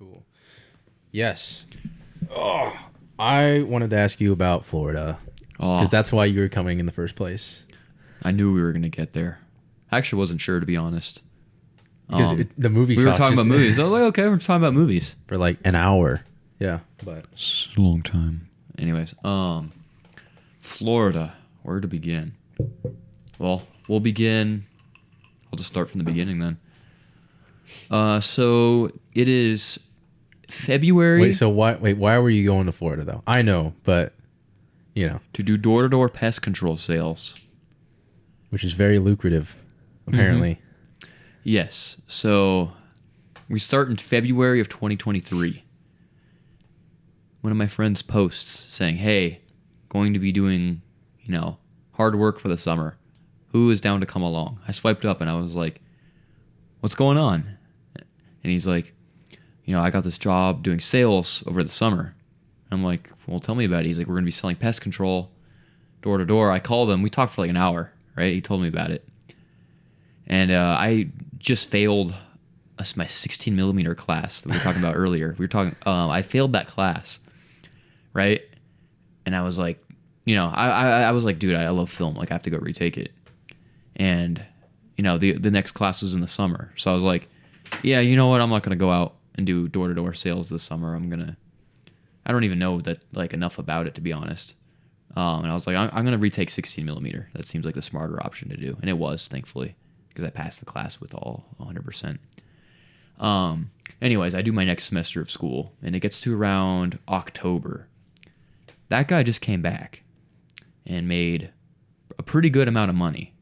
Cool. Yes. Oh, I wanted to ask you about Florida because Oh, that's why you were coming in the first place. I knew we were gonna get there. I actually wasn't sure, to be honest. Because the movie We were talk talking just about movies. I was like, okay, we're talking about movies. for like an hour. Yeah, but It's a long time. Anyways, Florida. Where to begin? Well, we'll begin. I'll just start from the beginning then. So it is February wait. So why were you going to Florida though? I know, but to do door-to-door pest control sales. which is very lucrative, apparently. Yes. So we start in February of 2023. One of my friends posts saying, "Hey, going to be doing, hard work for the summer. Who is down to come along?" I swiped up and I was like, "What's going on?" And he's like, "I got this job doing sales over the summer." I'm like, "Well, tell me about it." He's like, "We're going to be selling pest control door to door." I called him. We talked for like an hour, right? He told me about it. And I just failed my 16 millimeter class that we were talking about earlier. I failed that class, right? And I was like, I was like, dude, I love film. Like, I have to go retake it. And, the next class was in the summer. So I was like, yeah, you know what? I'm not going to go out and do door-to-door sales this summer. I don't even know that, like, enough about it, to be honest. And I was like, I'm going to retake 16 millimeter. That seems like the smarter option to do. And it was, thankfully, because I passed the class with all 100%. Anyways, I do my next semester of school, and it gets to around October. That guy just came back and made a pretty good amount of money.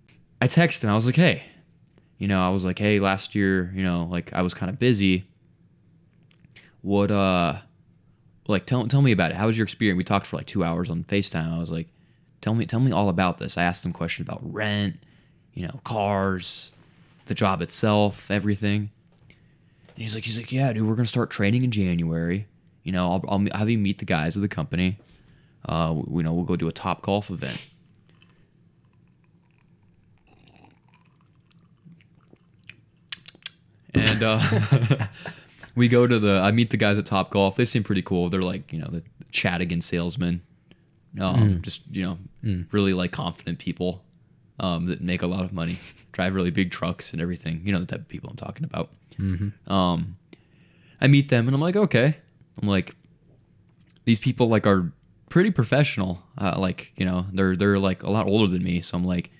I texted him. I was like, hey, last year, like I was kind of busy. What, tell me about it. How was your experience? We talked for like 2 hours on FaceTime. I was like, tell me all about this. I asked him questions about rent, cars, the job itself, everything. And he's like, yeah, dude, we're going to start training in January. I'll have you meet the guys of the company. We'll go do a top golf event. And we go to I meet the guys at Top Golf. They seem pretty cool. They're like, the Chadigan salesmen. Really like confident people that make a lot of money, drive really big trucks and everything. You know the type of people I'm talking about. I meet them and I'm like, okay. I'm like, these people like are pretty professional. They're like a lot older than me. So I'm like,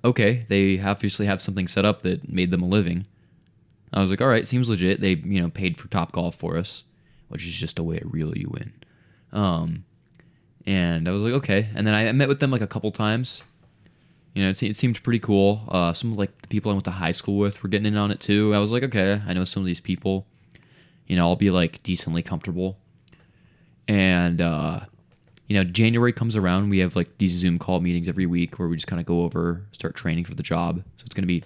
okay, they obviously have something set up that made them a living. I was like, all right, seems legit. They, paid for Top Golf for us, which is just a way to reel you in. And I was like, okay. And then I met with them like a couple times. It seemed pretty cool. Some of like the people I went to high school with were getting in on it too. I was like, okay, I know some of these people. I'll be like decently comfortable. And January comes around. We have like these Zoom call meetings every week where we just kind of go over, start training for the job. So it's going to be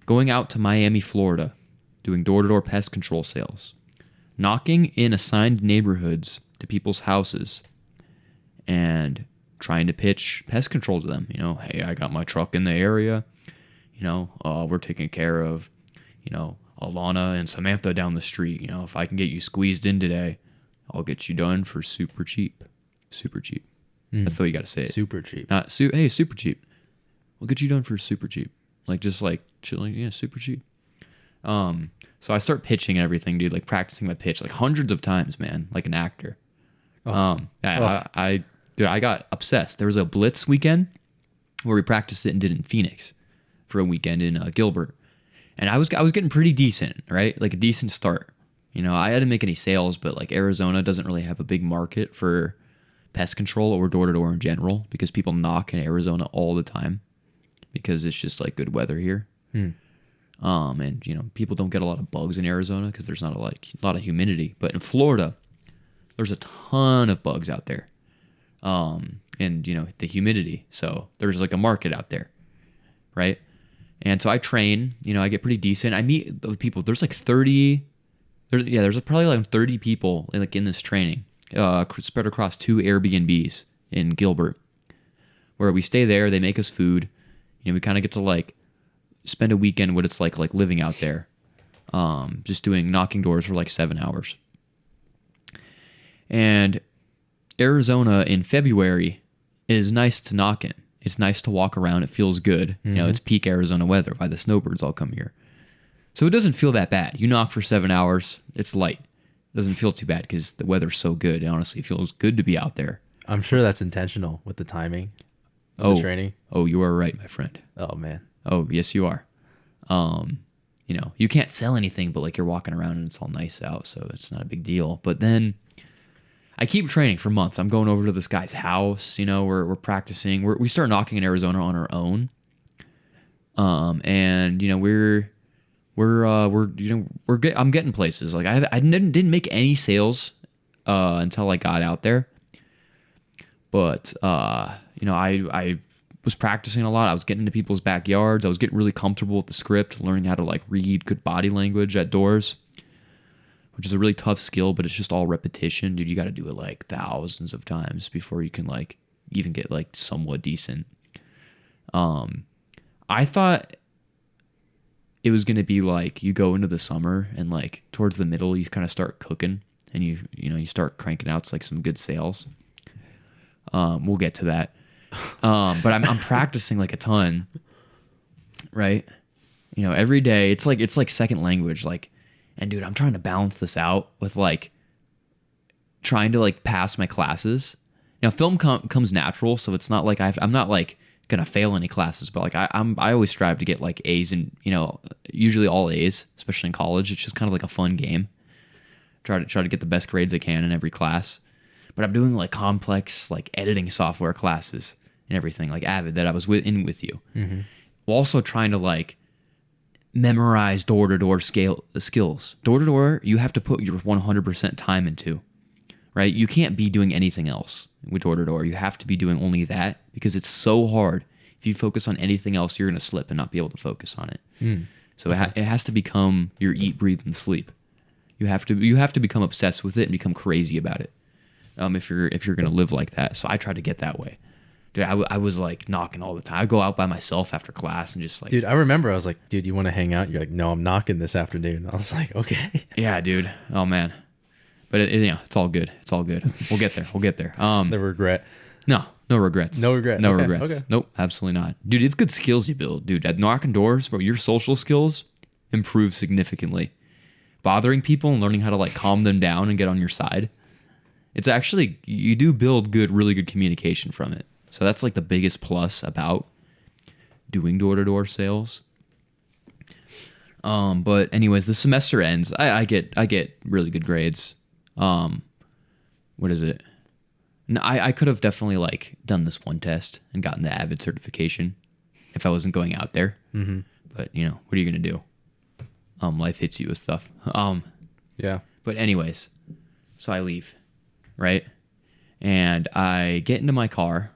going out to Miami, Florida, doing door-to-door pest control sales, knocking in assigned neighborhoods to people's houses, and trying to pitch pest control to them. Hey, I got my truck in the area. We're taking care of, Alana and Samantha down the street. If I can get you squeezed in today, I'll get you done for super cheap. Super cheap. That's the way you got to say it. Super cheap. Not hey, super cheap. We'll get you done for super cheap. Like just like chilling, yeah, super cheap. So I start pitching and everything, dude. Like practicing my pitch like hundreds of times, man. Like an actor. I got obsessed. There was a Blitz weekend where we practiced it and did it in Phoenix for a weekend in Gilbert, and I was getting pretty decent, right? Like a decent start. I didn't make any sales, but like Arizona doesn't really have a big market for pest control or door to door in general because people knock in Arizona all the time because it's just like good weather here. And people don't get a lot of bugs in Arizona because there's not a lot of humidity. But in Florida, there's a ton of bugs out there. And the humidity. So there's like a market out there, right? And so I train. I get pretty decent. I meet the people. There's like 30. There's probably like 30 people like in this training, spread across 2 Airbnbs in Gilbert, where we stay there. They make us food. We kind of get to like spend a weekend what it's like living out there. just doing knocking doors for like 7 hours. And Arizona in February is nice to knock in. It's nice to walk around. It feels good. You know, it's peak Arizona weather. Why the snowbirds all come here. So it doesn't feel that bad. You knock for 7 hours. It's light. It doesn't feel too bad because the weather's so good. It honestly feels good to be out there. I'm sure that's intentional with the timing of the training. Oh, you are right, my friend. Oh, man. Oh, yes, you are. You know, you can't sell anything, but like you're walking around and it's all nice out, so it's not a big deal. But then I keep training for months. I'm going over to this guy's house. You know, we're practicing. We start knocking in Arizona on our own. And you know I'm getting places. Like I didn't make any sales until I got out there. But you know, I was practicing a lot. I was getting into people's backyards. I was getting really comfortable with the script, learning how to like read good body language at doors, which is a really tough skill, but it's just all repetition. Dude, you got to do it like thousands of times before you can like even get like somewhat decent. I thought it was going to be like you go into the summer and like towards the middle, you kind of start cooking and you start cranking out like some good sales. We'll get to that. But I'm practicing like a ton, right? You know, every day it's like second language. Like, and dude, I'm trying to balance this out with like trying to like pass my classes. Now, film comes natural, so it's not like I'm not like gonna fail any classes, but like I always strive to get like A's and usually all A's, especially in college. It's just kind of like a fun game. Try to get the best grades I can in every class. But I'm doing like complex like editing software classes and everything like Avid that I was in with you. Mm-hmm. Also trying to like memorize door-to-door skills. Door-to-door, you have to put your 100% time into, right? You can't be doing anything else with door-to-door. You have to be doing only that because it's so hard. If you focus on anything else, you're going to slip and not be able to focus on it. So it has to become your eat, breathe, and sleep. You have to become obsessed with it and become crazy about it. If you're gonna live like that. So I try to get that way. Dude, I was like knocking all the time. I go out by myself after class and just like... Dude, I remember I was like, dude, you want to hang out? You're like, no, I'm knocking this afternoon. I was like, okay. Yeah, dude. Oh, man. But it's all good. It's all good. We'll get there. The regret. No regrets. No regret. No Okay, regrets. okay. Nope, absolutely not. Dude, it's good skills you build. Dude, at knocking doors, bro, your social skills improve significantly. Bothering people and learning how to like calm them down and get on your side. It's actually, you do build really good communication from it. So that's like the biggest plus about doing door-to-door sales. But anyways, the semester ends. I get really good grades. What is it? No, I could have definitely like done this one test and gotten the Avid certification if I wasn't going out there. Mm-hmm. But what are you gonna do? Life hits you with stuff. Yeah. But anyways, so I leave. Right? And I get into my car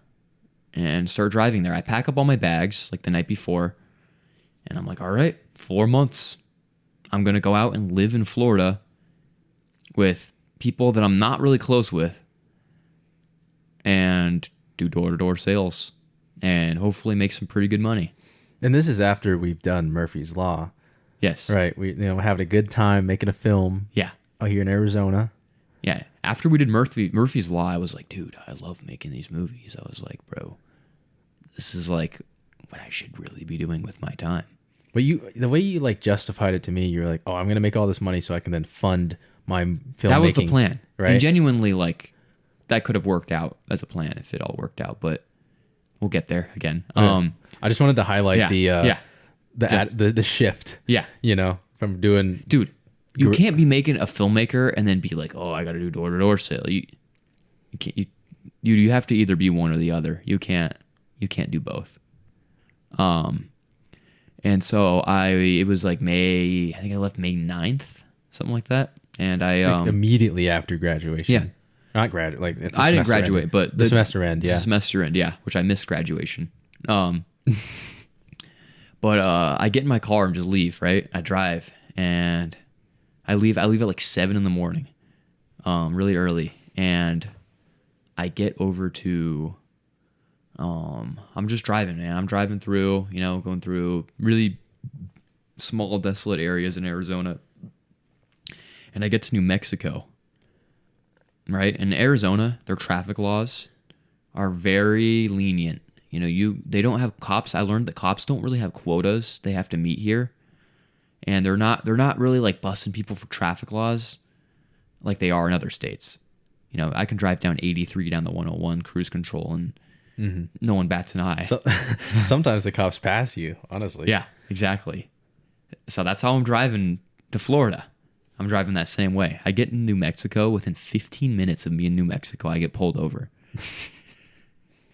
and start driving there. I pack up all my bags like the night before. And I'm like, all right, 4 months. I'm going to go out and live in Florida with people that I'm not really close with and do door-to-door sales and hopefully make some pretty good money. And this is after we've done Murphy's Law. Yes. Right. We having a good time making a film. Yeah. Out here in Arizona. Yeah. After we did Murphy's Law, I was like, dude, I love making these movies. I was like, bro, this is like what I should really be doing with my time. But the way you like justified it to me, you're like, oh, I'm going to make all this money so I can then fund my filmmaking. That was the plan. Right. And genuinely, like, that could have worked out as a plan if it all worked out. But we'll get there again. I just wanted to highlight the the shift. Yeah. From doing... Dude. You can't be making a filmmaker and then be like, oh, I got to do door-to-door sale. You can't. You have to either be one or the other. You can't do both. And so it was like May. I think I left May 9th, something like that. And I like immediately after graduation. Yeah, not graduate. Like at the I didn't graduate, ended. but the semester end. Yeah, the semester end. Yeah, which I missed graduation. But I get in my car and just leave. Right, I drive and. I leave at like 7 a.m, really early, and I get over to, I'm just driving, man. I'm driving through, going through really small, desolate areas in Arizona. and I get to New Mexico, right? In Arizona, their traffic laws are very lenient. You know, they don't have cops. I learned that cops don't really have quotas they have to meet here, and they're not really like busting people for traffic laws like they are in other states. You know, I can drive down 83 down the 101 cruise control, and no one bats an eye. So sometimes the cops pass you, honestly. Yeah, exactly. So that's how I'm driving to Florida. I'm driving that same way. I get in New Mexico. Within 15 minutes of me in New Mexico, I get pulled over.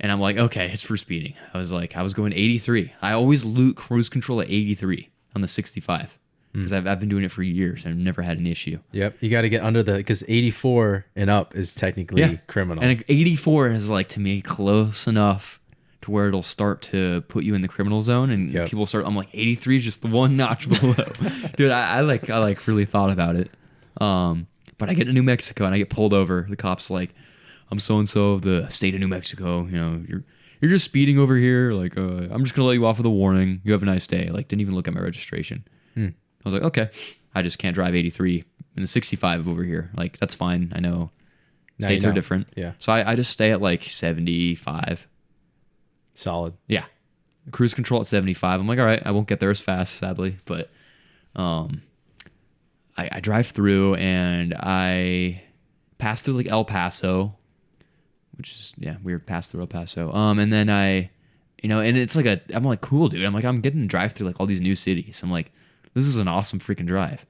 And I'm like, okay, it's for speeding. I was going 83. I always loot cruise control at 83 on the 65 because I've been doing it for years and I've never had an issue. Yep. You got to get under because 84 and up is technically criminal. And 84 is like, to me, close enough to where it'll start to put you in the criminal zone, and people start. I'm like, 83 is just the one notch below. Dude, I really thought about it. But I get to New Mexico and I get pulled over. The cop's like, I'm so and so of the state of New Mexico. You know, you're just speeding over here. Like, I'm just gonna let you off with a warning. You have a nice day. Like, didn't even look at my registration. I was like, okay, I just can't drive 83 in the 65 over here. Like, that's fine. I know states are different. Yeah. So I just stay at like 75. Solid. Yeah. Cruise control at 75. I'm like, all right, I won't get there as fast, sadly. But I drive through and I pass through like El Paso, which is, weird, pass through El Paso. And then and it's like I'm like, cool, dude. I'm like, I'm getting to drive through like all these new cities. I'm like, this is an awesome freaking drive.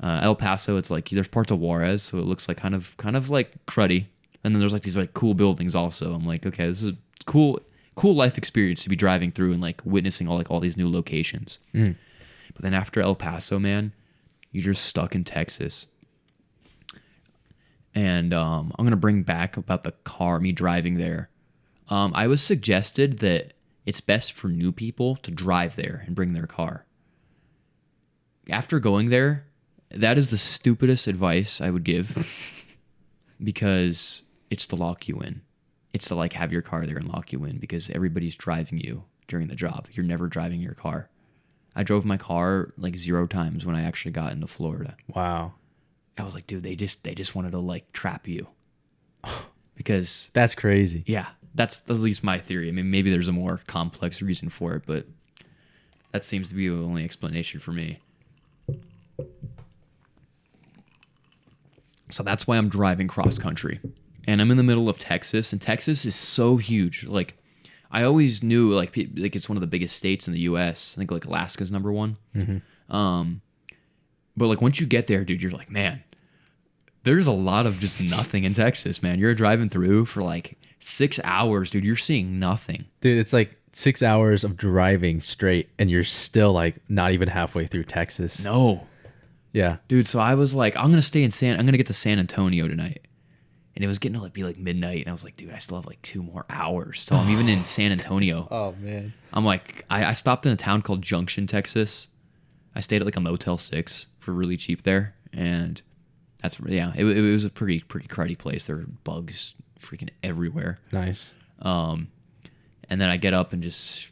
El Paso, it's like, there's parts of Juarez, so it looks like kind of like cruddy. And then there's like these like cool buildings also. I'm like, okay, this is a cool life experience to be driving through and like witnessing all these new locations. But then after El Paso, man, you're just stuck in Texas. And I'm going to bring back about the car, me driving there. I was suggested that it's best for new people to drive there and bring their car. After going there, that is the stupidest advice I would give because it's to lock you in. It's to like have your car there and lock you in because everybody's driving you during the job. You're never driving your car. I drove my car like 0 times when I actually got into Florida. Wow. I was like, dude, they just wanted to like trap you. Because that's crazy. Yeah, that's at least my theory. I mean, maybe there's a more complex reason for it, but that seems to be the only explanation for me. So that's why I'm driving cross country. And I'm in the middle of Texas, and Texas is so huge. Like, I always knew like it's one of the biggest states in the U.S. I think like Alaska's number 1. But like once you get there, dude, you're like, man, there's a lot of just nothing in Texas, man. You're driving through for like 6 hours, dude. You're seeing nothing. Dude, it's like 6 hours of driving straight, and you're still like not even halfway through Texas. No. Yeah. Dude, so I was like, I'm going to get to San Antonio tonight. And it was getting to like be like midnight, and I was like, dude, I still have like 2 more hours till I'm even in San Antonio. Oh, man. I'm like, I stopped in a town called Junction, Texas. I stayed at like a Motel 6 for really cheap there, and it was a pretty cruddy place. There were bugs freaking everywhere. Nice. And then I get up and just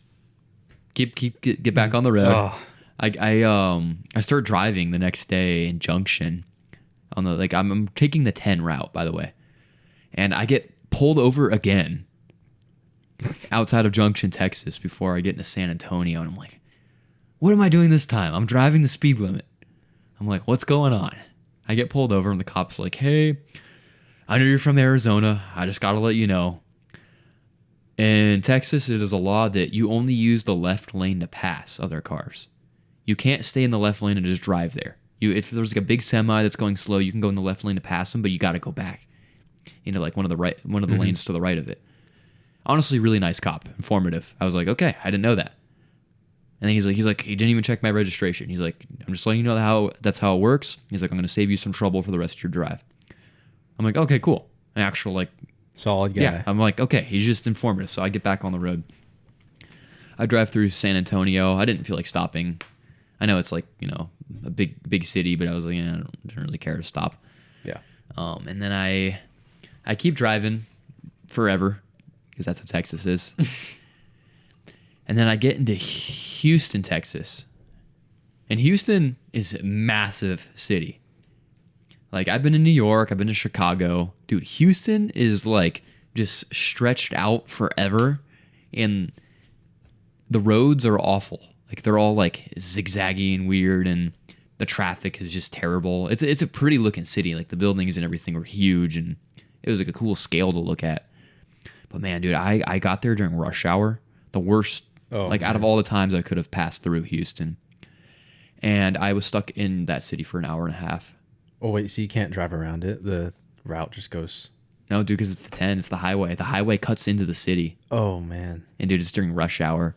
get back on the road. Oh. I start driving the next day in Junction on the like I'm taking the 10 route, by the way, and I get pulled over again outside of Junction, Texas, before I get into San Antonio, and I'm like, what am I doing this time? I'm driving the speed limit. I'm like, what's going on? I get pulled over, and the cop's like, hey, I know you're from Arizona. I just got to let you know. In Texas, it is a law that you only use the left lane to pass other cars. You can't stay in the left lane and just drive there. If there's like a big semi that's going slow, you can go in the left lane to pass them, but you got to go back into like one of the lanes to the right of it. Honestly, really nice cop, informative. I was like, okay, I didn't know that. And then he's like, he didn't even check my registration. He's like, I'm just letting you know that's how it works. He's like, I'm going to save you some trouble for the rest of your drive. I'm like, okay, cool. An actual like solid guy. Yeah, I'm like, okay, he's just informative. So I get back on the road. I drive through San Antonio. I didn't feel like stopping. I know it's like, a big city, but I was like, I don't really care to stop. Yeah. And then I keep driving forever because that's how Texas is. And then I get into Houston, Texas. And Houston is a massive city. Like, I've been in New York, I've been to Chicago. Dude, Houston is like just stretched out forever, and the roads are awful. Like, they're all like zigzaggy and weird, and the traffic is just terrible. It's a pretty looking city. Like, the buildings and everything were huge, and it was like a cool scale to look at. But man, dude, I got there during rush hour, the worst. Out of all the times I could have passed through Houston, and I was stuck in that city for an hour and a half. Oh wait, so you can't drive around it? The route just goes. No, dude, because it's the 10. It's the highway. The highway cuts into the city. Oh man. And dude, it's during rush hour.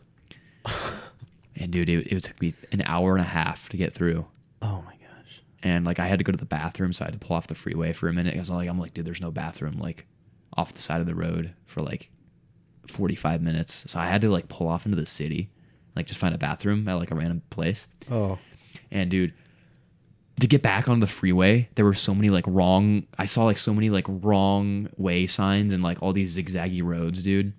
And dude, it took me an hour and a half to get through. Oh my gosh. And like, I had to go to the bathroom, so I had to pull off the freeway for a minute. Because I'm like, dude, there's no bathroom like off the side of the road for like 45 minutes. So I had to like pull off into the city, like just find a bathroom at like a random place. Oh. And dude, to get back on the freeway, there were so many like I saw like so many like wrong way signs and like all these zigzaggy roads, dude.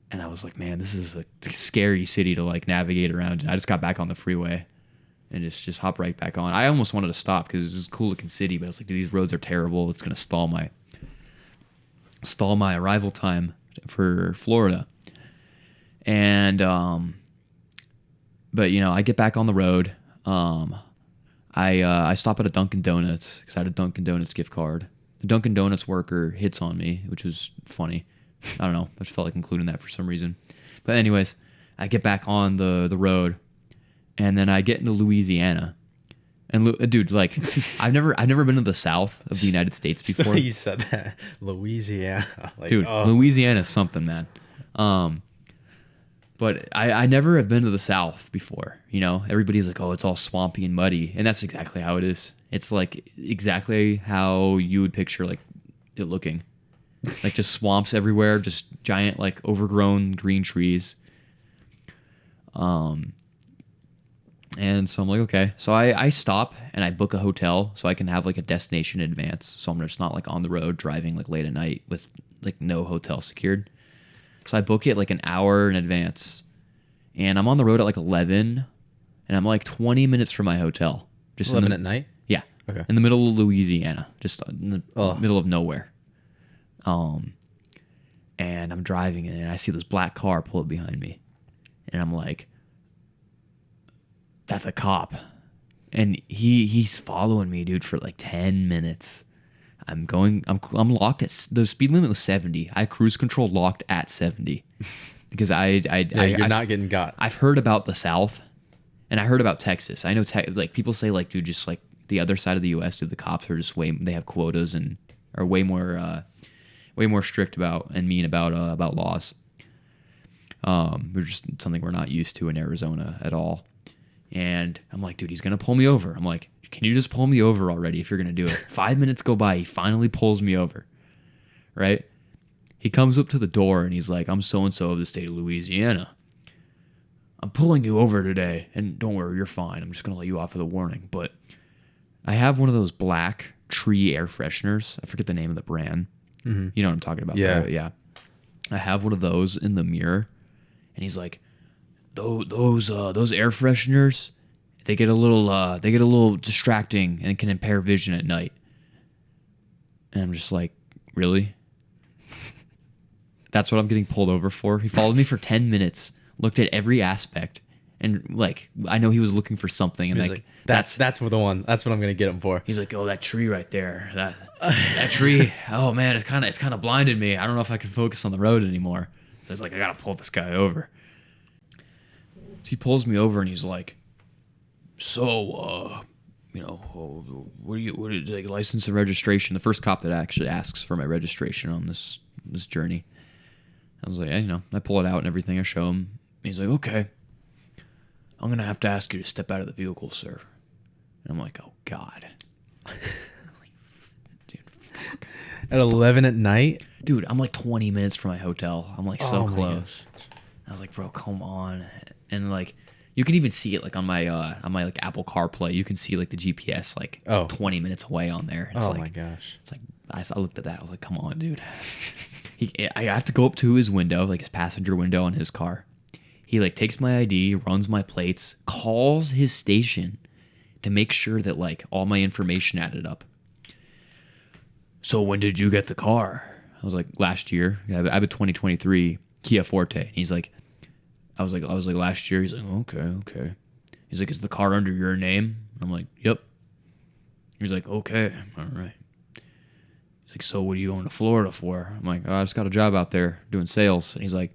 And I was like, man, this is a scary city to like navigate around. And I just got back on the freeway and just hopped right back on. I almost wanted to stop because it's just a cool looking city, but I was like, dude, these roads are terrible. It's gonna stall my arrival time for Florida. And but you know, I get back on the road. I stop at a Dunkin' Donuts because I had a Dunkin' Donuts gift card. The Dunkin' Donuts worker hits on me, which was funny. I don't know. I just felt like including that for some reason. But anyways, I get back on the road, and then I get into Louisiana. And dude, like, I've never been to the South of the United States before. So you said that Louisiana, like, dude. oh. Louisiana's something, man. But I never have been to the South before. You know, everybody's like, oh, it's all swampy and muddy, and that's exactly how it is. It's like exactly how you would picture like it looking, like just swamps everywhere, just giant like overgrown green trees. And so I'm like, okay. So I stop and I book a hotel so I can have like a destination in advance. So I'm just not like on the road driving like late at night with like no hotel secured. So I book it like an hour in advance. And I'm on the road at like 11. And I'm like 20 minutes from my hotel. Just 11 at night? Yeah. Okay. In the middle of Louisiana. Just in the middle of nowhere. And I'm driving and I see this black car pull up behind me. And I'm like, that's a cop. And he's following me, dude, for like 10 minutes. I'm locked at, the speed limit was 70. I cruise control locked at 70 because you're not getting got. I've heard about the South and I heard about Texas. I know like people say like, dude, just like the other side of the U.S., dude, the cops are just they have quotas and are way more strict about and mean about laws. Which is something we're not used to in Arizona at all. And I'm like, dude, he's going to pull me over. I'm like, can you just pull me over already if you're going to do it? 5 minutes go by. He finally pulls me over. Right? He comes up to the door and he's like, I'm so-and-so of the state of Louisiana. I'm pulling you over today. And don't worry, you're fine. I'm just going to let you off with a warning. But I have one of those black tree air fresheners. I forget the name of the brand. Mm-hmm. You know what I'm talking about. Yeah. Though? Yeah. I have one of those in the mirror. And he's like, those air fresheners, they get a little distracting and can impair vision at night. And I'm just like, really? That's what I'm getting pulled over for? He followed me for 10 minutes, looked at every aspect, and like, I know he was looking for something, and like that's the one. That's what I'm gonna get him for. He's like, oh, that tree right there, that tree. Oh man, it's kind of blinded me. I don't know if I can focus on the road anymore. So he's like, I gotta pull this guy over. So he pulls me over and he's like, so, what is like license and registration? The first cop that actually asks for my registration on this journey. I was like, yeah, I pull it out and everything. I show him. He's like, okay, I'm going to have to ask you to step out of the vehicle, sir. And I'm like, oh, God. Dude, fuck. At 11 at night? Dude, I'm like 20 minutes from my hotel. I'm like so close. I was like, bro, come on. And like, you can even see it like on my like Apple CarPlay. You can see like the GPS like 20 minutes away on there. It's my gosh. It's like I looked at that. I was like, come on, dude. I have to go up to his window, like his passenger window on his car. He like takes my ID, runs my plates, calls his station to make sure that like all my information added up. So when did you get the car? I was like, last year. I have a 2023 Kia Forte. And he's like, I was like last year. He's like, okay. He's like, is the car under your name? I'm like, yep. He's like, okay, all right. He's like, so what are you going to Florida for? I'm like, oh, I just got a job out there doing sales. And he's like,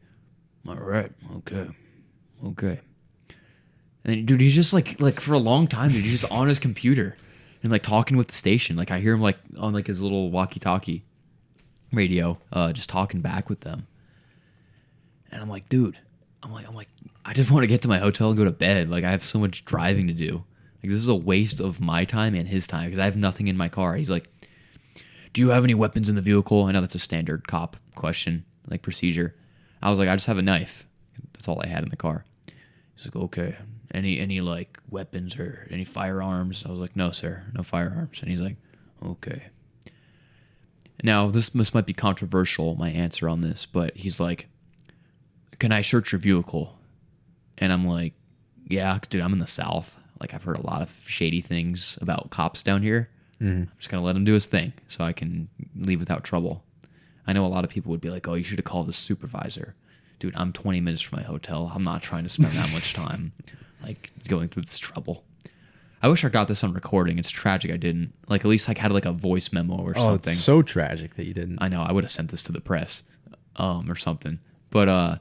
all right, okay. And then, dude, he's just like for a long time, dude, he's just on his computer and like talking with the station. Like I hear him like on like his little walkie-talkie radio, just talking back with them. And I'm like, dude, I'm like, I just want to get to my hotel and go to bed. Like I have so much driving to do. Like this is a waste of my time and his time because I have nothing in my car. He's like, do you have any weapons in the vehicle? I know that's a standard cop question, like procedure. I was like, I just have a knife. That's all I had in the car. He's like, okay. Any like weapons or any firearms? I was like, no, sir, no firearms. And he's like, okay. Now, this might be controversial, my answer on this, but he's like, can I search your vehicle? And I'm like, yeah, dude, I'm in the South. Like, I've heard a lot of shady things about cops down here. Mm-hmm. I'm just going to let him do his thing so I can leave without trouble. I know a lot of people would be like, oh, you should have called the supervisor. Dude, I'm 20 minutes from my hotel. I'm not trying to spend that much time, like, going through this trouble. I wish I got this on recording. It's tragic I didn't. Like, at least I had, like, a voice memo or something. It's so tragic that you didn't. I know. I would have sent this to the press or something. But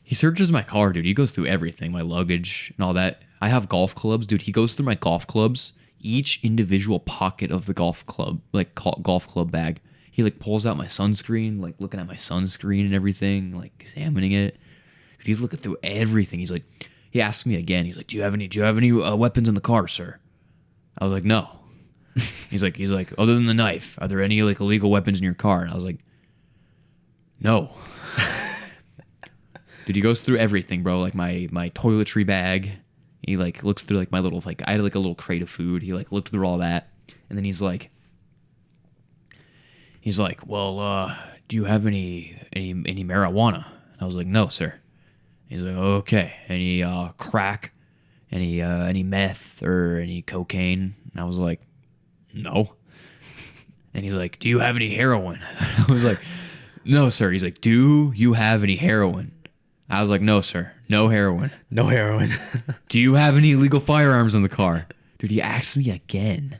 he searches my car, dude. He goes through everything, my luggage and all that. I have golf clubs, dude. He goes through my golf clubs, each individual pocket of the golf club, like golf club bag. He like pulls out my sunscreen, like looking at my sunscreen and everything, like examining it. Dude, he's looking through everything. He's like, he asked me again. He's like, do you have any weapons in the car, sir? I was like, no. He's like, other than the knife, are there any like illegal weapons in your car? And I was like, no. Dude, he goes through everything, bro. Like my toiletry bag. He like looks through like my little like I had like a little crate of food. He like looked through all that, and then he's like, well, do you have any marijuana? And I was like, no, sir. He's like, okay. Any crack, any meth or any cocaine? And I was like, no. And he's like, do you have any heroin? I was like, no, sir. He's like, do you have any heroin? I was like, no, sir. No heroin. No heroin. Do you have any illegal firearms in the car? Dude, he asked me again.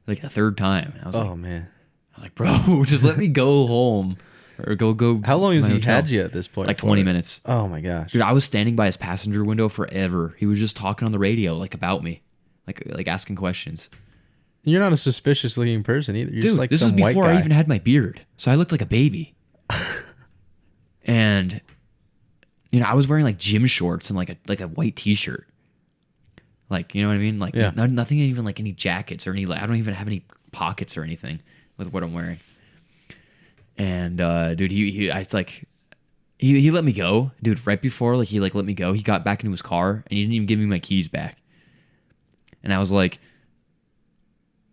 Like a third time. I was like, man. I'm like, bro, just let me go home. Or go. How long has he hotel. had you at this point? Like 20 minutes. Oh my gosh. Dude, I was standing by his passenger window forever. He was just talking on the radio, like about me. Like asking questions. You're not a suspicious looking person either. You're Dude, just like this some is white before guy. I even had my beard. So I looked like a baby. And you know, I was wearing like gym shorts and like a white t-shirt. Like, you know what I mean? Like nothing even like any jackets or any like I don't even have any pockets or anything with what I'm wearing. And dude, he let me go. Dude, right before like he like let me go, he got back into his car and he didn't even give me my keys back. And I was like,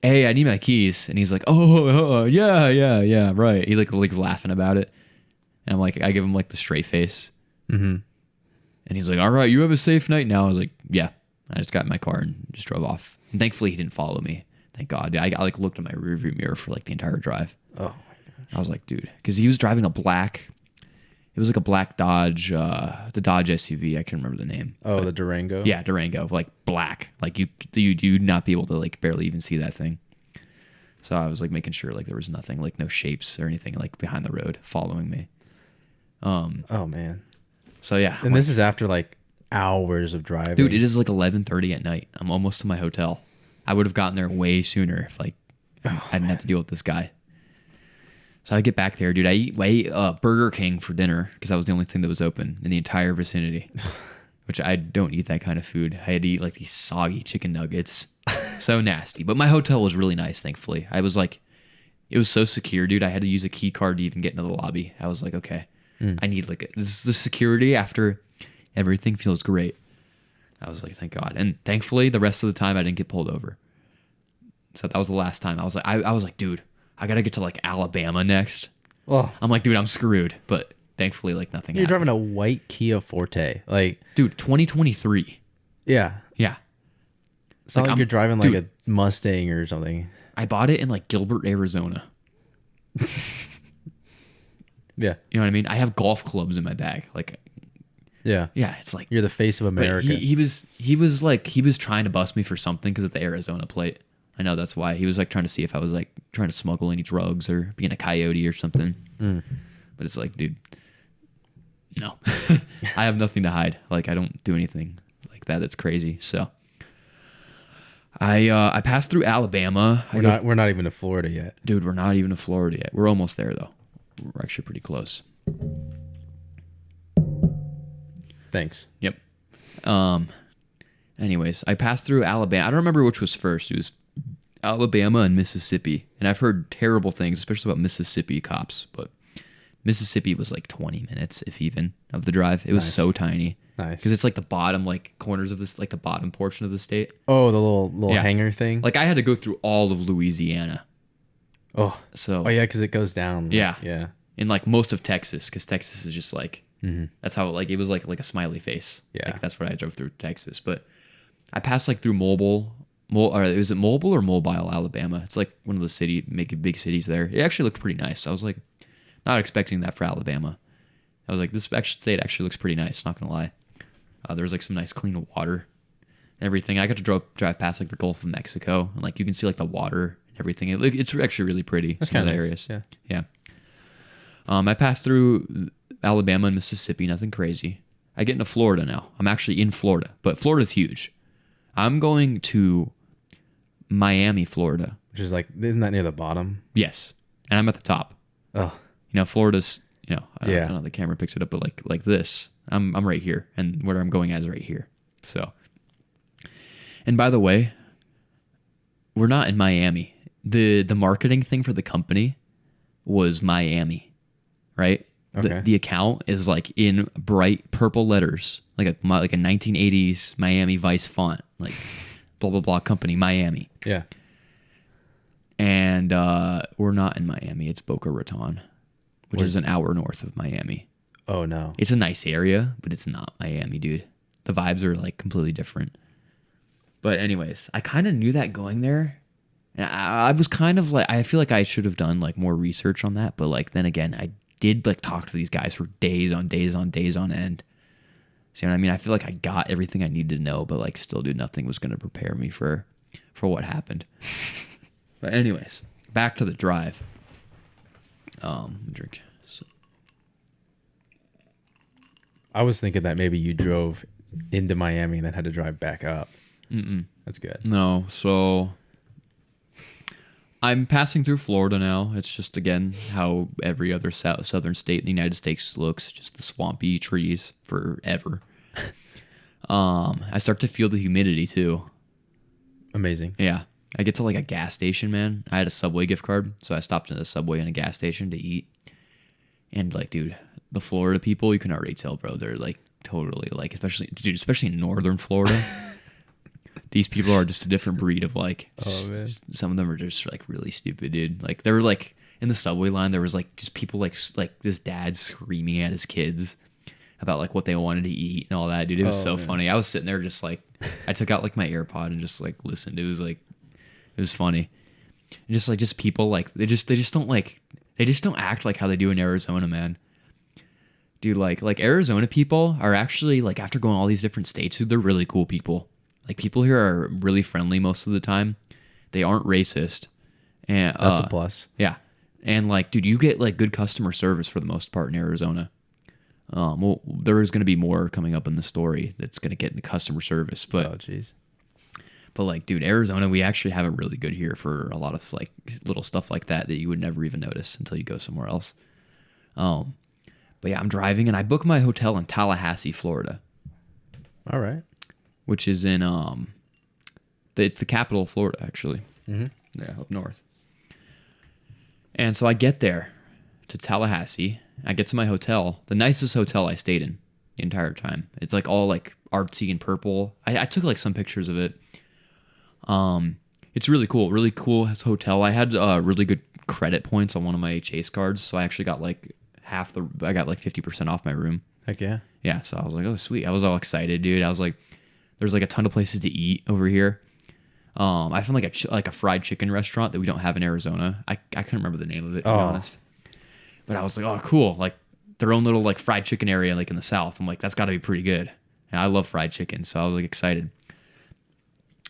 hey, I need my keys. And he's like, oh yeah, right. He like laughing about it. And I'm like, I give him like the straight face. Mm-hmm. And he's like, all right, you have a safe night now. I was like, yeah. I just got in my car and just drove off. And thankfully he didn't follow me. Thank God. I like looked in my rearview mirror for like the entire drive. Oh my gosh. I was like, dude, because he was driving it was like a black Dodge, the Dodge SUV. I can't remember the name. Oh, the Durango? Yeah, Durango, like black. Like you'd not be able to like barely even see that thing. So I was like making sure like there was nothing, like no shapes or anything like behind the road following me. Oh man. So yeah. And this is after like hours of driving. Dude, it is like 11:30 at night. I'm almost to my hotel. I would have gotten there way sooner if like I didn't have to deal with this guy. So I get back there, dude. I eat Burger King for dinner because that was the only thing that was open in the entire vicinity. Which I don't eat that kind of food. I had to eat like these soggy chicken nuggets. So nasty. But my hotel was really nice, thankfully. I was like, it was so secure, dude. I had to use a key card to even get into the lobby. I was like, okay, I need like this is the security after everything feels great. I was like, thank God. And thankfully, the rest of the time I didn't get pulled over. So that was the last time. I was like, dude, I gotta get to like Alabama next. Oh. I'm like, dude, I'm screwed. But thankfully, like nothing You're happened. driving a white Kia Forte. Like, dude, 2023. yeah. Yeah. It's not like you're driving like dude, a Mustang or something. I bought it in like Gilbert, Arizona. Yeah. You know what I mean? I have golf clubs in my bag. Like, Yeah. yeah, it's like You're the face of but America. he was trying to bust me for something because of the Arizona plate. I know that's why he was like trying to see if I was like trying to smuggle any drugs or being a coyote or something. But it's like, dude, no, I have nothing to hide. Like I don't do anything like that. That's crazy. So I passed through Alabama. We're not even to Florida yet. Dude, we're not even to Florida yet. We're almost there though. We're actually pretty close. Thanks. Yep. Anyways, I passed through Alabama. I don't remember which was first. It was Alabama and Mississippi. And I've heard terrible things, especially about Mississippi cops. But Mississippi was like 20 minutes, if even, of the drive. It was so tiny. Nice. Because it's like the bottom like corners of this, like the bottom portion of the state. Oh, the little hanger thing. Like I had to go through all of Louisiana. Oh yeah, because it goes down. Yeah. Yeah. In like most of Texas, because Texas is just like that's how like it was like a smiley face. Yeah. Like, that's what I drove through Texas. But I passed like through is it Mobile or Mobile, Alabama? It's like one of the big cities there. It actually looked pretty nice. I was like not expecting that for Alabama. I was like, this state actually looks pretty nice, not gonna lie. There was like some nice clean water and everything. I got to drive past like the Gulf of Mexico and like you can see like the water and everything. It's actually really pretty. That's some of the nice. areas. Yeah. Yeah. I passed through Alabama and Mississippi, nothing crazy. I get into Florida now. I'm actually in Florida, but Florida's huge. I'm going to Miami, Florida. Which is like, isn't that near the bottom? Yes. And I'm at the top. Oh. Florida's, I don't know if the camera picks it up, but like this. I'm right here, and where I'm going at is right here. So, and by the way, we're not in Miami. The marketing thing for the company was Miami, right? Okay. The account is like in bright purple letters, like a 1980s Miami Vice font, like blah blah blah company Miami. Yeah. And we're not in Miami. It's Boca Raton, which is an hour north of Miami. Oh no. It's a nice area, but it's not Miami, dude. The vibes are like completely different. But anyways, I kind of knew that going there. And I was kind of like, I feel like I should have done like more research on that. But like, then again, I did like talk to these guys for days on days on days on end. See what I mean? I feel like I got everything I needed to know, but like still, dude, nothing was going to prepare me for what happened. But anyways, back to the drive. Drink. So. I was thinking that maybe you drove into Miami and then had to drive back up. That's good. No, so I'm passing through Florida now. It's just, again, how every other southern state in the United States looks, just the swampy trees forever. I start to feel the humidity, too. Amazing. Yeah. I get to, like, a gas station, man. I had a Subway gift card, so I stopped at a Subway and a gas station to eat. And, like, dude, the Florida people, you can already tell, bro, they're, like, totally, like, especially in northern Florida. These people are just a different breed of like, some of them are just like really stupid, dude. Like they were like in the subway line, there was like just people like this dad screaming at his kids about like what they wanted to eat and all that, dude. It was funny. I was sitting there just like, I took out like my AirPod and just like listened. It was funny. And just people like, they just don't act like how they do in Arizona, man. Dude, like Arizona people are actually like, after going all these different states, dude, they're really cool people. Like people here are really friendly most of the time. They aren't racist. And that's a plus. Yeah. And like, dude, you get like good customer service for the most part in Arizona. Well, there is going to be more coming up in the story that's going to get into customer service, but but like, dude, Arizona, we actually have it really good here for a lot of like little stuff like that you would never even notice until you go somewhere else. But yeah, I'm driving and I booked my hotel in Tallahassee, Florida. All right. Which is in it's the capital of Florida, actually. Mm-hmm. Yeah, up north. And so I get there to Tallahassee. I get to my hotel, the nicest hotel I stayed in the entire time. It's like all like artsy and purple. I took like some pictures of it. It's really cool hotel. I had really good credit points on one of my Chase cards, so I actually got like I got like 50% off my room. Heck yeah. Yeah, so I was like, oh sweet. I was all excited, dude. I was like, there's like a ton of places to eat over here. I found like a fried chicken restaurant that we don't have in Arizona. I couldn't remember the name of it, to be Oh. honest. But I was like, oh, cool. Like their own little like fried chicken area, like in the South. I'm like, that's got to be pretty good. And I love fried chicken, so I was like excited.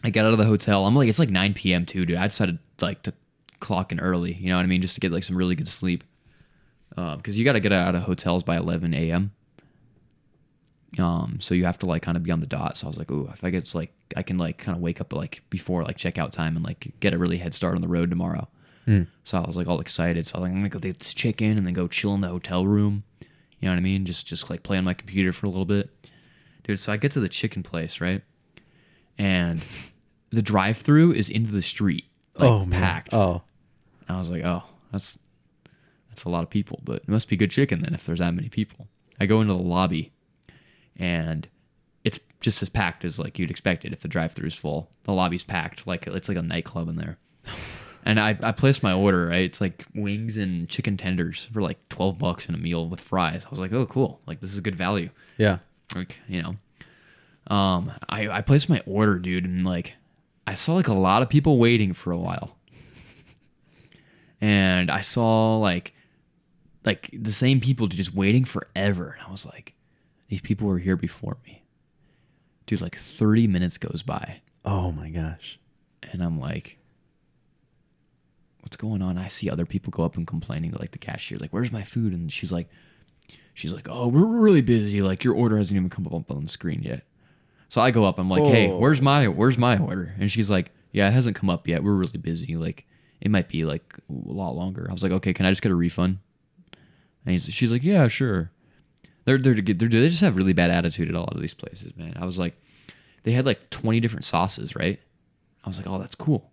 I got out of the hotel. I'm like, it's like 9 p.m. too, dude. I decided like to clock in early. You know what I mean, just to get like some really good sleep. Because you got to get out of hotels by 11 a.m. So you have to like kind of be on the dot. So I was like, ooh, if I get like, I can like kind of wake up like before like checkout time and like get a really head start on the road tomorrow. So I was like all excited. So I was like, I'm gonna go get this chicken and then go chill in the hotel room. You know what I mean? Just like play on my computer for a little bit, dude. So I get to the chicken place, right? And the drive-through is into the street, like packed. Oh, And I was like, oh, that's a lot of people, but it must be good chicken then if there's that many people. I go into the lobby, and it's just as packed as like you'd expect it if the drive-through is full. The lobby's packed, like it's like a nightclub in there. And I placed my order, right? It's like wings and chicken tenders for like $12 in a meal with fries. I was like, oh, cool. Like this is a good value. yeah. Like, you know. I placed my order, dude, and like I saw like a lot of people waiting for a while. And I saw like the same people just waiting forever. And I was like, these people were here before me. Dude, like 30 minutes goes by. Oh my gosh. And I'm like, what's going on? I see other people go up and complaining to like the cashier, like, where's my food? And she's like, oh, we're really busy. Like your order hasn't even come up on the screen yet. So I go up, I'm like, hey, where's my order? And she's like, yeah, it hasn't come up yet. We're really busy. Like it might be like a lot longer. I was like, okay, can I just get a refund? And she's like, yeah, sure. They just have really bad attitude at a lot of these places, man. I was like, they had like 20 different sauces, right? I was like, oh, that's cool.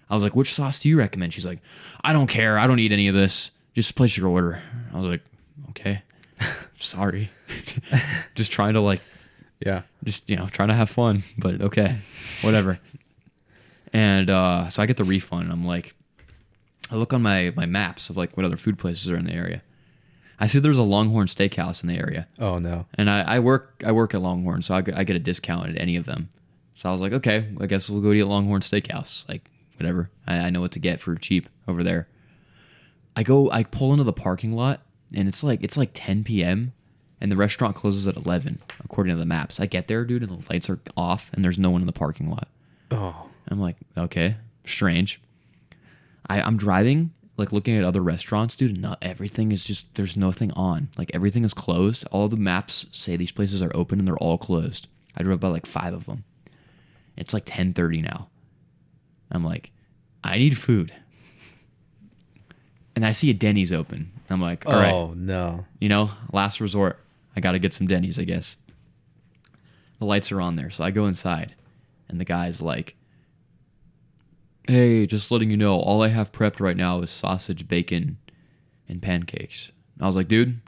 I was like, which sauce do you recommend? She's like, I don't care. I don't eat any of this. Just place your order. I was like, okay, sorry. Just trying to like, Yeah. just, trying to have fun, but okay, whatever. And so I get the refund, and I'm like, I look on my maps of like what other food places are in the area. I see there's a Longhorn Steakhouse in the area. Oh no. And I work at Longhorn, so I get a discount at any of them. So I was like, okay, I guess we'll go eat at Longhorn Steakhouse. Like, whatever. I know what to get for cheap over there. I pull into the parking lot, and it's like 10 p.m. and the restaurant closes at 11, according to the maps. I get there, dude, and the lights are off, and there's no one in the parking lot. Oh. I'm like, okay, strange. I'm driving, like looking at other restaurants, dude, and everything is just, there's nothing on. Like everything is closed. All the maps say these places are open, and they're all closed. I drove by like 5 of them. It's like 10:30 now. I'm like, I need food. And I see a Denny's open. I'm like, all right. Oh no. Last resort. I got to get some Denny's, I guess. The lights are on there. So I go inside, and the guy's like, hey, just letting you know, all I have prepped right now is sausage, bacon, and pancakes. I was like, dude,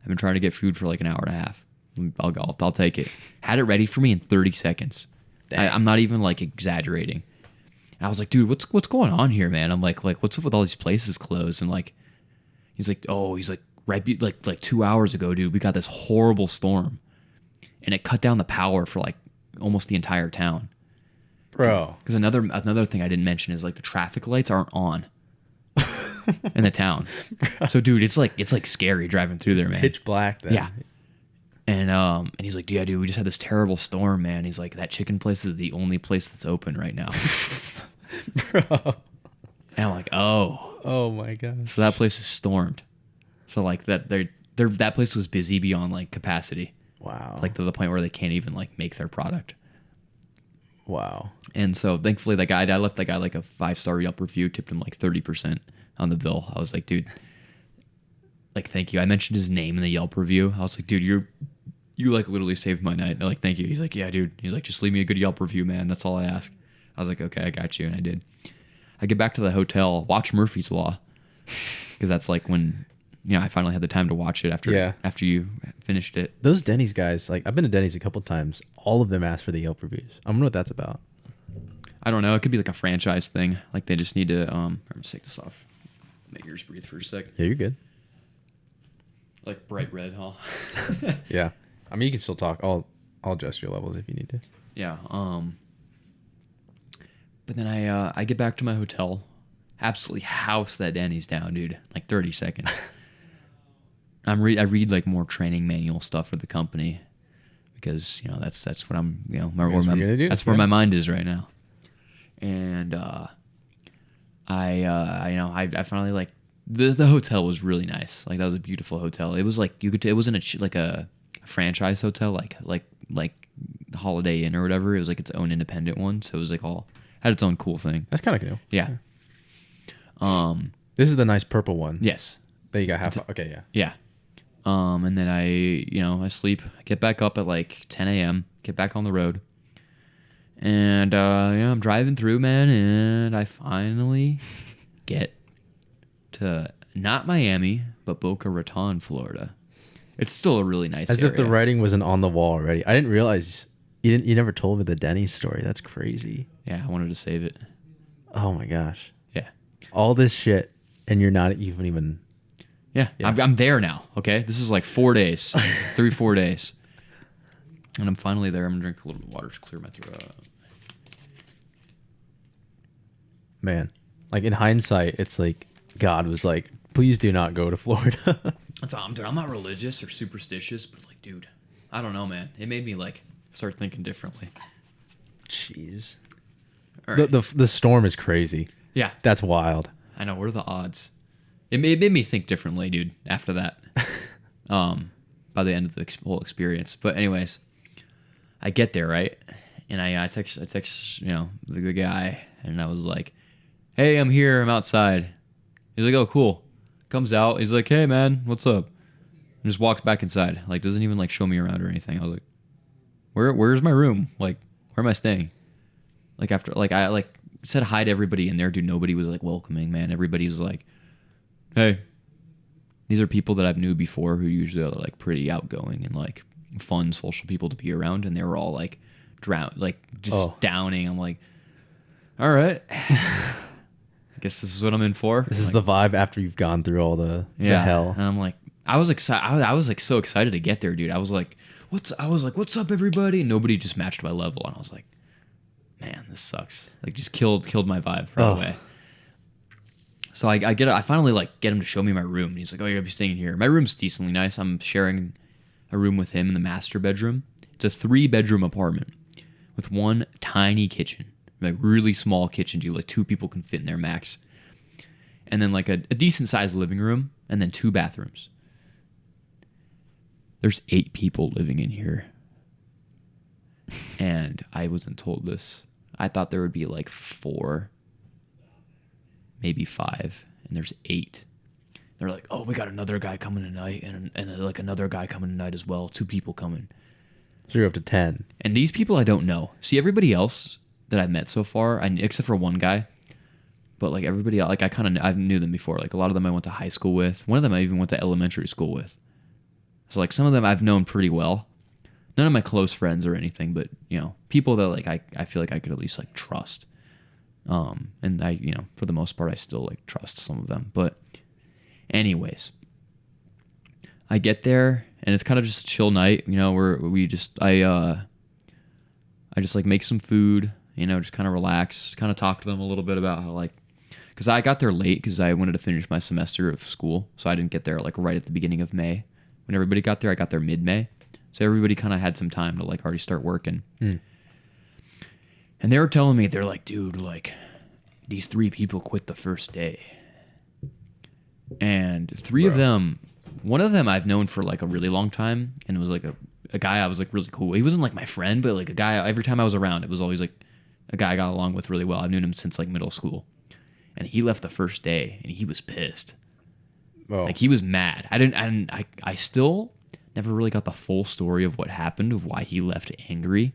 I've been trying to get food for like an hour and a half. I'll take it. Had it ready for me in 30 seconds. I'm not even like exaggerating. I was like, dude, what's going on here, man? I'm like, what's up with all these places closed? And like, he's like, right, like 2 hours ago, dude, we got this horrible storm, and it cut down the power for like almost the entire town. Bro. Because another thing I didn't mention is like the traffic lights aren't on in the town. So, dude, it's like scary driving through there, man. Pitch black then. Yeah. And he's like, yeah, dude, we just had this terrible storm, man. He's like, that chicken place is the only place that's open right now. Bro. And I'm like, oh. Oh my gosh. So that place is stormed. So like that place was busy beyond like capacity. Wow. Like to the point where they can't even like make their product. Wow. And so thankfully I left that guy like a 5-star Yelp review, tipped him like 30% on the bill. I was like, dude, like, thank you. I mentioned his name in the Yelp review. I was like, dude, you like literally saved my night. And like, thank you. He's like, yeah, dude. He's like, just leave me a good Yelp review, man. That's all I ask. I was like, okay, I got you. And I did. I get back to the hotel, watch Murphy's Law. Because that's like when, I finally had the time to watch it after you finished it. Those Denny's guys, like, I've been to Denny's a couple times. All of them ask for the Yelp reviews. I don't know what that's about. I don't know. It could be like a franchise thing. Like they just need to, I'm just take this off. Make yours breathe for a sec. Yeah, you're good. Like bright red, huh? Yeah. I mean, you can still talk. I'll adjust your levels if you need to. Yeah. But then I get back to my hotel, absolutely house that Denny's down, dude. Like 30 seconds. I read like more training manual stuff for the company because that's what I'm where my mind is right now. And I finally like the hotel was really nice. Like that was a beautiful hotel. It was like it wasn't like a franchise hotel like Holiday Inn or whatever. It was like its own independent one, so it was like all had its own cool thing. That's kind of cool. Yeah. This is the nice purple one. Yes. That you got half. Okay, yeah. Yeah. And then I sleep. I get back up at like 10 a.m. Get back on the road. And I'm driving through, man, and I finally get to not Miami, but Boca Raton, Florida. It's still a really nice As area. if the writing wasn't on the wall already. I didn't realize you never told me the Denny's story. That's crazy. Yeah, I wanted to save it. Oh my gosh. Yeah. All this shit, and you're not even. Yeah. I'm there now. Okay, this is like 4 days, 3-4 days, and I'm finally there. I'm gonna drink a little bit of water to clear my throat. Man, like in hindsight, it's like God was like, please do not go to Florida. That's all, dude. I'm not religious or superstitious, but like, dude, I don't know, man. It made me like start thinking differently. Jeez. All right. The storm is crazy. Yeah, That's wild. I know. What are the odds? It made me think differently, dude. After that, by the end of the whole experience. But anyways, I get there right, and I text the guy, and I was like, "Hey, I'm here. I'm outside." He's like, "Oh, cool." Comes out. He's like, "Hey, man, what's up?" And just walks back inside. Like, doesn't even like show me around or anything. I was like, "Where's my room? Like, where am I staying?" Like after I like said hi to everybody in there, dude. Nobody was like welcoming, man. Everybody was like, "Hey, these are people that I've knew before who usually are like pretty outgoing and like fun social people to be around," and they were all like downing. I'm like, all right, I guess this is what I'm in for. This is the vibe after you've gone through all the hell. And I'm like, I was excited. I was like so excited to get there, dude. I was like, what's up, everybody? And nobody just matched my level, and I was like, man, this sucks. Like, just killed my vibe right away. So I finally like get him to show me my room, and he's like, "Oh, you're gonna be staying here." My room's decently nice. I'm sharing a room with him in the master bedroom. It's a 3-bedroom apartment with one tiny kitchen, like really small kitchen, dude. Like 2 people can fit in there max, and then like a decent sized living room, and then 2 bathrooms. There's 8 people living in here, and I wasn't told this. I thought there would be like 4. Maybe 5, and there's 8. They're like, "Oh, we got another guy coming tonight, and like another guy coming tonight as well. 2 people coming." So you're up to 10. And these people I don't know. See, everybody else that I've met so far, except for one guy, but like everybody else, like I knew them before. Like a lot of them I went to high school with. One of them I even went to elementary school with. So like some of them I've known pretty well. None of my close friends or anything, but people that like I feel like I could at least like trust. And I, for the most part, I still like trust some of them. But anyways, I get there and it's kind of just a chill night, where I just like make some food, just kind of relax, kind of talk to them a little bit about how like, cause I got there late cause I wanted to finish my semester of school. So I didn't get there like right at the beginning of May. When everybody got there, I got there mid-May. So everybody kind of had some time to like already start working. And they were telling me, they're like, "Dude, like, these 3 people quit the first day." And 3 of them, one of them I've known for like a really long time, and it was like a guy I was like really cool. He wasn't like my friend, but like a guy, every time I was around, it was always like a guy I got along with really well. I've known him since like middle school. And he left the first day, and he was pissed. Oh. Like, he was mad. I still never really got the full story of what happened, of why he left angry.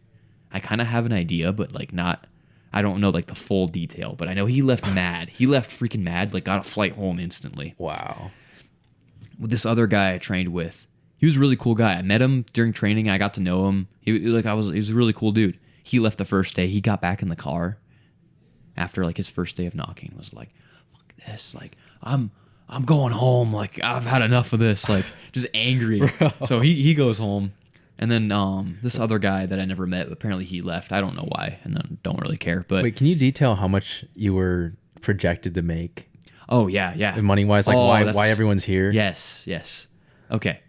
I kind of have an idea, but like I don't know like the full detail, but I know he left mad. He left freaking mad, like got a flight home instantly. Wow. With this other guy I trained with, he was a really cool guy. I met him during training. I got to know him. He was a really cool dude. He left the first day. He got back in the car after like his first day of knocking. Was like, "Fuck this! Like I'm going home. Like I've had enough of this." Like just angry. So he goes home. And then this other guy that I never met, apparently he left. I don't know why, and I don't really care. But Wait, can you detail how much you were projected to make oh yeah. money wise? Like why everyone's here? Yes. Okay.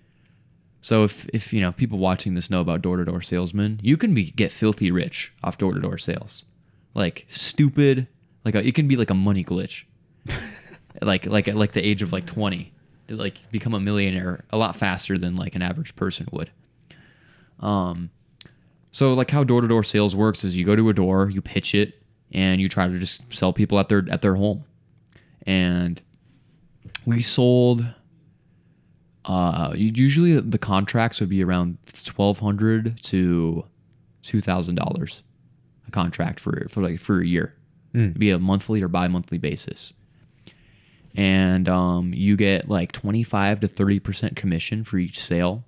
So if you know people watching this know about door-to-door salesmen, you can get filthy rich off door-to-door sales. Like stupid, it can be like a money glitch. like at the age of like 20, to like become a millionaire a lot faster than like an average person would. So like how door-to-door sales works is you go to a door, you pitch it, and you try to just sell people at their home. And we sold usually the contracts would be around $1,200 to $2,000 a contract for a year. It'd be a monthly or bi-monthly basis. And you get like 25 to 30% commission for each sale.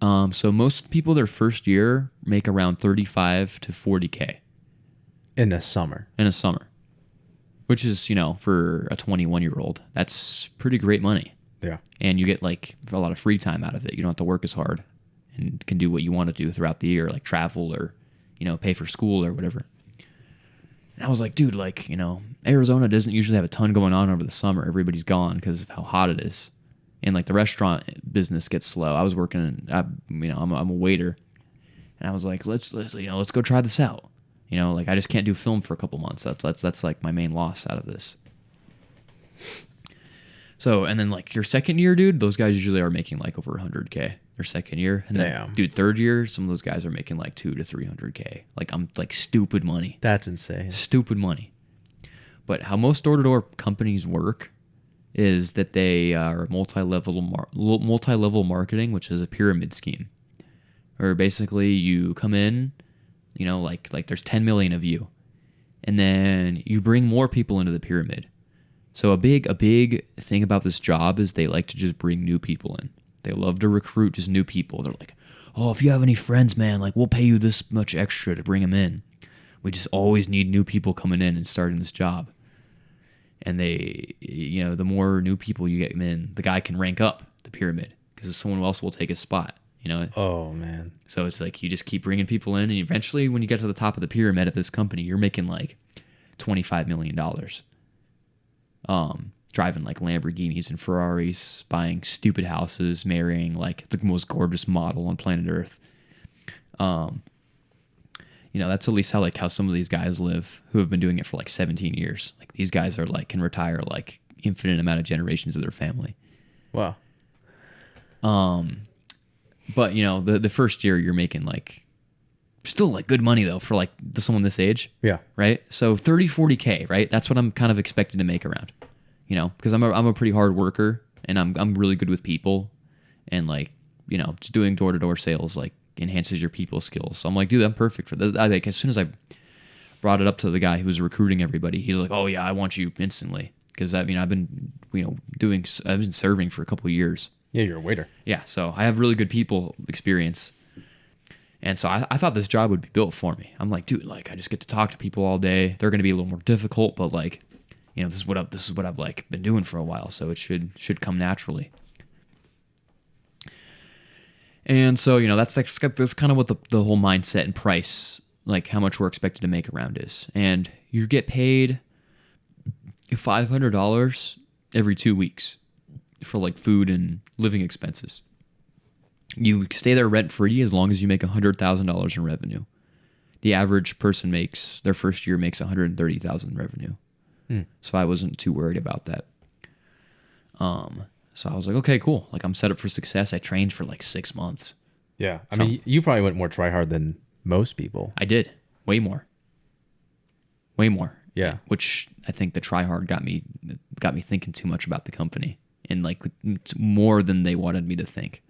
So most people their first year make around 35 to 40K In the summer. which is, for a 21-year-old, that's pretty great money. Yeah. And you get like a lot of free time out of it. You don't have to work as hard and can do what you want to do throughout the year, like travel or, pay for school or whatever. And I was like, dude, Arizona doesn't usually have a ton going on over the summer. Everybody's gone because of how hot it is. And like the restaurant business gets slow. I was working, I'm a waiter, and I was like, let's go try this out. I just can't do film for a couple months. That's like my main loss out of this. So, and then like your second year, dude, those guys usually are making like over 100K their second year. And then, Damn. dude, third year, some of those guys are making like 200 to 300K. Like I'm like stupid money. That's insane. Stupid money. But how most door-to-door companies work is that they are multi-level marketing, which is a pyramid scheme. Or basically you come in, like there's 10 million of you, and then you bring more people into the pyramid. So a big thing about this job is they like to just bring new people in. They love to recruit just new people. They're like, oh, if you have any friends, man, like we'll pay you this much extra to bring them in. We just always need new people coming in and starting this job. And they, the more new people you get in, the guy can rank up the pyramid because someone else will take his spot. Oh man. So it's like you just keep bringing people in, and eventually, when you get to the top of the pyramid at this company, you're making like $25 million. Driving like Lamborghinis and Ferraris, buying stupid houses, marrying like the most gorgeous model on planet Earth. That's at least how some of these guys live who have been doing it for like 17 years. Like these guys are like can retire like infinite amount of generations of their family. Wow. But the first year you're making like still like good money though for like someone this age. Yeah. Right. So 40K, right? That's what I'm kind of expecting to make around, because I'm a pretty hard worker and I'm really good with people, and like, just doing door-to-door sales like enhances your people skills. So I'm like, dude, I'm perfect for that. I think as soon as I brought it up to the guy who was recruiting everybody, he's like, oh yeah, I want you instantly. Because I've been, I've been serving for a couple of years. Yeah, you're a waiter. Yeah, so I have really good people experience. And so I thought this job would be built for me. I'm like, dude, like I just get to talk to people all day. They're going to be a little more difficult, but like, this is what I've like been doing for a while, so it should come naturally. And so, that's kind of what the whole mindset and price, like how much we're expected to make around is. And you get paid $500 every 2 weeks for like food and living expenses. You stay there rent free as long as you make $100,000 in revenue. The average person their first year makes $130,000 in revenue. So I wasn't too worried about that. So I was like, okay, cool. Like I'm set up for success. I trained for like 6 months. Yeah. I mean, you probably went more try hard than most people. I did. Way more. Yeah. Which I think the try hard got me thinking too much about the company, and like more than they wanted me to think.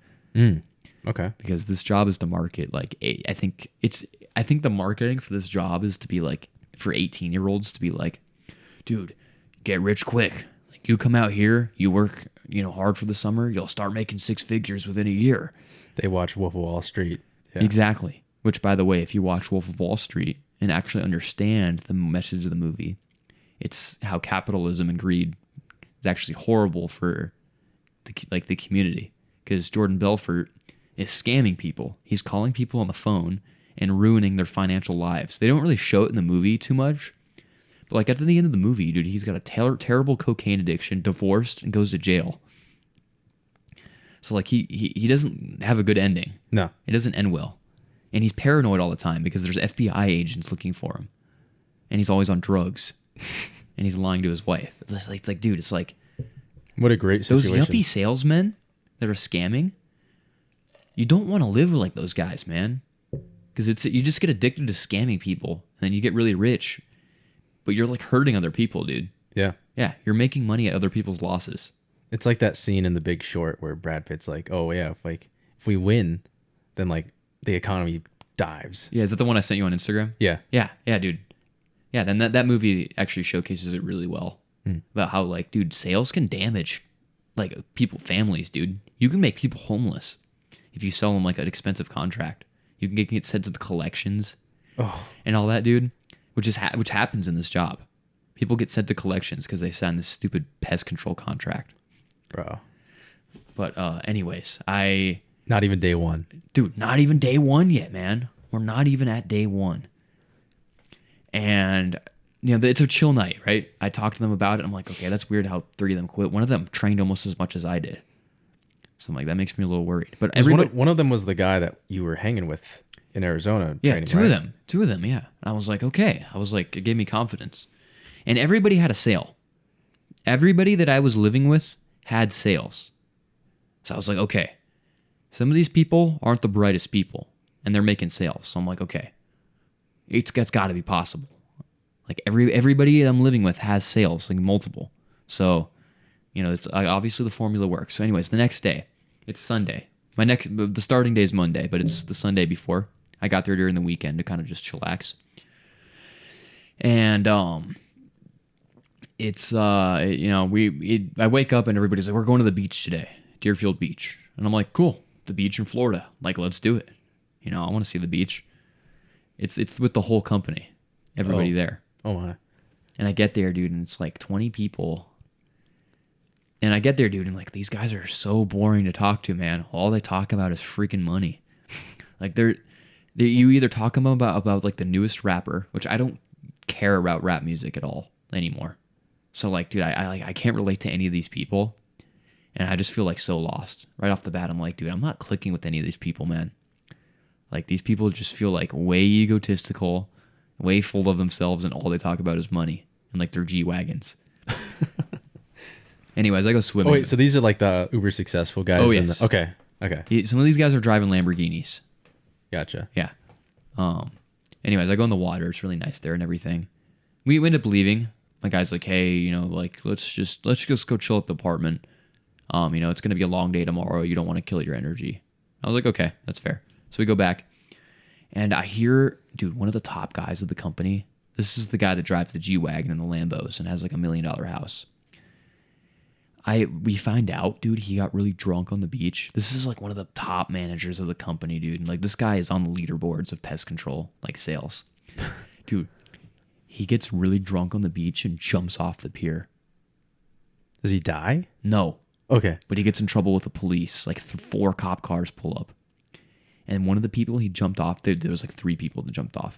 Okay. Because this job is to market like I think the marketing for this job is to be like for 18-year-olds to be like, dude, get rich quick. Like you come out here, you work, hard for the summer, you'll start making 6 figures within a year. They watch Wolf of Wall Street. Yeah. Exactly. Which, by the way, if you watch Wolf of Wall Street and actually understand the message of the movie, it's how capitalism and greed is actually horrible for the community. Because Jordan Belfort is scamming people. He's calling people on the phone and ruining their financial lives. They don't really show it in the movie too much. But like at the end of the movie, dude, he's got a terrible cocaine addiction, divorced, and goes to jail. So like he doesn't have a good ending. No. It doesn't end well. And he's paranoid all the time because there's FBI agents looking for him. And he's always on drugs. And he's lying to his wife. It's like, dude, it's like... What a great situation. Those yuppie salesmen that are scamming, you don't want to live like those guys, man. Because you just get addicted to scamming people. And then you get really rich. But you're like hurting other people, dude. Yeah. Yeah, you're making money at other people's losses. It's like that scene in The Big Short where Brad Pitt's like, oh yeah, if we win, then like the economy dives. Yeah, is that the one I sent you on Instagram? Yeah. Yeah, dude. Yeah, then that movie actually showcases it really well. About how, like, dude, sales can damage, like, families, dude. You can make people homeless if you sell them, like, an expensive contract. You can get sent to the collections and all that, dude, which happens in this job. People get sent to collections because they signed this stupid pest control contract. Bro. But anyways, Not even day one. Dude, not even day one yet, man. We're not even at day one. And, you know, it's a chill night, right? I talked to them about it. I'm like, okay, that's weird how 3 of them quit. One of them trained almost as much as I did. So I'm like, that makes me a little worried. But one of them was the guy that you were hanging with in Arizona. Yeah, training, two right? of them. Two of them, yeah. And I was like, okay. I was like, it gave me confidence. And everybody had a sale. Everybody that I was living with had sales. So I was like, okay. Some of these people aren't the brightest people, and they're making sales. So I'm like, okay, it's got to be possible. Like everybody I'm living with has sales, like multiple. So, you know, it's obviously the formula works. So, anyways, the next day, it's Sunday. The starting day is Monday, but it's the Sunday before. I got there during the weekend to kind of just chillax. And it's you know, I wake up and everybody's like, we're going to the beach today, Deerfield Beach, and I'm like, cool. The beach in Florida, like, let's do it. You know, I want to see the beach. It's with the whole company, everybody there. Oh my! And I get there, dude, and it's like 20 people. And I get there, dude, and like these guys are so boring to talk to, man. All they talk about is freaking money. Like you either talk about like the newest rapper, which I don't care about rap music at all anymore. So like, dude, I can't relate to any of these people. And I just feel like so lost. Right off the bat, I'm like, dude, I'm not clicking with any of these people, man. Like, these people just feel like way egotistical, way full of themselves, and all they talk about is money and like their G-Wagons. Anyways, I go swimming. Oh, wait, so these are like the uber successful guys? Oh, yes. Okay. Some of these guys are driving Lamborghinis. Gotcha. Yeah. Anyways, I go in the water. It's really nice there and everything. We end up leaving. My guy's like, hey, you know, like, let's just go chill at the apartment. You know, it's going to be a long day tomorrow. You don't want to kill your energy. I was like, okay, that's fair. So we go back, and I hear, dude, one of the top guys of the company. This is the guy that drives the G-Wagon and the Lambos and has like $1 million house. We find out, dude, he got really drunk on the beach. This is like one of the top managers of the company, dude. And like, this guy is on the leaderboards of pest control, like sales. Dude, he gets really drunk on the beach and jumps off the pier. Does he die? No. Okay. But he gets in trouble with the police. Like 4 cop cars pull up. And one of the people he jumped off, there was like 3 people that jumped off,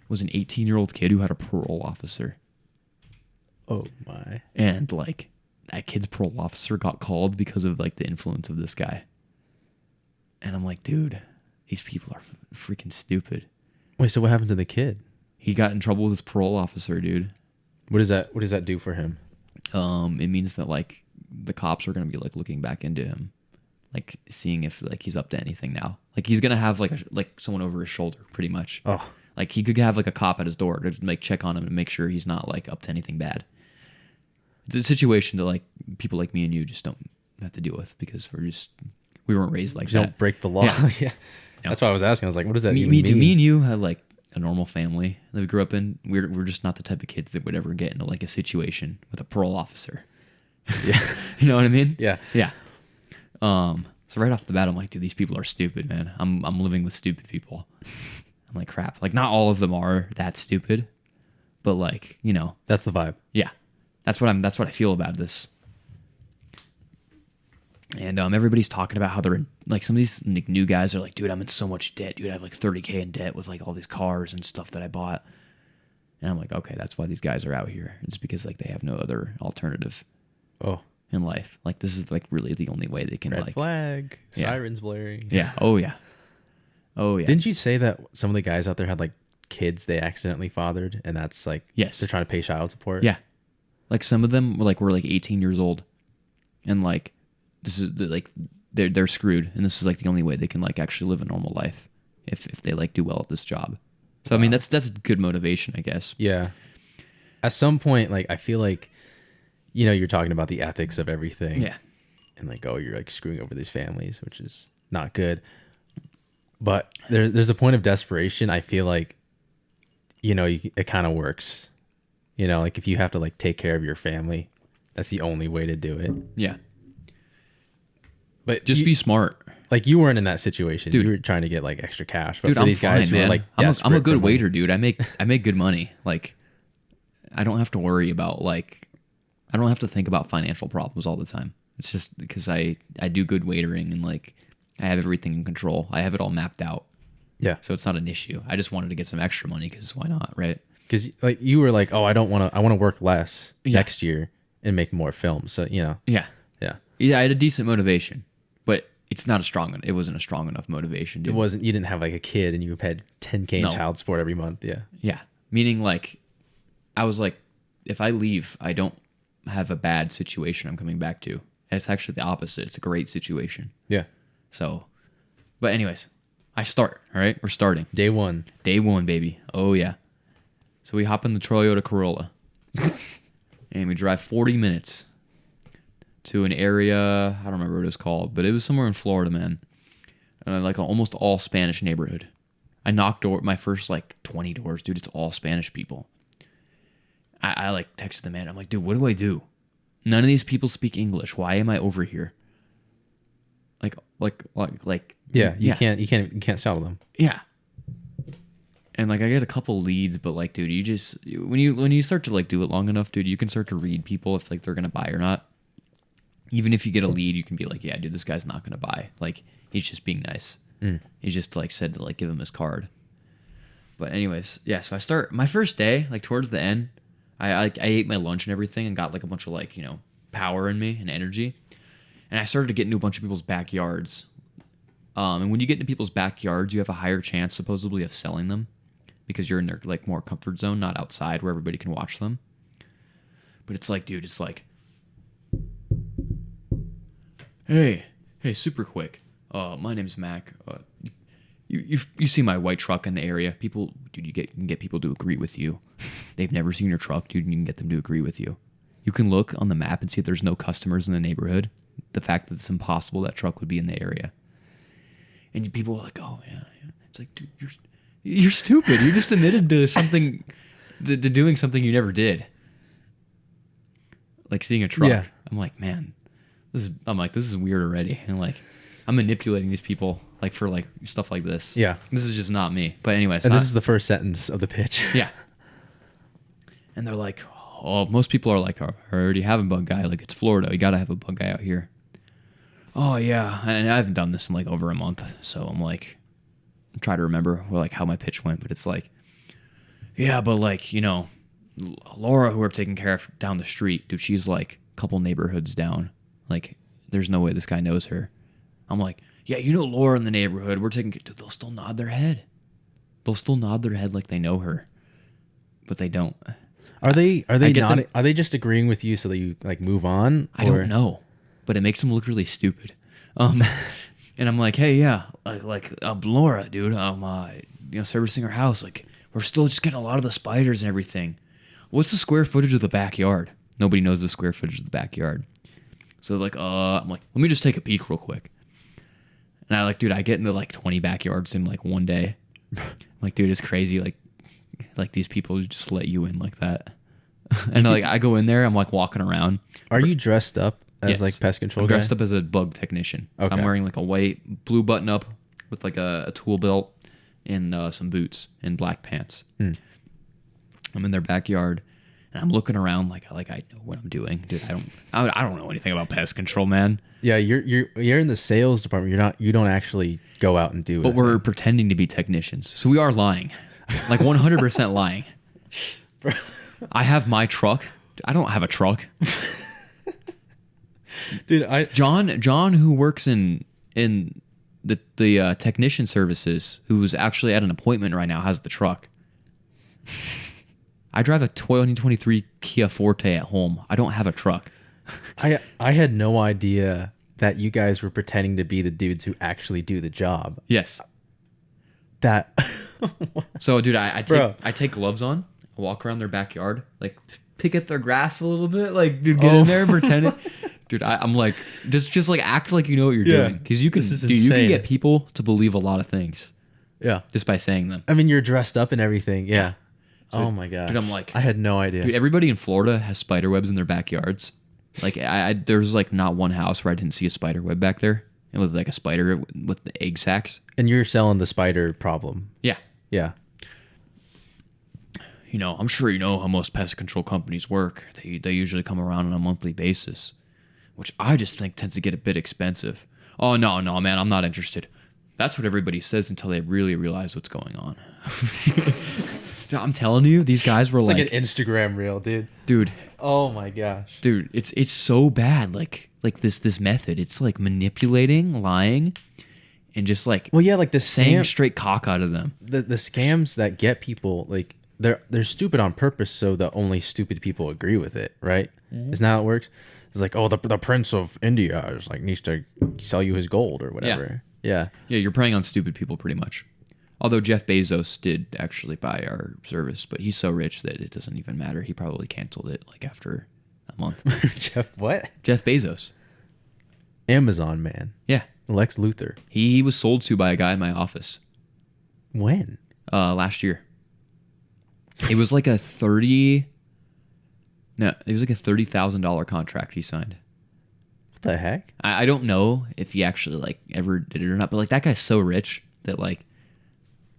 was an 18-year-old kid who had a parole officer. Oh my. And like, that kid's parole officer got called because of like the influence of this guy. And I'm like, dude, these people are freaking stupid. Wait, so what happened to the kid? He got in trouble with his parole officer, dude. What does that do for him? It means that like the cops are going to be like looking back into him, like seeing if like he's up to anything now. Like he's going to have like someone over his shoulder pretty much. Oh. Like he could have like a cop at his door to like check on him and make sure he's not like up to anything bad. It's a situation that like people like me and you just don't have to deal with because we weren't raised like that. Don't break the law. Yeah. Yeah. No. That's why I was asking. I was like, what does that even me, mean? Me and you have like a normal family that we grew up in. We're just not the type of kids that would ever get into like a situation with a parole officer. Yeah. You know what I mean? Yeah. Yeah. So right off the bat, I'm like, dude, these people are stupid, man. I'm living with stupid people. I'm like, crap. Like, not all of them are that stupid, but like, you know, That's the vibe. yeah, that's what I feel about this. And everybody's talking about how they're in, like, some of these like new guys are like, dude, I'm in so much debt, dude. I have like 30K in debt with like all these cars and stuff that I bought. And I'm like, okay, that's why these guys are out here. It's because like they have no other alternative Oh, in life. Like this is like really the only way they can red like flag, Yeah. sirens blaring. Yeah. Oh yeah. Oh yeah. Didn't you say that some of the guys out there had like kids they accidentally fathered, and that's like Yes. they're trying to pay child support? Yeah. Like some of them were like 18 years old, and like this is like they're screwed, and this is like the only way they can like actually live a normal life if they like do well at this job. So I mean that's good motivation, I guess. Yeah. At some point, like I feel like, you're talking about the ethics of everything. Yeah. And like, oh, you're like screwing over these families, which is not good. But there's a point of desperation. I feel like, it kind of works. Like if you have to like take care of your family, that's the only way to do it. Yeah. But Just be smart. like you weren't in that situation. Dude. You were trying to get like extra cash. But Dude, for I'm these guys fine, who man. are like I'm a desperate good for money- waiter, dude. I make good money. Like I don't have to worry about like I don't have to think about financial problems all the time. It's just because I do good waitering and like I have everything in control. I have it all mapped out. Yeah. So it's not an issue. I just wanted to get some extra money because why not, right? Because like you were like, oh, I want to work less Yeah. next year and make more films. So Yeah. yeah. Yeah, I had a decent motivation, but it wasn't a strong enough motivation, dude. It wasn't. You didn't have like a kid and you had 10K in No. child support every month. Yeah. Yeah. Meaning like I was like, if I leave, I don't have a bad situation I'm coming back to. It's actually the opposite. It's a great situation. Yeah. So, but anyways, I start. All right, we're starting. Day one. Day one, baby. Oh yeah. So we hop in the Toyota Corolla, and we drive 40 minutes to an area. I don't remember what it was called, but it was somewhere in Florida, man. And like almost all Spanish neighborhood. I knocked my first like 20 doors, dude. It's all Spanish people. I like texted the man. I'm like, dude, what do I do? None of these people speak English. Why am I over here? Like. Yeah. You can't sell to them. Yeah. And like I get a couple leads, but like, dude, when you start to like do it long enough, dude, you can start to read people if like they're gonna buy or not. Even if you get a lead, you can be like, yeah, dude, this guy's not gonna buy. Like he's just being nice. He just like said to like give him his card. But anyways, yeah. So I start my first day, like towards the end, I ate my lunch and everything and got like a bunch of like power in me and energy, and I started to get into a bunch of people's backyards. And when you get into people's backyards, you have a higher chance supposedly of selling them because you're in their like more comfort zone, not outside where everybody can watch them. But it's like, dude, it's like, hey, super quick. My name's Mac. You see my white truck in the area. People, dude, you can get people to agree with you. They've never seen your truck, dude, and you can get them to agree with you. You can look on the map and see if there's no customers in the neighborhood. The fact that it's impossible that truck would be in the area. And people are like, oh, yeah. It's like, dude, you're stupid. You just admitted to something, to doing something you never did. Like seeing a truck. Yeah. I'm like, man, this is weird already. And like, I'm manipulating these people like for like stuff like this. Yeah. This is just not me. But anyways. And this is the first sentence of the pitch. Yeah. And they're like, oh, most people are like, I already have a bug guy. Like, it's Florida. You got to have a bug guy out here. Oh, yeah. And I haven't done this in like over a month. So I'm like, I'm trying to remember like how my pitch went. But it's like, yeah, but like, Laura, who we're taking care of down the street, dude, she's like a couple neighborhoods down. Like, there's no way this guy knows her. I'm like, yeah, Laura in the neighborhood. We're taking, dude, they'll still nod their head. They'll still nod their head like they know her. But they don't. Are they get not? them- Are they just agreeing with you so that you like move on? I don't know, but it makes them look really stupid. And I'm like, hey, yeah, like Laura, dude, servicing her house. Like, we're still just getting a lot of the spiders and everything. What's the square footage of the backyard? Nobody knows the square footage of the backyard. So like, I'm like, let me just take a peek real quick. And I get into like 20 backyards in like one day. I'm like, dude, it's crazy. Like these people just let you in like that. And like I go in there, I'm like walking around. Are you dressed up as Yes. like pest control I'm guy? dressed up as a bug technician. So Okay. I'm wearing like a white blue button up with like a tool belt and some boots and black pants. I'm in their backyard And I'm looking around like I know what I'm doing, dude. I don't know anything about pest control, man. Yeah, you're in the sales department. You don't actually go out and do it. But we're pretending to be technicians, so we are lying, like 100% lying. Bro. I have my truck. I don't have a truck, dude. John, who works in the technician services, who's actually at an appointment right now, has the truck. I drive a 2023 Kia Forte at home. I don't have a truck. I had no idea that you guys were pretending to be the dudes who actually do the job. Yes. That. So, dude, I take gloves on. I walk around their backyard, like pick at their grass a little bit, like dude, get in there and pretend it. Dude, I'm like just like act like you know what you're doing, because you can get people to believe a lot of things. Yeah, just by saying them. I mean, you're dressed up and everything. Yeah. So, oh my god. Dude, I'm like, I had no idea. Dude, everybody in Florida has spider webs in their backyards. Like, there's like not one house where I didn't see a spider web back there, and with like a spider with the egg sacs. And you're selling the spider problem. Yeah. Yeah. You know, I'm sure you know how most pest control companies work. They usually come around on a monthly basis, which I just think tends to get a bit expensive. Oh, no, man, I'm not interested. That's what everybody says until they really realize what's going on. I'm telling you, these guys were like an Instagram reel, dude. Dude. Oh my gosh. Dude, it's so bad. Like this method, it's like manipulating, lying, and just like, well, yeah, like the saying straight cock out of them. The scams that get people, like, they're stupid on purpose, so the only stupid people agree with it, right? Mm-hmm. Isn't that how it works? It's like, oh, the Prince of India is like needs to sell you his gold or whatever. Yeah. You're preying on stupid people pretty much. Although Jeff Bezos did actually buy our service, but he's so rich that it doesn't even matter. He probably canceled it like after a month. Jeff what? Jeff Bezos. Amazon man. Yeah. Lex Luthor. He was sold to by a guy in my office. When? Last year. It was like a $30,000 contract he signed. What the heck? I don't know if he actually like ever did it or not, but like that guy's so rich that like,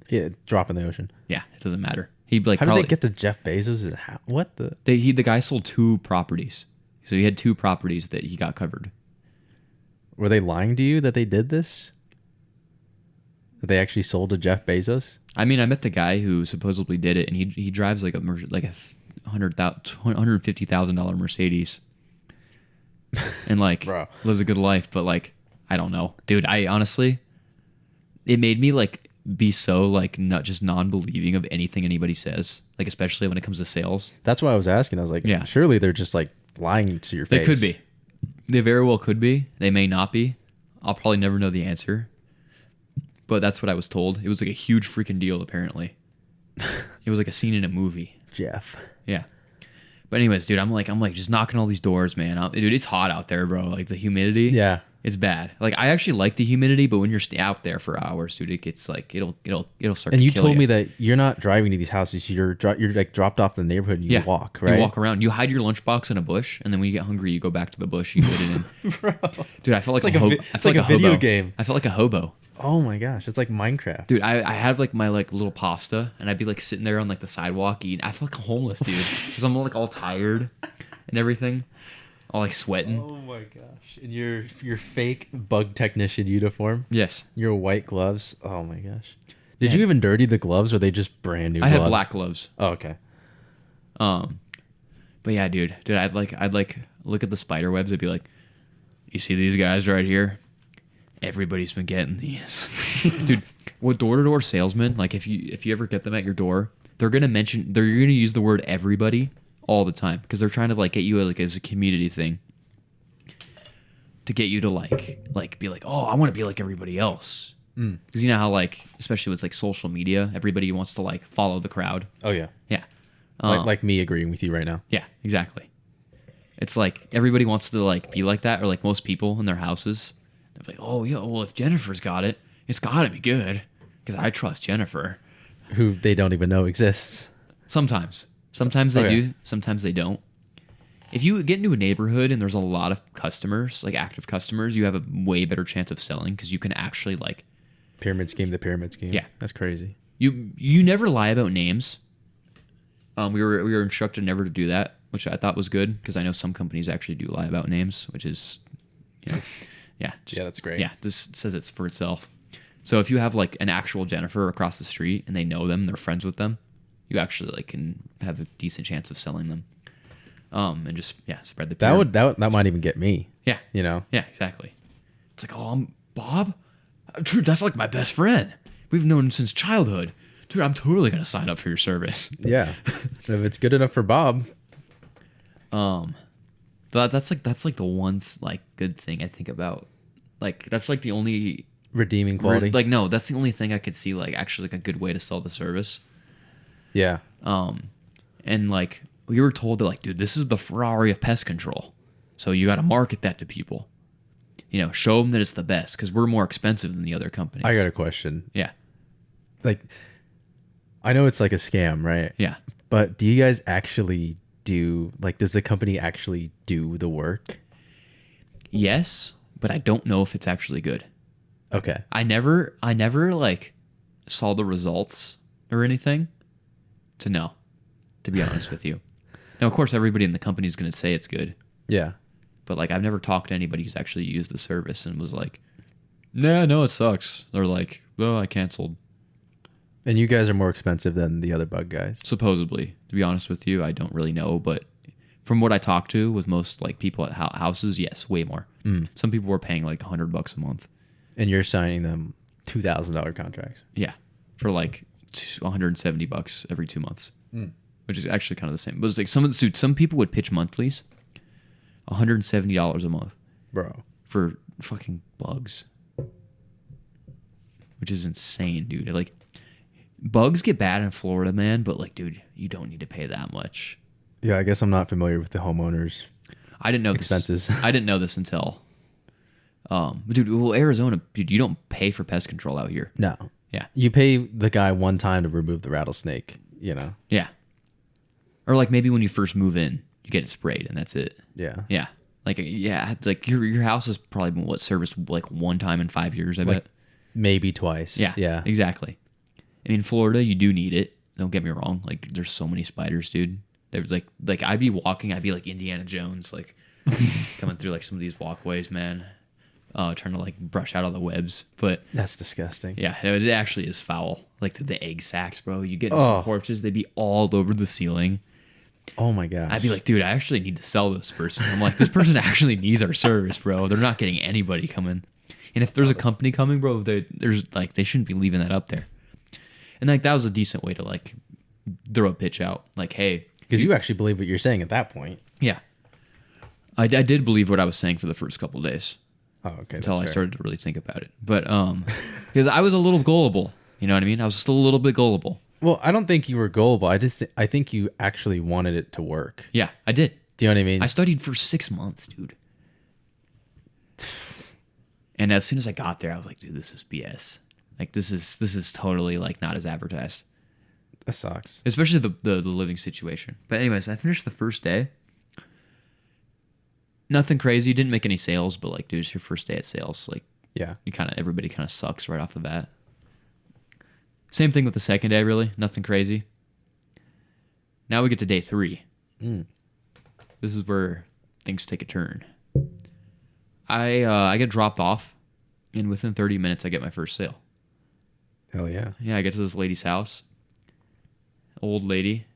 yeah, drop in the ocean. Yeah, it doesn't matter. He like how did they get to Jeff Bezos' house? What the? The guy sold 2 properties, so he had 2 properties that he got covered. Were they lying to you that they did this? That they actually sold to Jeff Bezos? I mean, I met the guy who supposedly did it, and he drives like a $150,000 Mercedes, and like lives a good life. But like, I don't know, dude. I honestly, it made me like be so like not just non-believing of anything anybody says, like especially when it comes to sales. That's why I was asking. I was like, yeah, surely they're just like lying to your face. They could be. They very well could be. They may not be. I'll probably never know the answer. But that's what I was told. It was like a huge freaking deal, apparently. It was like a scene in a movie. Jeff. Yeah. But anyways, dude, I'm like just knocking all these doors, man. Dude, it's hot out there, bro. Like the humidity. Yeah. It's bad. Like I actually like the humidity, but when you're out there for hours, dude, it gets like it'll start. And you to kill told me that you're not driving to these houses. You're like dropped off in the neighborhood and you walk, right? You walk around. You hide your lunchbox in a bush, and then when you get hungry, you go back to the bush. You put it in. Bro. Dude, I felt like it's like a video game. I felt like a hobo. Oh my gosh, it's like Minecraft. Dude, I had like my like little pasta, and I'd be like sitting there on like the sidewalk eating. I felt like homeless, dude, because I'm like all tired and everything, all like sweating. Oh my gosh! In your fake bug technician uniform. Yes. Your white gloves. Oh my gosh. Did you even dirty the gloves, or are they just brand new? I had black gloves. Oh, okay. But yeah, dude, I'd like look at the spider webs. I'd be like, you see these guys right here? Everybody's been getting these. Dude, with door-to-door salesmen, like if you ever get them at your door, they're gonna use the word everybody all the time because they're trying to like get you like as a community thing to get you to like be like, oh, I want to be like everybody else. Because you know how like especially with like social media, everybody wants to like follow the crowd. Oh yeah. Yeah. Like me agreeing with you right now. Yeah, exactly. It's like everybody wants to like be like that, or like most people in their houses. They're like, oh yeah, well if Jennifer's got it, it's gotta be good because I trust Jennifer, who they don't even know exists. Sometimes they do, sometimes they don't. If you get into a neighborhood and there's a lot of customers, like active customers, you have a way better chance of selling because you can actually like the pyramid scheme. Yeah, that's crazy. You never lie about names. We were instructed never to do that, which I thought was good because I know some companies actually do lie about names, which is, you know, yeah, Yeah, that's great. yeah, this says it's for itself. So if you have like an actual Jennifer across the street and they know them, they're friends with them, you actually like can have a decent chance of selling them. And just spread the That beer. would that might even get me. Yeah, You know. yeah, exactly. It's like, oh, I'm Bob, dude. That's like my best friend. We've known him since childhood, dude. I'm totally gonna sign up for your service. Yeah. If it's good enough for Bob. That's like the one like good thing I think about. Like that's like the only Redeeming quality. like no, that's the only thing I could see like actually like a good way to sell the service. Yeah. And like we were told that like, dude, this is the Ferrari of pest control, so you got to market that to people. You know, show them that it's the best because we're more expensive than the other companies. I got a question. Yeah, Like, I know it's like a scam, right? yeah, But do you guys actually do, like, does the company actually do the work? yes, but I don't know if it's actually good. Okay. I never like saw the results or anything to know, to be honest with you. Now, of course, everybody in the company is going to say it's good, Yeah. but like I've never talked to anybody who's actually used the service and was like, nah, no, it sucks. Or like, oh, I canceled. And you guys are more expensive than the other bug guys. Supposedly, to be honest with you, I don't really know, but from what I talked to with most like people at houses, yes, way more. Some people were paying like $100 a month. And you're signing them $2,000 contracts. Yeah, for like $170 every 2 months, which is actually kind of the same. But it's like some people would pitch monthlies, $170 a month Bro. for fucking bugs, which is insane, dude. Like bugs get bad in Florida, man, but like, dude, you don't need to pay that much. Yeah, I guess I'm not familiar with the homeowners. I didn't know Expenses. This. I didn't know this until, but dude, well, Arizona, dude, you don't pay for pest control out here. No. Yeah, You pay the guy one time to remove the rattlesnake, you know? yeah, or like maybe when you first move in, you get it sprayed and that's it. Yeah. Yeah, like it's like your house has probably been serviced like one time in 5 years. I Like, bet. maybe twice. Yeah, Yeah. exactly. I mean, Florida, you do need it. Don't get me wrong. Like, there's so many spiders, dude. There's like I'd be walking, I'd be like Indiana Jones, like coming through like some of these walkways, man. Trying to like brush out all the webs, but That's disgusting. yeah, it actually is foul. Like the egg sacs, bro. You get in Oh. some corpses, they'd be all over the ceiling. Oh my gosh. I'd be like, dude, I actually need to sell this person. I'm like, this person actually needs our service, bro. They're not getting anybody coming. And if there's a company coming, bro, there's like they shouldn't be leaving that up there. And like that was a decent way to like throw a pitch out. Like, hey, because you actually believe what you're saying at that point. yeah, I did believe what I was saying for the first couple of days Oh, okay. until I that's fair. started to really think about it. But because I was a little gullible, you know what I mean? I was still a little bit gullible. Well, I don't think you were gullible. I think you actually wanted it to work. Yeah, I did. Do you know what I mean? I studied for 6 months, dude. And as soon as I got there, I was like, dude, this is BS. Like this is totally like not as advertised. That sucks. Especially the living situation. But anyways, I finished the first day. Nothing crazy. Didn't make any sales, but like, dude, it's your first day at sales. Like, Yeah. everybody kind of sucks right off the bat. Same thing with the second day, really. Nothing crazy. Now we get to day 3. This is where things take a turn. I get dropped off, and within 30 minutes, I get my first sale. Hell yeah. Yeah, I get to this lady's house. Old lady.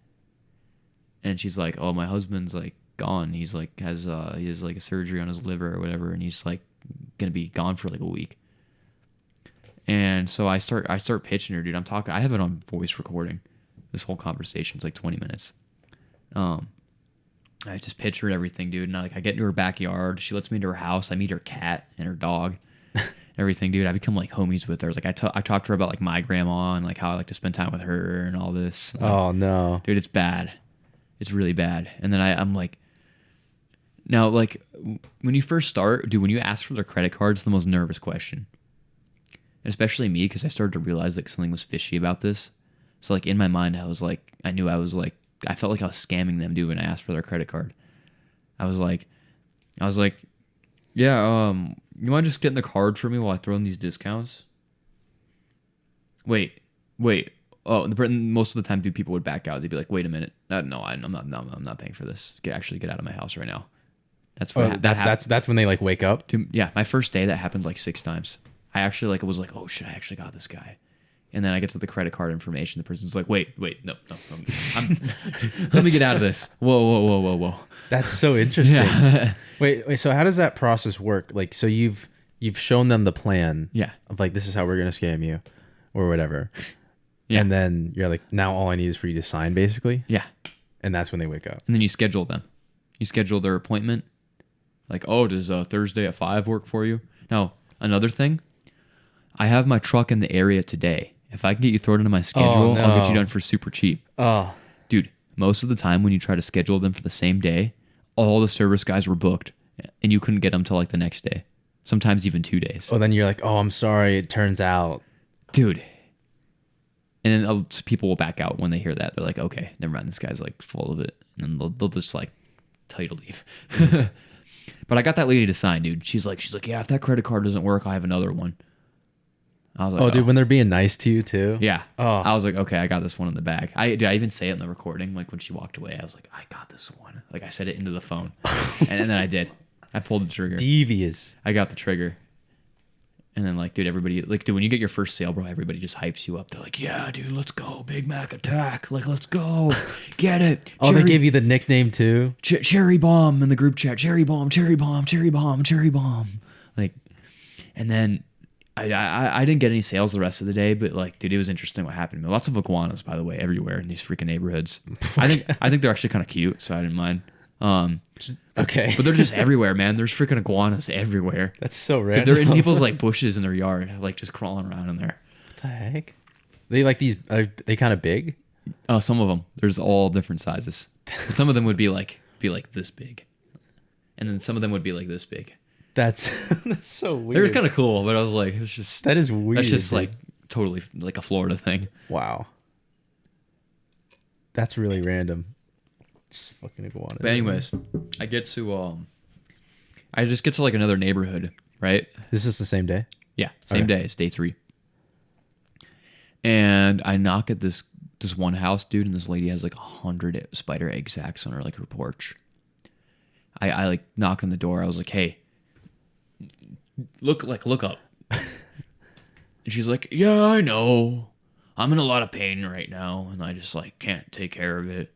And she's like, oh, my husband's like gone. He's like he has like a surgery on his liver or whatever, and he's like gonna be gone for like a week. And so I start pitching her, dude. I have it on voice recording. This whole conversation's like 20 minutes. I just pitch her everything, dude. And I get into her backyard. She lets me into her house. I meet her cat and her dog. Everything, dude. I become like homies with her. Like I talked to her about like my grandma and like how I like to spend time with her and all this. Like, Oh no. dude, it's bad. It's really bad. And then I'm like, now like when you first start, dude, when you ask for their credit card, it's the most nervous question. And especially me, because I started to realize like something was fishy about this. So like in my mind, I felt like I was scamming them, dude, when I asked for their credit card. I was like, yeah, you mind just getting the card for me while I throw in these discounts? Wait, Oh, most of the time, dude, people would back out. They'd be like, "Wait a minute, no, I'm not, no, I'm not paying for this. Actually, get out of my house right now." That's what Oh, that's when they like wake up. Dude, yeah, my first day that happened like 6 times. I actually like was like, "Oh shit, I actually got this guy." And then I get to the credit card information. The person's like, "Wait, no, let me get out of this." Whoa. That's so interesting. Yeah, Wait. So how does that process work? Like, so you've shown them the plan. yeah, Of like, this is how we're gonna scam you, or whatever. yeah, And then you're like, now all I need is for you to sign, basically. yeah. And that's when they wake up. And then you schedule them. You schedule their appointment. Like, oh, does Thursday at 5 work for you? Now, another thing, I have my truck in the area today. If I can get you thrown into my schedule, I'll get you no. done for super cheap. Oh, Dude, most of the time when you try to schedule them for the same day, all the service guys were booked and you couldn't get them till like the next day. Sometimes even 2 days. then you're like, oh, I'm sorry. It turns out. Dude. And then people will back out when they hear that. They're like, okay, never mind. This guy's like full of it. And they'll just like tell you to leave. But I got that lady to sign, dude. She's like, yeah, if that credit card doesn't work, I have another one. I was like, Oh, dude, when they're being nice to you too. yeah. Oh. I was like, okay, I got this one in the bag. I even say it in the recording. Like when she walked away, I was like, I got this one. Like I said it into the phone. and then I did. I pulled the trigger. Devious. I got the trigger. And then like, dude, everybody, like, dude, when you get your first sale, bro, everybody just hypes you up. They're like, yeah, dude, let's go. Big Mac attack. Like, let's go. Get it. Oh, they gave you the nickname too? Cherry bomb in the group chat. Cherry bomb, cherry bomb, cherry bomb, cherry bomb. Like, and then I didn't get any sales the rest of the day, but like, dude, it was interesting what happened. Lots of iguanas, by the way, everywhere in these freaking neighborhoods. I think they're actually kind of cute, so I didn't mind. Okay. But they're just everywhere, man. There's freaking iguanas everywhere. That's so Dude, random. they're in people's like bushes in their yard, like just crawling around in there. What the heck? They like these, are they kind of big? Oh, some of them. There's all different sizes. But some of them would be like this big, and then some of them would be like this big. That's so weird. It was kind of cool, but I was like, it's just That is weird. that's just dude. like totally like a Florida thing. Wow. That's really random. Just fucking iguana. But anyways, I just get to like another neighborhood, right? This is the same day? Yeah, same Okay. day. It's day 3. And I knock at this one house, dude, and this lady has like 100 spider egg sacs on her like her porch. I like knocked on the door. I was like, hey, look up. And she's like, yeah, I know. I'm in a lot of pain right now, and I just like can't take care of it.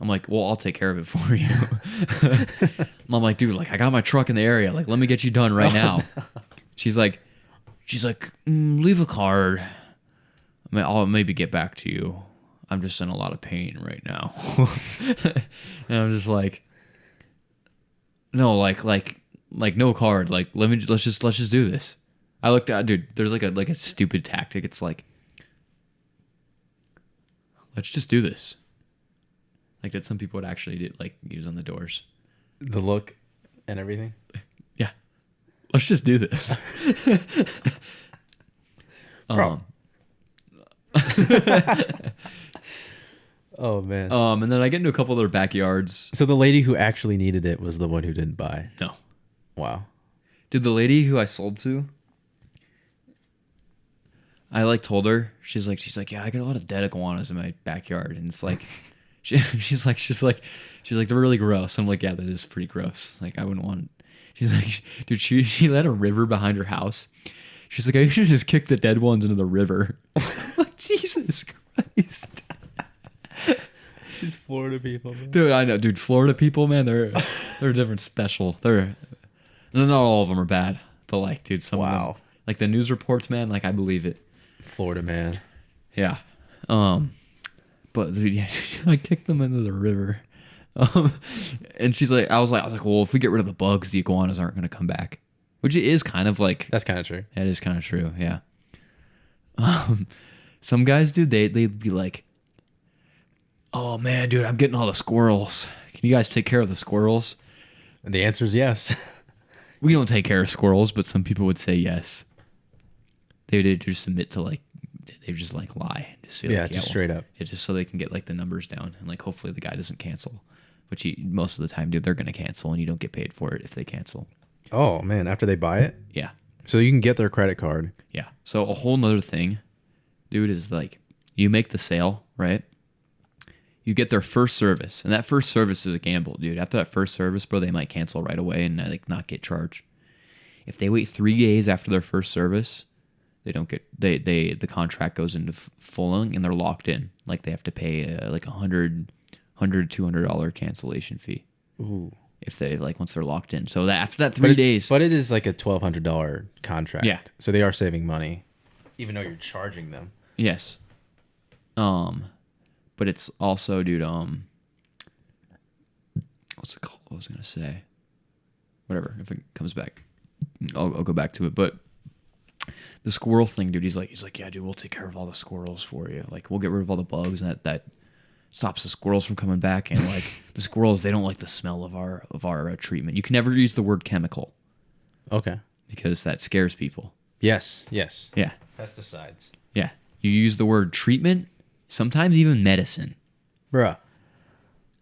I'm like, well, I'll take care of it for you. I'm like, dude, like I got my truck in the area. Like, let me get you done right now. She's like, leave a card. I mean, I'll maybe get back to you. I'm just in a lot of pain right now. And I'm just like, no, like no card. Like, let's just do this. I looked at, dude, there's like a stupid tactic. It's like, let's just do this. Like that some people would actually like use on the doors. The look and everything? Yeah. Let's just do this. Bro. Oh, man. And then I get into a couple of their backyards. So the lady who actually needed it was the one who didn't buy. No. Wow. Dude, the lady who I sold to, I like told her, she's like, yeah, I got a lot of dead iguanas in my backyard. And it's like, she's like, they're really gross. I'm like, yeah, that is pretty gross. Like, I wouldn't want. She's like, dude, she let a river behind her house. She's like, I should just kick the dead ones into the river. Like, Jesus Christ. These Florida people, man. Dude, I know, dude. Florida people, man, they're different special. Not all of them are bad, but like, dude, some of them, like the news reports, man, like I believe it. Florida man. Yeah. But dude, yeah, she like kicked them into the river. And she's like, I was like, well, if we get rid of the bugs, the iguanas aren't going to come back, which is kind of like, That's kind of true. that is kind of true. Yeah. Some guys, dude, they'd be like, oh man, dude, I'm getting all the squirrels. Can you guys take care of the squirrels? And the answer is yes. We don't take care of squirrels, but some people would say yes. They would just submit to like, they would just like lie. Just say, Yeah, like, just straight up. Yeah, just so they can get like the numbers down. And like hopefully the guy doesn't cancel. Which most of the time, dude, they're going to cancel and you don't get paid for it if they cancel. Oh, man. After they buy it? Yeah. So you can get their credit card. Yeah. So a whole nother thing, dude, is like You make the sale, right? You get their first service, and that first service is a gamble, dude. After that first service, bro, they might cancel right away and like not get charged. If they wait 3 days after their first service, they don't get the contract goes into fulling and they're locked in. Like they have to pay like $200 cancellation fee. Ooh. If they like once they're locked in. So that after that But 3 days, but it is like a $1,200 contract. Yeah. So they are saving money, even though you're charging them. yes. But it's also, dude, what's it called? What was I gonna say? Whatever. If it comes back, I'll go back to it. But the squirrel thing, dude, he's like, yeah, dude, we'll take care of all the squirrels for you. Like, we'll get rid of all the bugs, and that stops the squirrels from coming back. And like the squirrels, they don't like the smell of our treatment. You can never use the word chemical Okay. because that scares people. Yes. Yeah, Pesticides. yeah. You use the word treatment, sometimes even medicine. Bruh.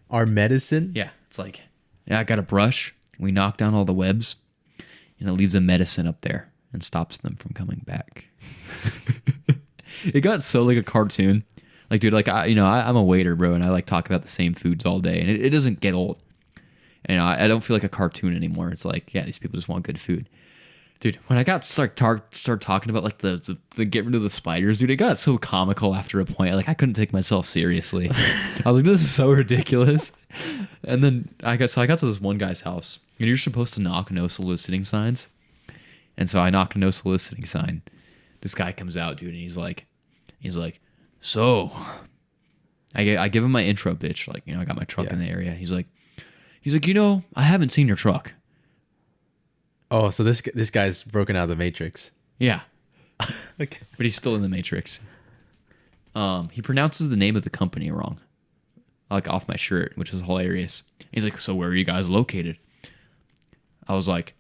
Our medicine? Yeah, it's like, yeah, I got a brush. We knock down all the webs, and it leaves a medicine up there and stops them from coming back. It got so like a cartoon. Like, dude, like I'm a waiter, bro, and I like talk about the same foods all day, and it doesn't get old. And I don't feel like a cartoon anymore. It's like, yeah, these people just want good food. Dude, when I got start talking about like the get rid of the spiders, dude, it got so comical after a point. Like I couldn't take myself seriously. I was like, this is so ridiculous. And then I got to this one guy's house, and you're supposed to knock no soliciting signs. And so I knocked a no soliciting sign. This guy comes out, dude, and he's like, so I give him my intro pitch, like, I got my truck in the area. He's like, I haven't seen your truck. Oh, so this guy's broken out of the Matrix. Yeah. Okay. But he's still in the Matrix. He pronounces the name of the company wrong, like off my shirt, which is hilarious. He's like, so where are you guys located? I was like,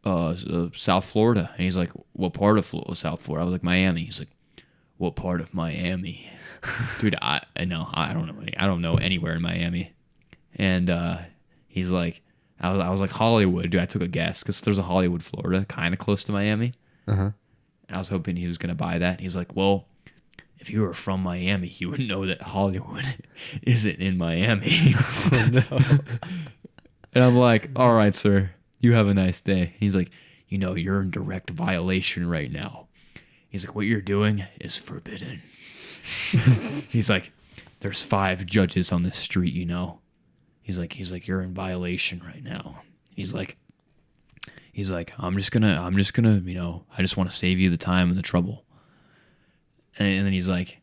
South Florida. And he's like, what part of South Florida? I was like, Miami. He's like, what part of Miami? Dude, I know. I don't know anywhere in Miami. And he's like, I was like, Hollywood. Dude, I took a guess because there's a Hollywood, Florida, kind of close to Miami. Uh-huh. And I was hoping he was going to buy that. He's like, well, if you were from Miami, you would know that Hollywood isn't in Miami. Oh, no. And I'm like, all right, sir, you have a nice day. He's like, you're in direct violation right now. He's like, what you're doing is forbidden. He's like, there's 5 judges on this street, He's like, you're in violation right now. He's like, I'm just gonna, I just want to save you the time and the trouble. And then he's like,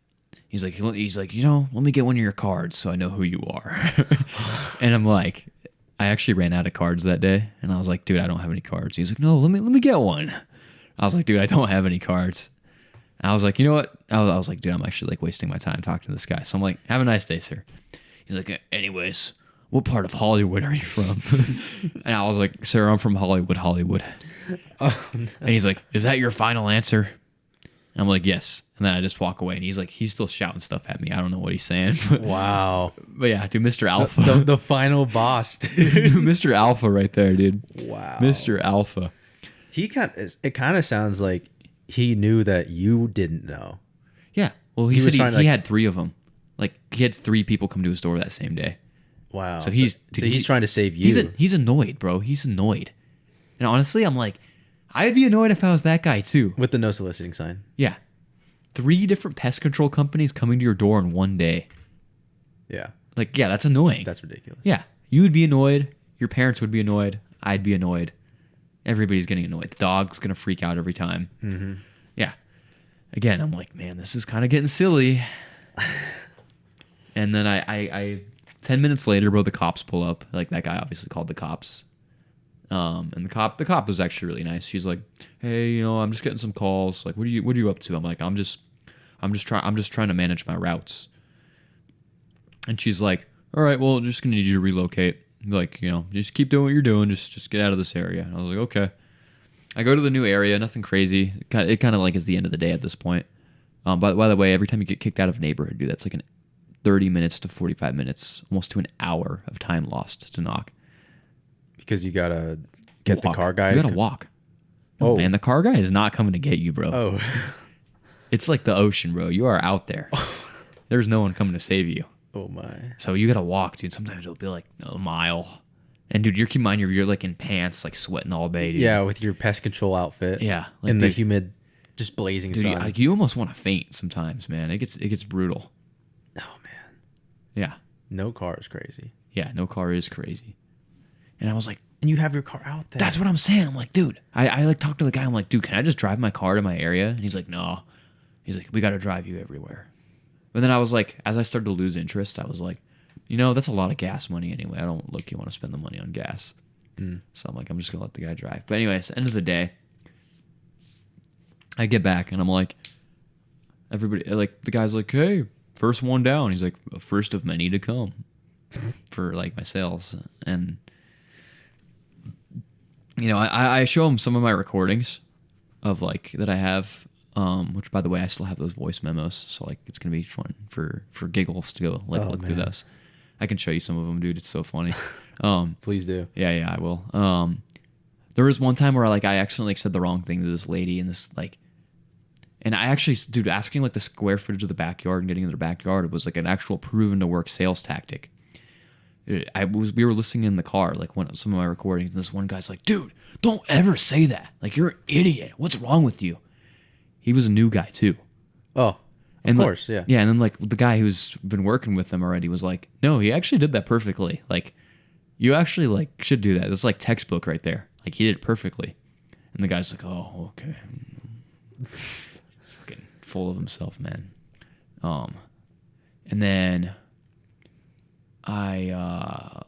let me get one of your cards so I know who you are. And I'm like, I actually ran out of cards that day, and I was like, dude, I don't have any cards. He's like, no, let me get one. I was like, dude, I don't have any cards. And I was like, you know what? I was like, dude, I'm actually like wasting my time talking to this guy. So I'm like, have a nice day, sir. He's like, anyways, what part of Hollywood are you from? And I was like, sir, I'm from Hollywood. Oh, no. And he's like, is that your final answer? And I'm like, yes. And then I just walk away, and he's still shouting stuff at me. I don't know what he's saying. But, Wow. But yeah, dude, Mr. Alpha. The final boss, dude. Dude, Mr. Alpha right there, dude. Wow. Mr. Alpha. It kind of sounds like he knew that you didn't know. Yeah. Well, he He said was he trying to, like- had 3 of them. Like, he had 3 people come to his door that same day. Wow. So he's trying to save you. He's annoyed, bro. He's annoyed. And honestly, I'm like, I'd be annoyed if I was that guy too. With the no soliciting sign. Yeah. 3 different pest control companies coming to your door in one day. Yeah. Like, yeah, that's annoying. That's ridiculous. Yeah. You would be annoyed. Your parents would be annoyed. I'd be annoyed. Everybody's getting annoyed. The dog's going to freak out every time. Mm-hmm. Yeah. Again, I'm like, man, this is kind of getting silly. And then I 10 minutes later, bro, the cops pull up. Like, that guy obviously called the cops. And the cop was actually really nice. She's like, hey, I'm just getting some calls. Like, what are you up to? I'm like, I'm just trying to manage my routes. And she's like, all right, well, just gonna need you to relocate. Like, just keep doing what you're doing. Just get out of this area. And I was like, okay. I go to the new area. Nothing crazy. It kind of like is the end of the day at this point. By the way, every time you get kicked out of a neighborhood, dude, that's like 30 minutes to 45 minutes, almost to an hour of time lost to knock. Because you gotta get the car guy. You gotta walk. Oh man, the car guy is not coming to get you, bro. Oh. It's like the ocean, bro. You are out there. There's no one coming to save you. Oh my. So you gotta walk, dude. Sometimes it'll be like a mile. And dude, keep in mind you're like in pants, like sweating all day, dude. Yeah, with your pest control outfit. Yeah, like, in the dude, humid, just blazing dude, sun. you almost want to faint sometimes, man. It gets brutal. Oh man. Yeah, No car is crazy. yeah. No car is crazy. And I was like, And you have your car out there. that's what I'm saying. I'm like, dude. I like talked to the guy. I'm like, dude, can I just drive my car to my area? And he's like, no. He's like, we got to drive you everywhere. But then I was like, as I started to lose interest, I was like, that's a lot of gas money anyway. I don't look, you want to spend the money on gas. So I'm like, I'm just going to let the guy drive. But anyways, end of the day, I get back and I'm like, everybody, like, the guy's like, hey, first one down. He's like, first of many to come for like my sales. And, I show him some of my recordings of like that I have, which by the way, I still have those voice memos. So like, it's going to be fun for giggles to go like look through those. I can show you some of them, dude. It's so funny. Please do. Yeah, I will. There was one time where I accidentally said the wrong thing to this lady, and and I actually, dude, asking like the square footage of the backyard and getting in their backyard was like an actual proven to work sales tactic. We were listening in the car, like some of my recordings, and this one guy's like, dude, don't ever say that. Like, you're an idiot. What's wrong with you? He was a new guy too. Oh, of course, yeah. Yeah, and then like the guy who's been working with them already was like, no, he actually did that perfectly. Like, you actually like should do that. It's like textbook right there. Like, he did it perfectly. And the guy's like, oh, okay. Fucking full of himself, man. And then I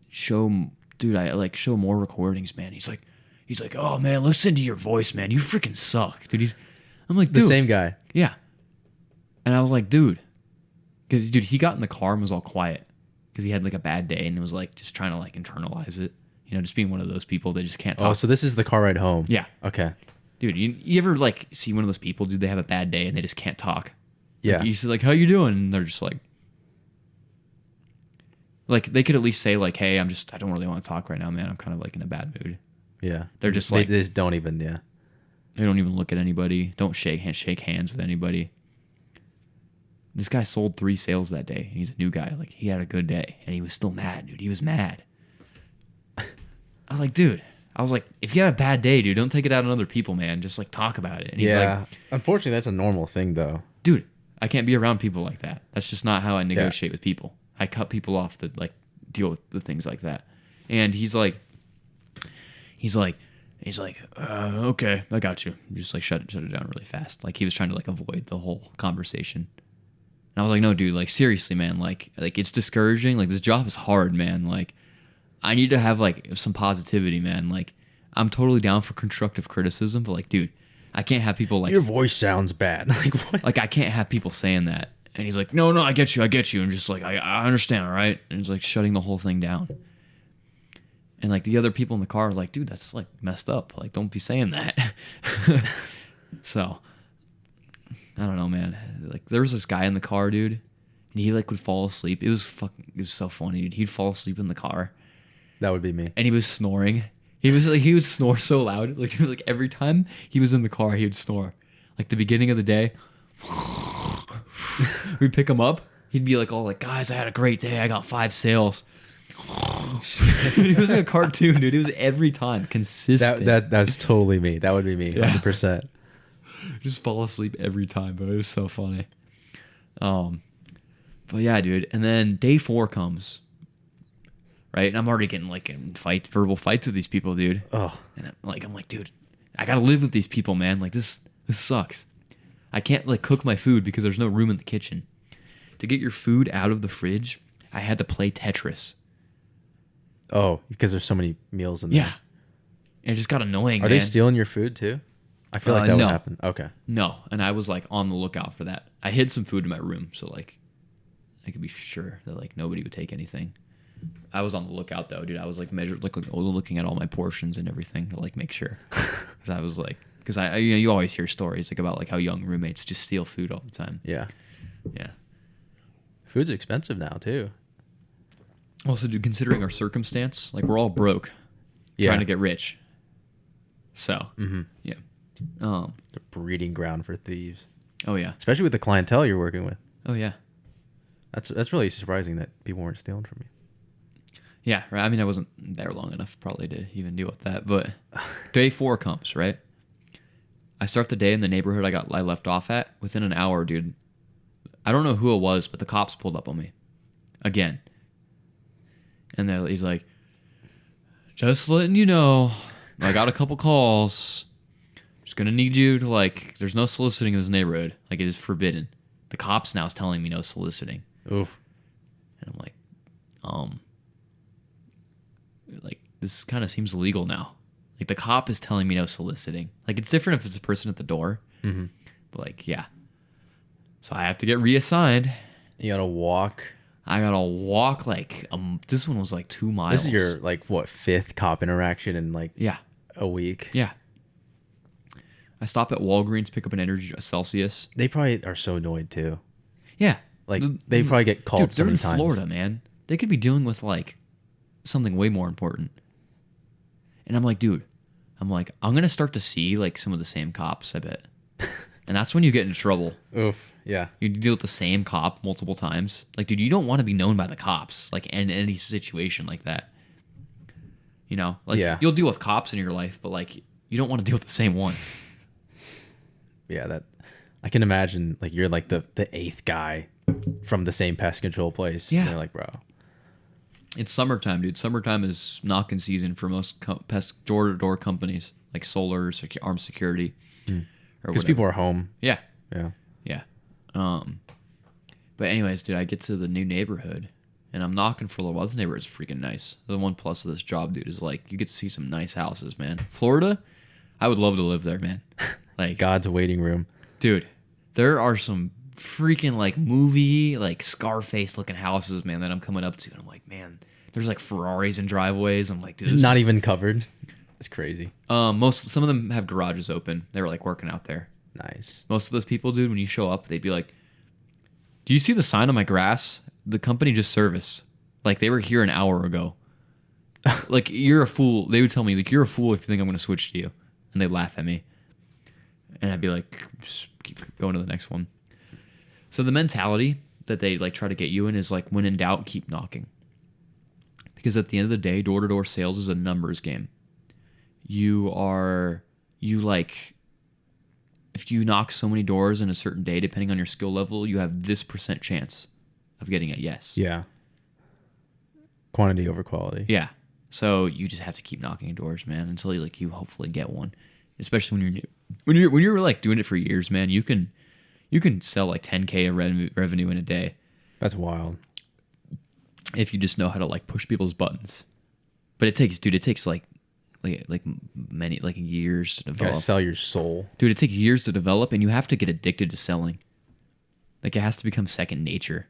show more recordings, man. He's like, oh man, listen to your voice, man. You freaking suck, dude. I'm like, dude. The same guy. Yeah. And I was like, dude, because dude, he got in the car and was all quiet because he had like a bad day and it was like just trying to like internalize it, just being one of those people that just can't talk. Oh, so this is the car ride home. Yeah. Okay. Dude, you ever like see one of those people, dude, they have a bad day and they just can't talk. Yeah. Like, you say like, how you doing? And they're just like they could at least say like, hey, I don't really want to talk right now, man. I'm kind of like in a bad mood. Yeah. They're just they just don't even, yeah. They don't even look at anybody. Don't shake hands with anybody. This guy sold 3 sales that day. He's a new guy. Like, he had a good day. And he was still mad, dude. He was mad. I was like, dude. If you had a bad day, dude, don't take it out on other people, man. Just, like, talk about it. And he's like, unfortunately, that's a normal thing, though. dude, I can't be around people like that. That's just not how I negotiate with people. I cut people off that, like, deal with the things like that. And he's like, okay, I got you. Just like shut it down really fast. Like he was trying to like avoid the whole conversation. And I was like, no, dude, like seriously, man, like it's discouraging. Like this job is hard, man. Like I need to have like some positivity, man. Like I'm totally down for constructive criticism, but like, dude, I can't have people like your voice sounds bad. Like what? Like I can't have people saying that. And he's like, no, I get you. And just like I understand, all right. And he's like shutting the whole thing down. And like the other people in the car are like, dude, that's like messed up. Like, don't be saying that. So, I don't know, man. Like, there was this guy in the car, dude, and he like would fall asleep. It was so funny, dude. He'd fall asleep in the car. That would be me. And he was snoring. He would snore so loud. Like, it was like every time he was in the car, he would snore. Like the beginning of the day, we'd pick him up. He'd be like, all like, guys, I had a great day. I got 5 sales. It was like a cartoon, dude. It was every time consistent. That's totally me. That would be me, 100%. Just fall asleep every time, but it was so funny. But yeah, dude. And then day 4 comes, right? And I'm already getting like in verbal fights with these people, dude. Oh, and I'm like, dude, I gotta live with these people, man. Like this sucks. I can't like cook my food because there's no room in the kitchen. To get your food out of the fridge, I had to play Tetris. Oh, because there's so many meals in there. Yeah. And it just got annoying, Are they stealing your food too? I feel like that would happen. Okay. No. And I was like on the lookout for that. I hid some food in my room so like I could be sure that like nobody would take anything. I was on the lookout though, dude. I was like looking at all my portions and everything to like make sure. Because I you always hear stories like about like how young roommates just steal food all the time. Yeah. Yeah. Food's expensive now too. Also, dude, considering our circumstance, like we're all broke, trying to get rich. So, yeah. The breeding ground for thieves. Oh yeah. especially with the clientele you're working with. Oh yeah. That's really surprising that people weren't stealing from you. Yeah, right. I mean, I wasn't there long enough probably to even deal with that. But day 4 comes, right? I start the day in the neighborhood I left off at. Within an hour, dude, I don't know who it was, but the cops pulled up on me again, and he's like, "Just letting you know, I got a couple calls. Just gonna need you to like. There's no soliciting in this neighborhood. Like it is forbidden. The cops now is telling me no soliciting." Oof. And I'm like this kind of seems illegal now. Like the cop is telling me no soliciting. Like it's different if it's a person at the door. Mm-hmm. But like, yeah. So I have to get reassigned. You gotta walk. I gotta walk like this one was like 2 miles. This is your like what 5th cop interaction in like yeah a week. yeah. I stop at Walgreens, pick up a Celsius. They probably are so annoyed too. Yeah, Like they probably get called dude, so they're many in times. Florida, man. They could be dealing with like something way more important. And I'm like, dude, I'm gonna start to see like some of the same cops, I bet. And that's when you get in trouble. Oof. Yeah. You deal with the same cop multiple times. Like, dude, you don't want to be known by the cops, like in any situation like that. You know, like Yeah. you'll deal with cops in your life, but like you don't want to deal with the same one. Yeah. That I can imagine. Like you're like the 8th guy from the same pest control place. Yeah. And they're like, bro. It's summertime, dude. Summertime is knocking season for most pest door-to-door companies like Solar, Armed Security, or Because people are home. Yeah, Yeah. yeah. But anyways, dude, I get to the new neighborhood and I'm knocking for a little while. This neighborhood's freaking nice. The one plus of this job, dude, is like you get to see some nice houses, man. Florida, I would love to live there, man. Like, God's waiting room. dude, there are some freaking like movie like Scarface looking houses, man, that I'm coming up to, and I'm like, man, there's like Ferraris and driveways. I'm like, dude, this Not even covered. It's crazy. some of them have garages open. They were like working out there. Nice. Most of those people, dude, when you show up, they'd be like, "Do you see the sign on my grass? The company just serviced. Like they were here an hour ago. Like you're a fool." They would tell me like, "You're a fool if you think I'm going to switch to you," and they'd laugh at me, and I'd be like, "Just keep going to the next one." So the mentality that they like try to get you in is like, when in doubt, keep knocking. Because at the end of the day, door-to-door sales is a numbers game. If you knock so many doors in a certain day, depending on your skill level, you have this % chance of getting a yes. Yeah. Quantity over quality. Yeah. So you just have to keep knocking doors, man, until you hopefully get one. Especially when you're new. When you're like doing it for years, man, you can sell like 10K of revenue in a day That's wild. if you just know how to like push people's buttons. But it takes like many like years to You develop. gotta sell your soul. Dude, it takes years to develop, and you have to get addicted to selling. Like it has to become second nature.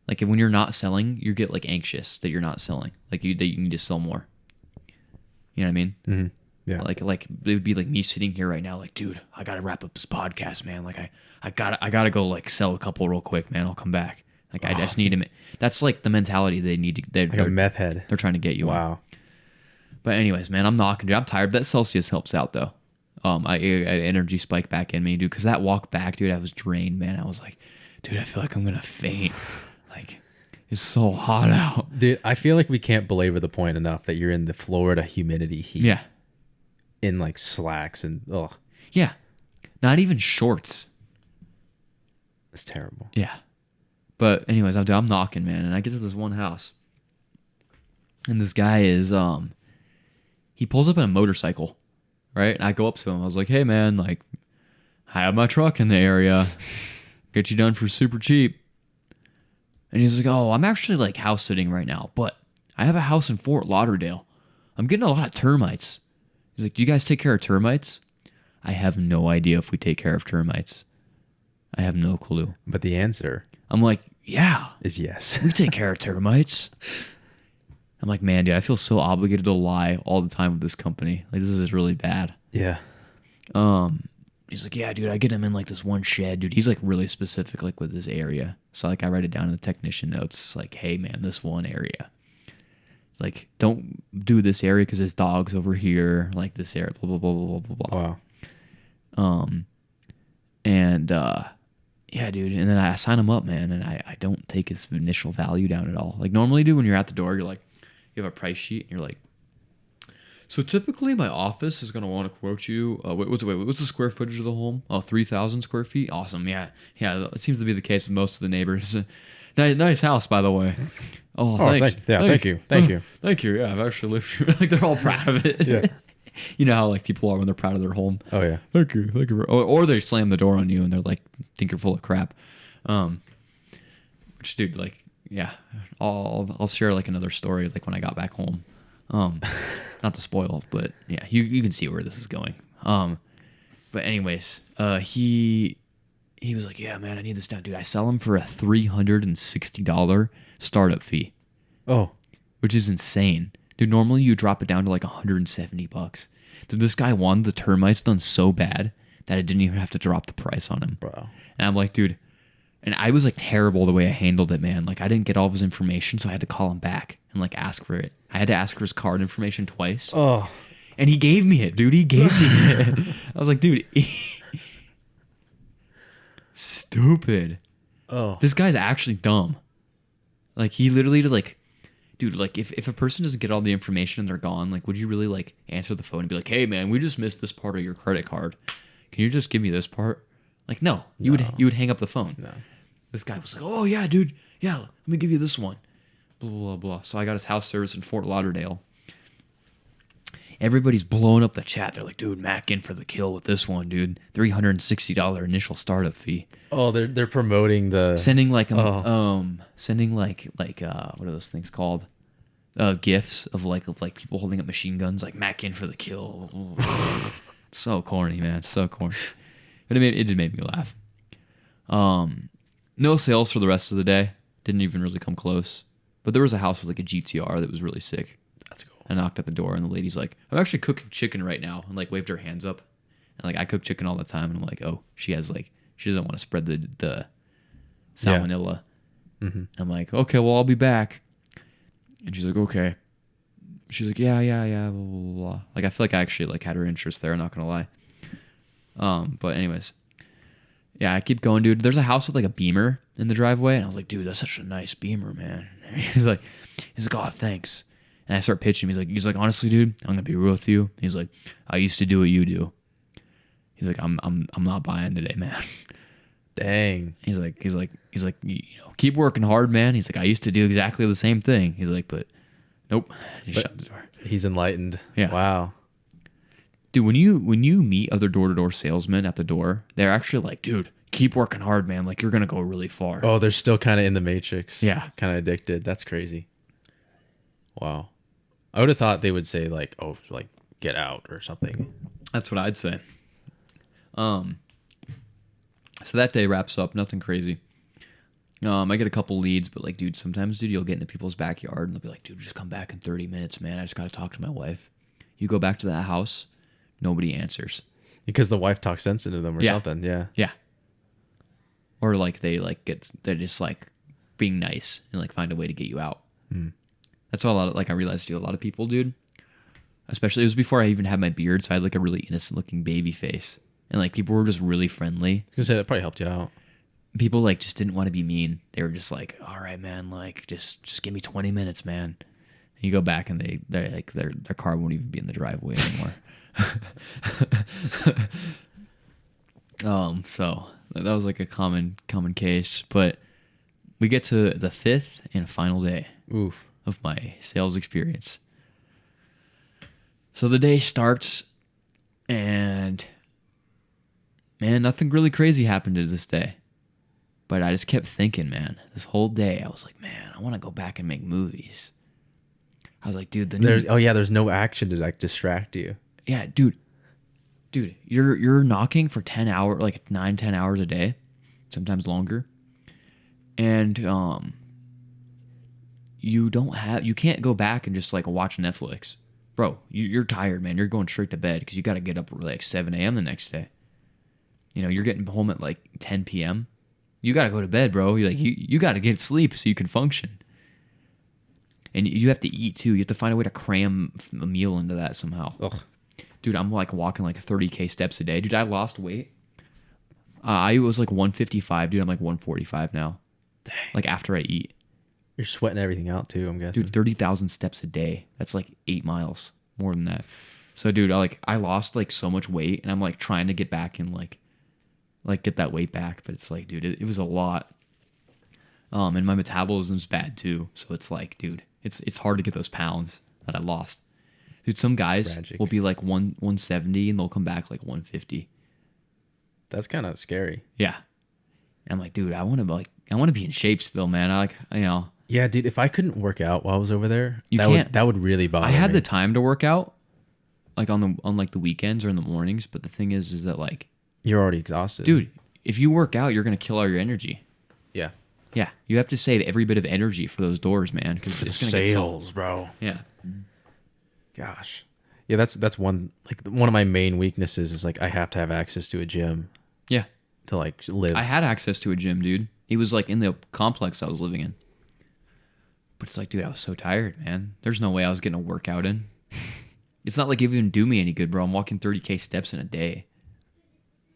Like when you're not selling, you get like anxious that you're not selling. Like that you need to sell more. You know what I mean? Mm-hmm. Yeah. Like it would be like me sitting here right now, like, dude, I gotta wrap up this podcast, man. Like I gotta go like sell a couple real quick, man. I'll come back. Like I just need to. That's like the mentality they need to. Like a meth head. They're trying to get you. Wow. But anyways, man, I'm knocking, dude. I'm tired. That Celsius helps out though. I energy spike back in me, dude. Because that walk back, dude, I was drained, man. I was like, dude, I feel like I'm gonna faint. Like it's so hot out, Dude, I feel like we can't belabor the point enough that you're in the Florida humidity heat. Yeah. In like slacks and Yeah. Not even shorts. it's terrible. Yeah. But anyways, I'm knocking, man, and I get to this one house, and this guy is he pulls up in a motorcycle, right? And I go up to him. I was like, "Hey, man, like, I have my truck in the area. Get you done for super cheap." And he's like, "Oh, I'm actually like house sitting right now, but I have a house in Fort Lauderdale. I'm getting a lot of termites." He's like, "Do you guys take care of termites?" I have no idea if we take care of termites. I have no clue. But the answer I'm like, "Yeah, is yes. we take care of termites." I'm like, man, dude, I feel so obligated to lie all the time with this company. Like, this is really bad. Yeah. He's like, "Yeah, dude, I get him in like this one shed, dude." He's like really specific, like with this area. So like, I write it down in the technician notes. It's like, "Hey, man, this one area. Like, don't do this area because his dog's over here. Like this area, blah blah blah blah blah blah." Wow. And yeah, dude. And then I sign him up, man, and I don't take his initial value down at all. Like normally, dude, when you're at the door, you're like, you have a price sheet, and you're like, so typically my office is gonna want to quote you. What's the square footage of the home? Oh, 3,000 square feet. Awesome. Yeah, yeah. It seems to be the case with most of the neighbors. Nice house, by the way. Oh, thanks. Thank you. Thank you. Yeah, I've actually lived here. Like they're all proud of it. Yeah. You know how like people are when they're proud of their home. Oh yeah. Thank you. Or they slam the door on you and they're like, think you're full of crap. Which, dude, like, yeah, I'll share like another story like when I got back home. Not to spoil, but yeah, you can see where this is going. But anyways, he was like, yeah, man, I need this down, dude. I sell him for a $360 startup fee. Oh, which is insane. Dude, normally you drop it down to like $170. Dude, this guy wanted the termites done so bad that I didn't even have to drop the price on him. bro. And I'm like, dude, and I was like terrible the way I handled it, man. Like I didn't get all of his information, so I had to call him back and like ask for it. I had to ask for his card information twice. Oh, And he gave me it, dude. He gave me it. I was like, dude, stupid. oh. This guy's actually dumb. Like he literally like, dude, like if a person doesn't get all the information and they're gone, like would you really like answer the phone and be like, hey man, we just missed this part of your credit card. Can you just give me this part? Like no, you would hang up the phone. No. This guy was like, oh yeah, dude, yeah, let me give you this one. Blah blah blah blah. So I got his house service in Fort Lauderdale. Everybody's blowing up the chat. They're like, dude, Mac in for the kill with this one, dude. $360 initial startup fee. Oh, they're promoting the Sending like sending like what are those things called? GIFs of like people holding up machine guns, like Mac in for the kill. So corny, man. So corny. But it did make me laugh. No sales for the rest of the day. Didn't even really come close. But there was a house with like a GTR that was really sick. That's cool. I knocked at the door and the lady's like, I'm actually cooking chicken right now, and like waved her hands up. And like I cook chicken all the time, and I'm like, oh, she doesn't want to spread the salmonella. Yeah. Mm-hmm. I'm like, okay, well I'll be back. And she's like, okay. She's like, yeah, blah, blah, blah, blah. Like I feel like I actually like had her interest there, not gonna lie. But anyways. Yeah, I keep going, dude. There's a house with like a Beamer in the driveway, and I was like, dude, that's such a nice Beamer, man. He's like, oh, thanks. And I start pitching him. He's like, honestly, dude, I'm gonna be real with you. He's like, I used to do what you do. He's like, I'm not buying today, man. Dang. He's like, you know, keep working hard, man. He's like, I used to do exactly the same thing. He's like, but nope. He shut the door. He's enlightened. Yeah. Wow. Dude, when you meet other door-to-door salesmen at the door, they're actually like, dude, keep working hard, man. Like, you're going to go really far. Oh, they're still kind of in the matrix. Yeah. Kind of addicted. That's crazy. Wow. I would have thought they would say like, oh, like get out or something. That's what I'd say. So that day wraps up. Nothing crazy. I get a couple leads, but like, dude, sometimes, dude, you'll get into people's backyard and they'll be like, dude, just come back in 30 minutes, man. I just got to talk to my wife. You go back to that house. Nobody answers Because the wife talks sense into them or something. Yeah. Yeah. Or like they're just like being nice and like find a way to get you out. Mm. That's why I realized, dude, a lot of people, dude, especially it was before I even had my beard, so I had like a really innocent looking baby face, and like people were just really friendly. I was gonna say that probably helped you out. People like just didn't want to be mean. They were just like, all right, man, like just give me 20 minutes, man. And you go back and they're like their car won't even be in the driveway anymore. So that was like a common case, but we get to the 5th and final day of my sales experience. So the day starts and man, nothing really crazy happened to this day, but I just kept thinking, man, this whole day I was like, man, I want to go back and make movies. I was like, dude, there's no action to like distract you. Yeah, dude, you're knocking for 10 hours, like 9-10 hours a day, sometimes longer. And you can't go back and just like watch Netflix. Bro, you're tired, man. You're going straight to bed because you got to get up at like 7 a.m. the next day. You know, you're getting home at like 10 p.m. You got to go to bed, bro. You got to get sleep so you can function. And you have to eat too. You have to find a way to cram a meal into that somehow. Ugh. Dude, I'm like walking like 30K steps a day. Dude, I lost weight. I was like 155, dude. I'm like 145 now. Dang. Like after I eat. You're sweating everything out too, I'm guessing. Dude, 30,000 steps a day. That's like 8 miles, more than that. So, dude, I lost like so much weight, and I'm like trying to get back and like get that weight back, but it's like, dude, it was a lot. And my metabolism's bad too, so it's like, dude, it's hard to get those pounds that I lost. Dude, some guys Tragic. will be like 170 and they'll come back like 150. That's kind of scary. Yeah, and I'm like, dude, I want to be in shape still, man. I like, you know. Yeah, dude, if I couldn't work out while I was over there, You that can't. that would really bother I had me. the time to work out, like on like the weekends or in the mornings, but the thing is that like, You're already exhausted. dude, if you work out, you're gonna kill all your energy. Yeah. Yeah, you have to save every bit of energy for those doors, man, because it's gonna get Sales, bro. yeah. Gosh. Yeah, that's one of my main weaknesses is like I have to have access to a gym Yeah, to like live. I had access to a gym, dude. It was like in the complex I was living in. But it's like, dude, I was so tired, man. There's no way I was getting a workout in. It's not like it even do me any good, bro. I'm walking 30K steps in a day.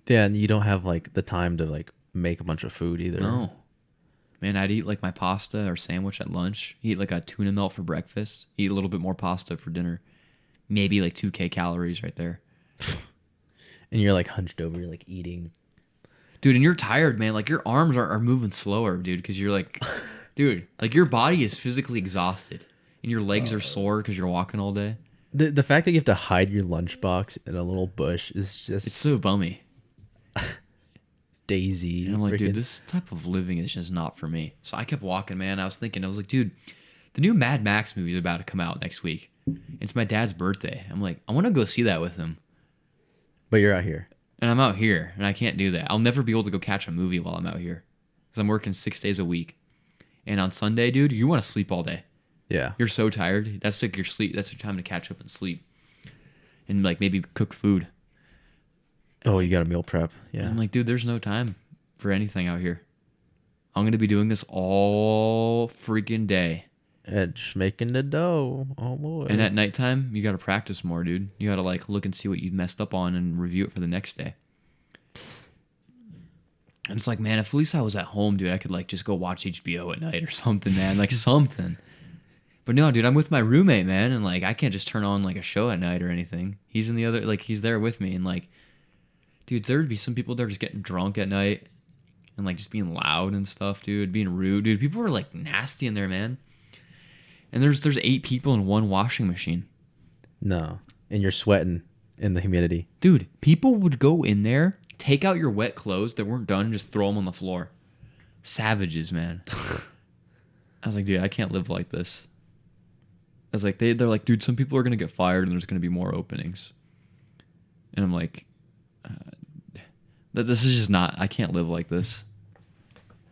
Yeah, and you don't have like the time to like make a bunch of food either. No. Man, I'd eat like my pasta or sandwich at lunch. Eat like a tuna melt for breakfast. Eat a little bit more pasta for dinner. Maybe like 2K calories right there. And you're like hunched over, you're like eating. Dude, and you're tired, man. Like your arms are moving slower, dude, because you're like, dude, like your body is physically exhausted. And your legs are sore because you're walking all day. The fact that you have to hide your lunchbox in a little bush is just It's so bummy. Daisy. And I'm like, dude, freaking- this type of living is just not for me. So I kept walking, man. I was thinking, I was like, dude, the new Mad Max movie is about to come out next week. It's my dad's birthday. I'm like, I want to go see that with him. But you're out here. And I'm out here, and I can't do that. I'll never be able to go catch a movie while I'm out here. Because I'm working 6 days a week. And on Sunday, dude, you want to sleep all day. Yeah. You're so tired. That's like your sleep. That's your time to catch up and sleep. And like maybe cook food. Oh, you got a meal prep. And Yeah. I'm like, dude, there's no time for anything out here. I'm going to be doing this all freaking day. And just making the dough. Oh boy. And at nighttime, you got to practice more, dude. You got to like look and see what you messed up on and review it for the next day. And it's like, man, if at least I was at home, dude, I could like just go watch HBO at night or something, man. Like something. But no, dude, I'm with my roommate, man. And like, I can't just turn on like a show at night or anything. He's in the other, like, he's there with me. And like, dude, there would be some people there just getting drunk at night and like just being loud and stuff, dude, being rude. Dude, people were like nasty in there, man. And there's 8 people in one washing machine. No. And you're sweating in the humidity. Dude, people would go in there, take out your wet clothes that weren't done, and just throw them on the floor. Savages, man. I was like, dude, I can't live like this. I was like, they're like, dude, some people are going to get fired and there's going to be more openings. And I'm like, this is just not, I can't live like this.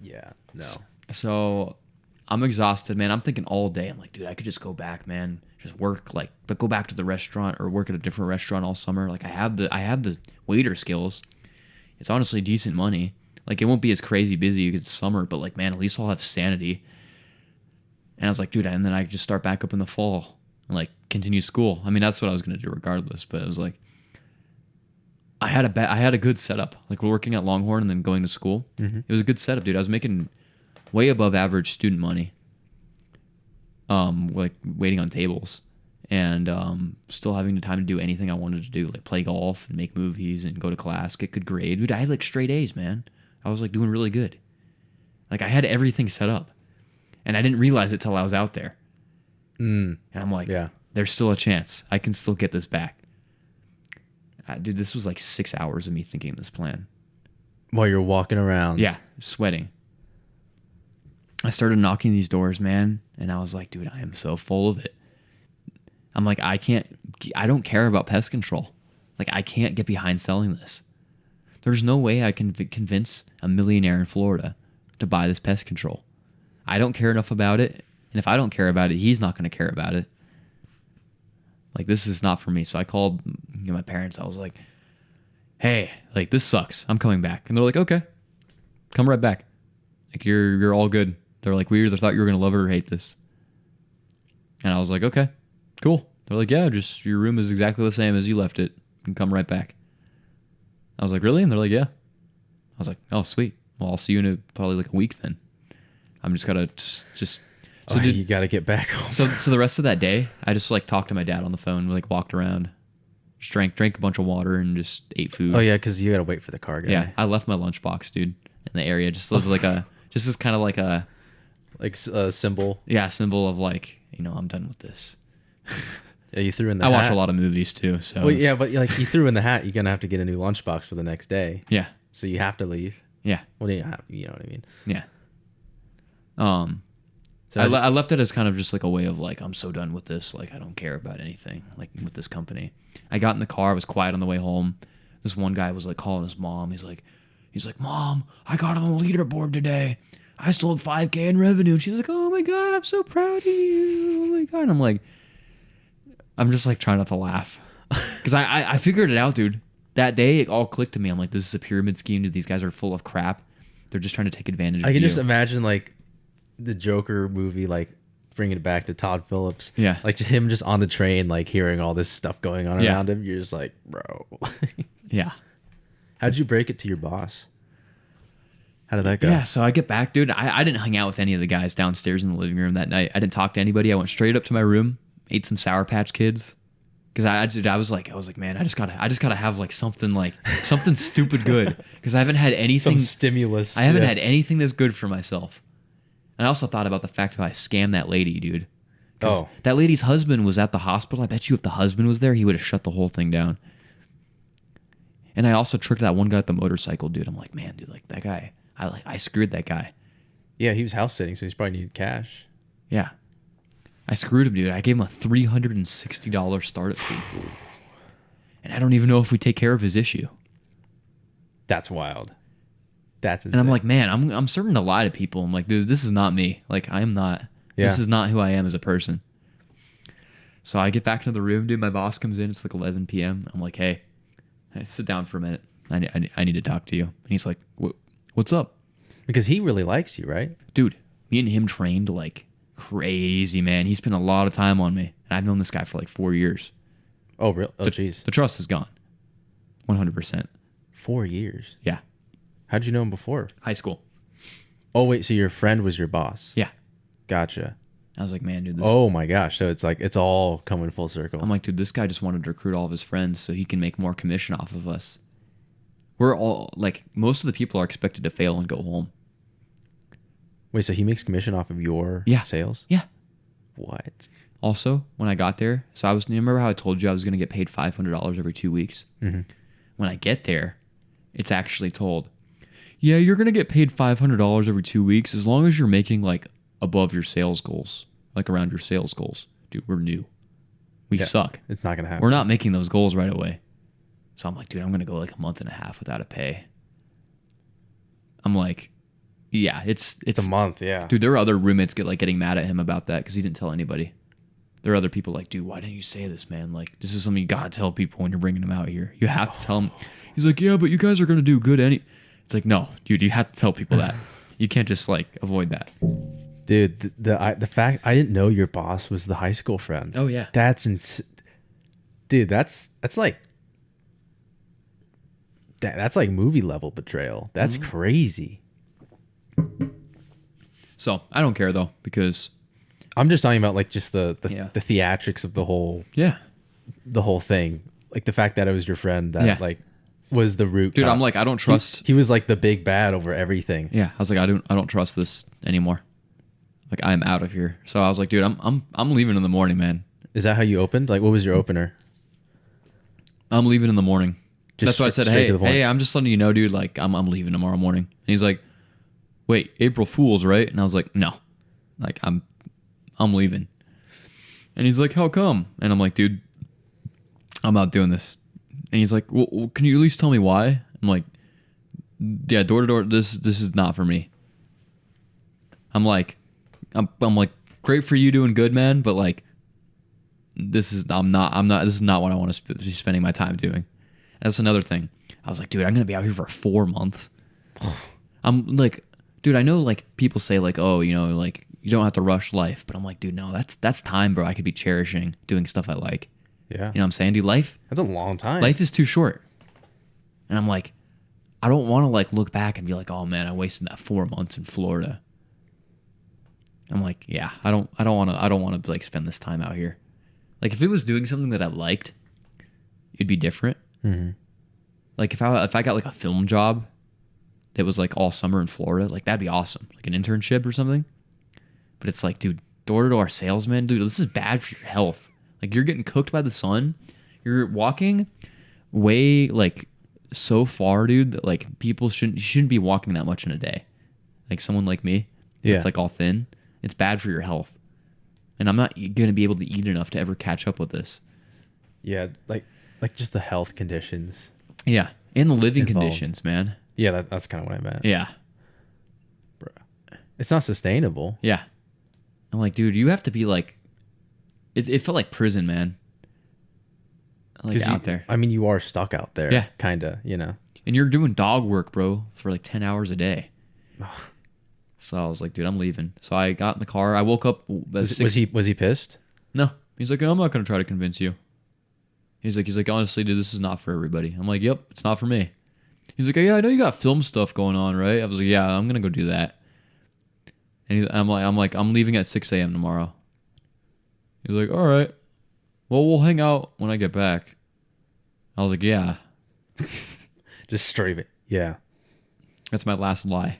Yeah. No. So I'm exhausted, man. I'm thinking all day. I'm like, dude, I could just go back, man. Just work, like, but go back to the restaurant or work at a different restaurant all summer. Like, I have the waiter skills. It's honestly decent money. Like, it won't be as crazy busy because it's summer, but like, man, at least I'll have sanity. And I was like, dude, and then I could just start back up in the fall and like continue school. I mean, that's what I was gonna do regardless. But it was like, I had a good setup. Like working at Longhorn and then going to school. Mm-hmm. It was a good setup, dude. I was making way above average student money. Like waiting on tables and still having the time to do anything I wanted to do, like play golf and make movies and go to class, get good grade. Dude, I had like straight A's, man. I was like doing really good. Like I had everything set up. And I didn't realize it till I was out there. Mm. And I'm like, Yeah. there's still a chance. I can still get this back. Dude, this was like 6 hours of me thinking this plan. While you're walking around. Yeah, sweating. I started knocking these doors, man. And I was like, dude, I am so full of it. I'm like, I don't care about pest control. Like, I can't get behind selling this. There's no way I can convince a millionaire in Florida to buy this pest control. I don't care enough about it. And if I don't care about it, he's not going to care about it. Like, this is not for me. So I called my parents. I was like, hey, like, this sucks. I'm coming back. And they're like, okay, come right back. Like, you're all good. They're like, we either thought you were going to love it or hate this. And I was like, okay, cool. They're like, yeah, just your room is exactly the same as you left it. You can come right back. I was like, really? And they're like, yeah. I I was like, oh, sweet. Well, I'll see you in probably like a week then. I'm just gotta just. So you got to get back home. So the rest of that day, I just like talked to my dad on the phone, like walked around, just drank a bunch of water and just ate food. Oh yeah, because you got to wait for the car guy. Yeah, I left my lunchbox, dude, in the area, just as like just as kind of like a symbol. Yeah, symbol of like, I'm done with this. Yeah, you threw in the I hat. watch a lot of movies too, so. Well, yeah, but like you threw in the hat, you're gonna have to get a new lunchbox for the next day. Yeah. So you have to leave. Yeah. Well, you know what I mean. Yeah. So I left it as kind of just like a way of like, I'm so done with this. Like, I don't care about anything like with this company. I got in the car. I was quiet on the way home. This one guy was like calling his mom. He's like, Mom, I got on the leaderboard today. I sold 5K in revenue. And she's like, oh my God, I'm so proud of you. Oh my God. And I'm just like trying not to laugh. Because I figured it out, dude. That day, it all clicked to me. I'm like, this is a pyramid scheme. Dude, these guys are full of crap. They're just trying to take advantage of you. I can just imagine like the Joker movie, like bringing it back to Todd Phillips. Yeah. Like him just on the train, like hearing all this stuff going on around him. You're just like, bro. Yeah. How'd you break it to your boss? How did that go? Yeah, so I get back, dude. I didn't hang out with any of the guys downstairs in the living room that night. I didn't talk to anybody. I went straight up to my room, ate some Sour Patch Kids. Because I was like, man, I just gotta have like something stupid good. Because I haven't had anything Some stimulus. I haven't had anything that's good for myself. And I also thought about the fact that I scammed that lady, dude. Oh. That lady's husband was at the hospital. I bet you if the husband was there, he would have shut the whole thing down. And I also tricked that one guy with the motorcycle, dude. I'm like, man, dude, like that guy, I screwed that guy. Yeah, he was house sitting, so he's probably needed cash. Yeah. I screwed him, dude. I gave him a $360 startup fee. And I don't even know if we take care of his issue. That's wild. That's insane. And I'm like, man, I'm starting to lie to people. I'm like, dude, this is not me. Like, I am not. Yeah. This is not who I am as a person. So I get back into the room, dude. My boss comes in. It's like 11 p.m. I'm like, hey, sit down for a minute. I need to talk to you. And he's like, what's up? Because he really likes you, right? Dude, me and him trained like crazy, man. He spent a lot of time on me. And I've known this guy for like 4 years. Oh, really? Oh, jeez. The trust is gone. 100%. 4 years? Yeah. How'd you know him before? High school. Oh, wait, so your friend was your boss? Yeah. Gotcha. I was like, man, dude. Oh, my gosh. So it's like, it's all coming full circle. I'm like, dude, this guy just wanted to recruit all of his friends so he can make more commission off of us. We're all, like, most of the people are expected to fail and go home. Wait, so he makes commission off of your sales? Yeah. What? Also, when I got there, so you remember how I told you I was going to get paid $500 every 2 weeks? Mm-hmm. When I get there, it's actually told, yeah, you're going to get paid $500 every 2 weeks as long as you're making, like, above your sales goals, like around your sales goals. Dude, we're new. We suck. It's not going to happen. We're not making those goals right away. So I'm like, dude, I'm going to go like a month and a half without a pay. I'm like, yeah, it's a month, yeah. Dude, there were other roommates getting mad at him about that because he didn't tell anybody. There are other people like, dude, why didn't you say this, man? Like, this is something you got to tell people when you're bringing them out here. You have to tell them. He's like, yeah, but you guys are going to do good It's like, no, dude, you have to tell people that. You can't just like avoid that. Dude, the fact I didn't know your boss was the high school friend. Oh yeah, dude, that's like that's like movie level betrayal. That's crazy. So I don't care though because I'm just talking about like just the theatrics of the whole thing. Like the fact that it was your friend that like was the root. Dude, I'm like, I don't trust. He was like the big bad over everything. Yeah, I was like, I don't trust this anymore. Like I'm out of here. So I was like, dude, I'm leaving in the morning, man. Is that how you opened? Like, what was your opener? I'm leaving in the morning. That's why I said, hey, I'm just letting you know, dude. Like, I'm leaving tomorrow morning. And he's like, wait, April Fool's, right? And I was like, no, like I'm leaving. And he's like, how come? And I'm like, dude, I'm not doing this. And he's like, well, can you at least tell me why? I'm like, yeah, door to door. This is not for me. I'm like, great for you doing good, man. But like, this is not what I want to be spending my time doing. That's another thing. I was like, dude, I'm going to be out here for 4 months. I'm like, dude, I know like people say like, oh, you know, like you don't have to rush life. But I'm like, dude, no, that's time, bro. I could be cherishing doing stuff I like. Yeah. You know what I'm saying, dude? Life. That's a long time. Life is too short. And I'm like, I don't want to like look back and be like, oh man, I wasted that 4 months in Florida. I'm like, yeah, I don't want to like spend this time out here. Like if it was doing something that I liked, it'd be different. Hmm. Like if I got like a film job that was like all summer in Florida, like that'd be awesome. Like an internship or something. But it's like, dude, door-to-door salesman, dude, this is bad for your health. Like you're getting cooked by the sun. You're walking way like so far, dude, that like you shouldn't be walking that much in a day. Like someone like me, Yeah. that's like all thin. It's bad for your health. And I'm not gonna be able to eat enough to ever catch up with this. Yeah, like just the health conditions. Yeah. And the living Involved. conditions, man. Yeah, that's kind of what I meant. Yeah. Bro. It's not sustainable. Yeah. I'm like, dude, you have to be like it felt like prison, man. Like out there. I mean, you are stuck out there. Yeah. Kind of, you know. And you're doing dog work, bro, for like 10 hours a day. So I was like, dude, I'm leaving. So I got in the car. I woke up at Was he pissed? No. He's like, I'm not going to try to convince you. He's like, honestly, dude, this is not for everybody. I'm like, yep, it's not for me. He's like, yeah, I know you got film stuff going on, right? I was like, yeah, I'm going to go do that. And I'm leaving at 6 a.m. tomorrow. He's like, all right. Well, we'll hang out when I get back. I was like, yeah. Just straight it. Yeah. That's my last lie.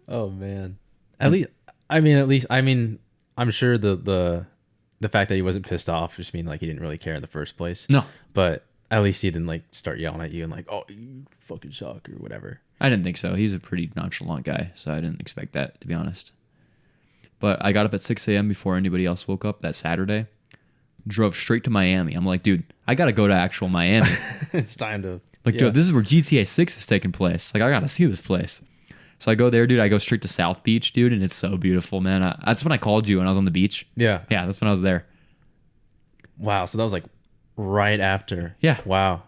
Oh man. At least I'm sure the fact that he wasn't pissed off just mean like he didn't really care in the first place. No. But at least he didn't like start yelling at you and like, oh, you fucking suck or whatever. I didn't think so. He's a pretty nonchalant guy, so I didn't expect that, to be honest. But I got up at 6 a.m. before anybody else woke up that Saturday. Drove straight to Miami. I'm like, dude, I got to go to actual Miami. It's time to... Like, dude, this is where GTA 6 is taking place. Like, I got to see this place. So I go there, dude. I go straight to South Beach, dude, and it's so beautiful, man. That's when I called you when I was on the beach. Yeah. Yeah, that's when I was there. Wow, so that was like right after. Yeah. Wow.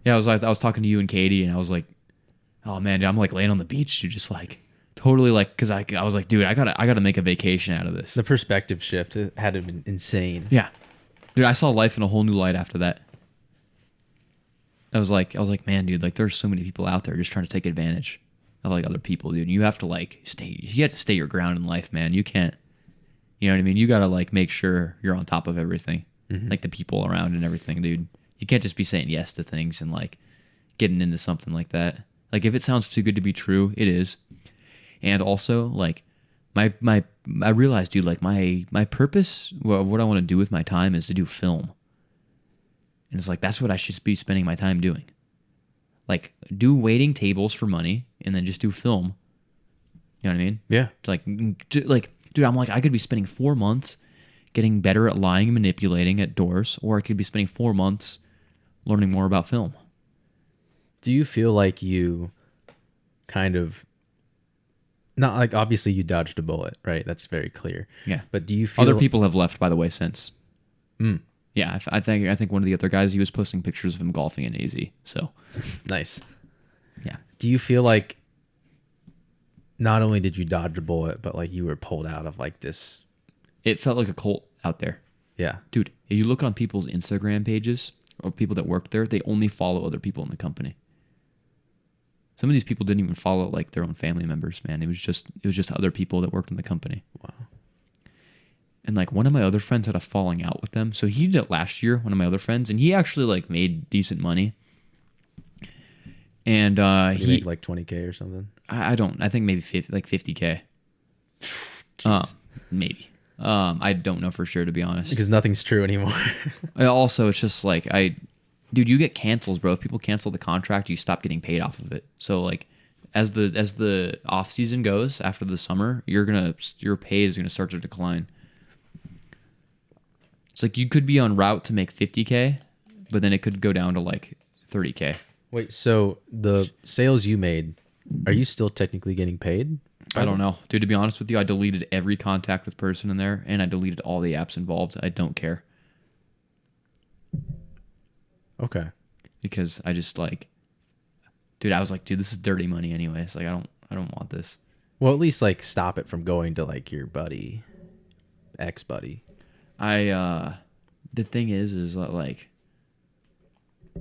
Yeah, I was talking to you and Katie, and I was like, oh, man, dude, I'm like laying on the beach, dude, just like totally like, because I was like, dude, I gotta make a vacation out of this. The perspective shift had to have been insane. Yeah. Dude, I saw life in a whole new light after that. I was like, man, dude, like there's so many people out there just trying to take advantage of like other people, dude. You have to like you have to stay your ground in life, man. You can't, you know what I mean? You got to like make sure you're on top of everything, like the people around and everything, dude. You can't just be saying yes to things and like getting into something like that. Like if it sounds too good to be true, it is. And also like I realized, dude, like my purpose, what I want to do with my time is to do film. And it's like, that's what I should be spending my time doing. Like, do waiting tables for money and then just do film. You know what I mean? Yeah. Like, dude, I'm like, I could be spending 4 months getting better at lying and manipulating at doors, or I could be spending 4 months learning more about film. Do you feel like you kind of, not like obviously you dodged a bullet, right? That's very clear. Yeah. But do you feel Other people have left, by the way, since. Mm. Yeah, I think one of the other guys, he was posting pictures of him golfing in AZ. So Nice. yeah. Do you feel like not only did you dodge a bullet, but like you were pulled out of like this? It felt like a cult out there. Yeah. Dude, if you look on people's Instagram pages of people that work there, they only follow other people in the company. Some of these people didn't even follow like their own family members, man. It was just other people that worked in the company. Wow. And like one of my other friends had a falling out with them. So he did it last year, one of my other friends, and he actually like made decent money. And He made like 20K or something. I think maybe 50K. Maybe. I don't know for sure, to be honest. Because nothing's true anymore. Also, it's just like dude, you get cancels, bro. If people cancel the contract, you stop getting paid off of it. So like as the off season goes after the summer, your pay is gonna start to decline. It's like you could be on route to make 50K, but then it could go down to like 30K. Wait, so the sales you made, are you still technically getting paid? I don't know. Dude, to be honest with you, I deleted every contact with person in there, and I deleted all the apps involved. I don't care. Okay. Because I just like, dude, I was like, dude, this is dirty money anyways. Like, I don't want this. Well, at least like stop it from going to like your buddy, ex-buddy. The thing is that like,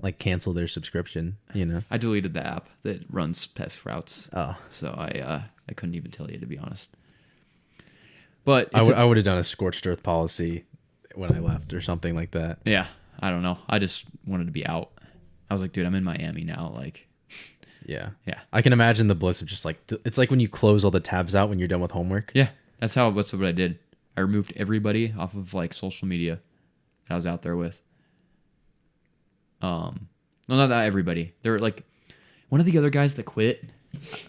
like cancel their subscription, you know? I deleted the app that runs pest routes, Oh, so I couldn't even tell you, to be honest. But I would have done a scorched earth policy when I left or something like that. yeah, I don't know. I just wanted to be out. I was like, dude, I'm in Miami now. Like, Yeah. yeah, I can imagine the bliss of just like, it's like when you close all the tabs out when you're done with homework. yeah. That's what I did. I removed everybody off of like social media that I was out there with. No, not everybody. There were like one of the other guys that quit.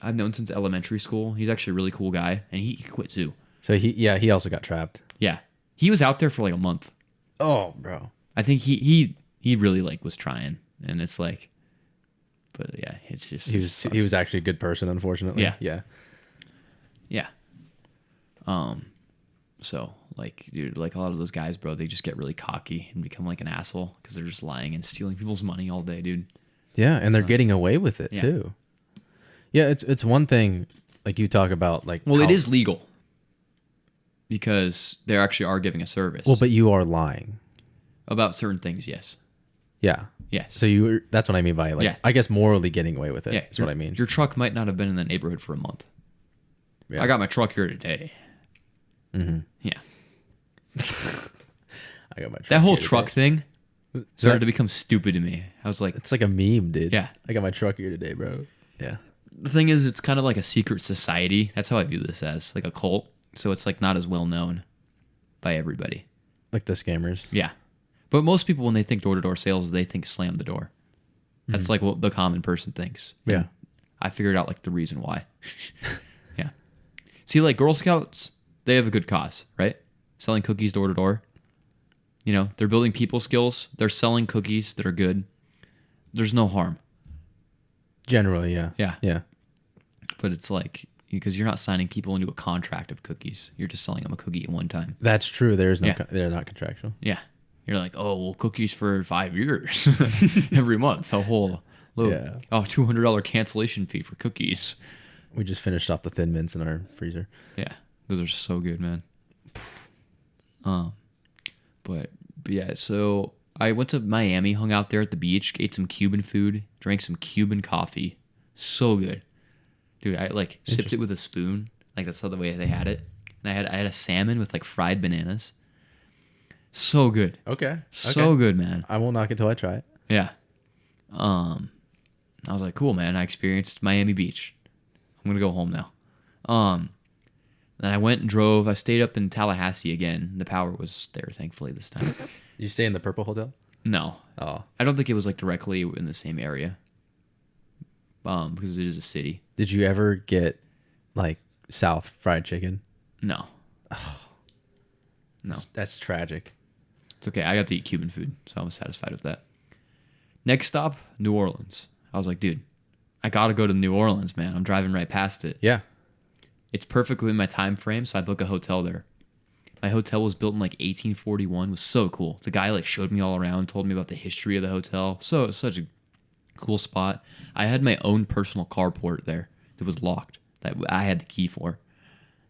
I've known since elementary school. He's actually a really cool guy, and he quit too. So he also got trapped. Yeah, he was out there for like a month. Oh, bro. I think he really like was trying, and it's like, but yeah, it's just He was actually a good person, unfortunately. Yeah. Yeah. yeah. So like, dude, like a lot of those guys, bro, they just get really cocky and become like an asshole because they're just lying and stealing people's money all day, dude. Yeah, and they're So- getting away with it Yeah. too. Yeah, it's one thing like you talk about like Well, it how- is legal because they actually are giving a service. Well, but you are lying. about certain things, yes, Yeah. yes. So that's what I mean by like Yeah. I guess morally getting away with it. Yeah, That's what I mean. Your truck might not have been in the neighborhood for a month. Yeah. I got my truck here today. Mm-hmm. Yeah. I got my truck That whole here truck today. thing started to become stupid to me. I was like, It's like a meme, dude. Yeah. I got my truck here today, bro. Yeah. the thing is, it's kind of like a secret society. That's how I view this as, like a cult. So it's like not as well known by everybody. Like the scammers. Yeah. But most people, when they think door-to-door sales, they think slam the door. That's like what the common person thinks. Yeah. And I figured out like the reason why. Yeah. See, like Girl Scouts, they have a good cause, right? Selling cookies door to door. You know, they're building people skills. They're selling cookies that are good. There's no harm. Generally, yeah. Yeah. Yeah. But it's like, because you're not signing people into a contract of cookies. You're just selling them a cookie at one time. That's true. There's no Yeah. they're not contractual. Yeah. You're like, oh, well, cookies for 5 years. Every month, a whole load. Yeah. Oh, $200 cancellation fee for cookies. We just finished off the Thin Mints in our freezer. Yeah. Those are so good, man. But yeah, so I went to Miami, hung out there at the beach, ate some Cuban food, drank some Cuban coffee. So good. Dude, I like sipped it with a spoon. Like that's not the way they had it. And I had a salmon with like fried bananas. So good. Okay. So good, man. I won't knock it till I try it. Yeah. I was like, cool, man. I experienced Miami Beach. I'm gonna go home now. Then I went and drove. I stayed up in Tallahassee again. The power was there, thankfully, this time. You stay in the Purple Hotel? No, Oh. I don't think it was like directly in the same area. Because it is a city. Did you ever get like South fried chicken? No. No. That's tragic. It's okay. I got to eat Cuban food, so I was satisfied with that. Next stop, New Orleans. I was like, dude, I gotta go to New Orleans, man. I'm driving right past it. Yeah. It's perfect within my time frame, so I book a hotel there. My hotel was built in like 1841. It was so cool. The guy like showed me all around, told me about the history of the hotel. So such a cool spot. I had my own personal carport there that was locked that I had the key for.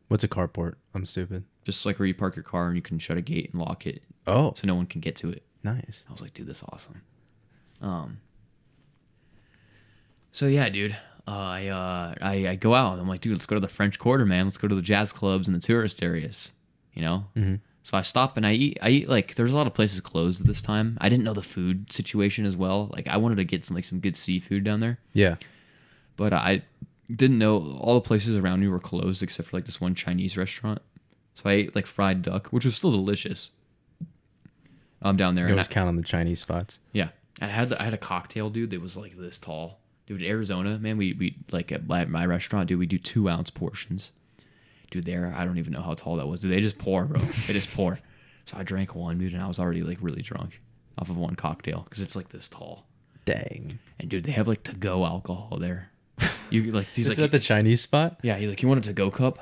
What's a carport? I'm stupid. Just like where you park your car and you can shut a gate and lock it Oh, so no one can get to it. nice. I was like, dude, that's awesome. So yeah, dude, I go out. I'm like, dude, let's go to the French Quarter, man. Let's go to the jazz clubs and the tourist areas, you know. Mm-hmm. So I stop and I eat like there's a lot of places closed at this time. I didn't know the food situation as well. Like I wanted to get some good seafood down there, Yeah. but I didn't know all the places around me were closed except for like this one Chinese restaurant. So I ate like fried duck, which was still delicious. Down there. You And always count on the Chinese spots. yeah, I had a cocktail, dude, that was like this tall. Dude, Arizona, man, we like at my restaurant, dude, we do 2-ounce portions. Dude, there, I don't even know how tall that was. Dude, they just pour, bro. They just pour. So I drank one, dude, and I was already like really drunk off of one cocktail because it's like this tall. Dang. And dude, they have like to-go alcohol there. You like he's Is like that the Chinese spot? yeah, he's like, you want a to-go cup?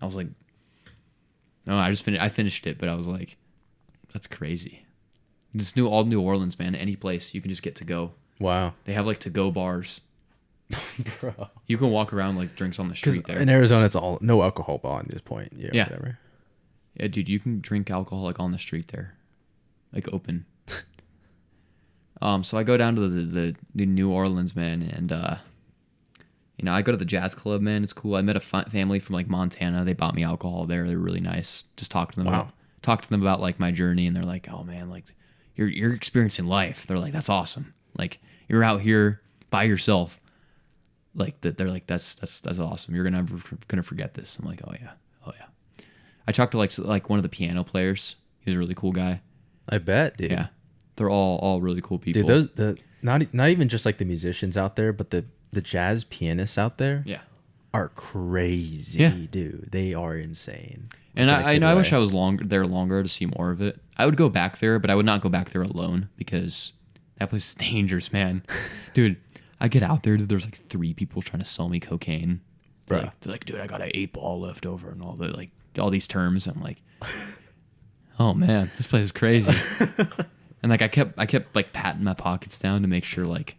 I was like, no, I finished it, but I was like, that's crazy. All New Orleans, man. Any place you can just get to go. Wow. They have like to-go bars. Bro. You can walk around like drinks on the Because street there. in Arizona, it's all no alcohol bar at this point. Yeah. Yeah. Whatever. Yeah, dude, you can drink alcohol like on the street there, like open. So I go down to the New Orleans, man, and I go to the jazz club, man. It's cool. I met a family from like Montana. They bought me alcohol there. They're really nice. Just Wow. talk to them about like my journey, and they're like, "Oh man, like you're experiencing life." They're like, "That's awesome. Like you're out here by yourself." Like that, they're like, "That's awesome. You're gonna forget this." I'm like, "Oh yeah, oh yeah." I talked to like one of the piano players. He was a really cool guy. I bet, dude. Yeah, they're all really cool people. Dude, those the not even just like the musicians out there, but the jazz pianists out there Yeah. are crazy, Yeah. dude. They are insane. And In a I good know I wish way. I was longer to see more of it. I would go back there, but I would not go back there alone because that place is dangerous, man. Dude, I get out there, dude, there's like 3 people trying to sell me cocaine. Bruh. They're like, dude, I got an 8-ball left over and all these terms. I'm like, oh man, this place is crazy. And like I kept like patting my pockets down to make sure like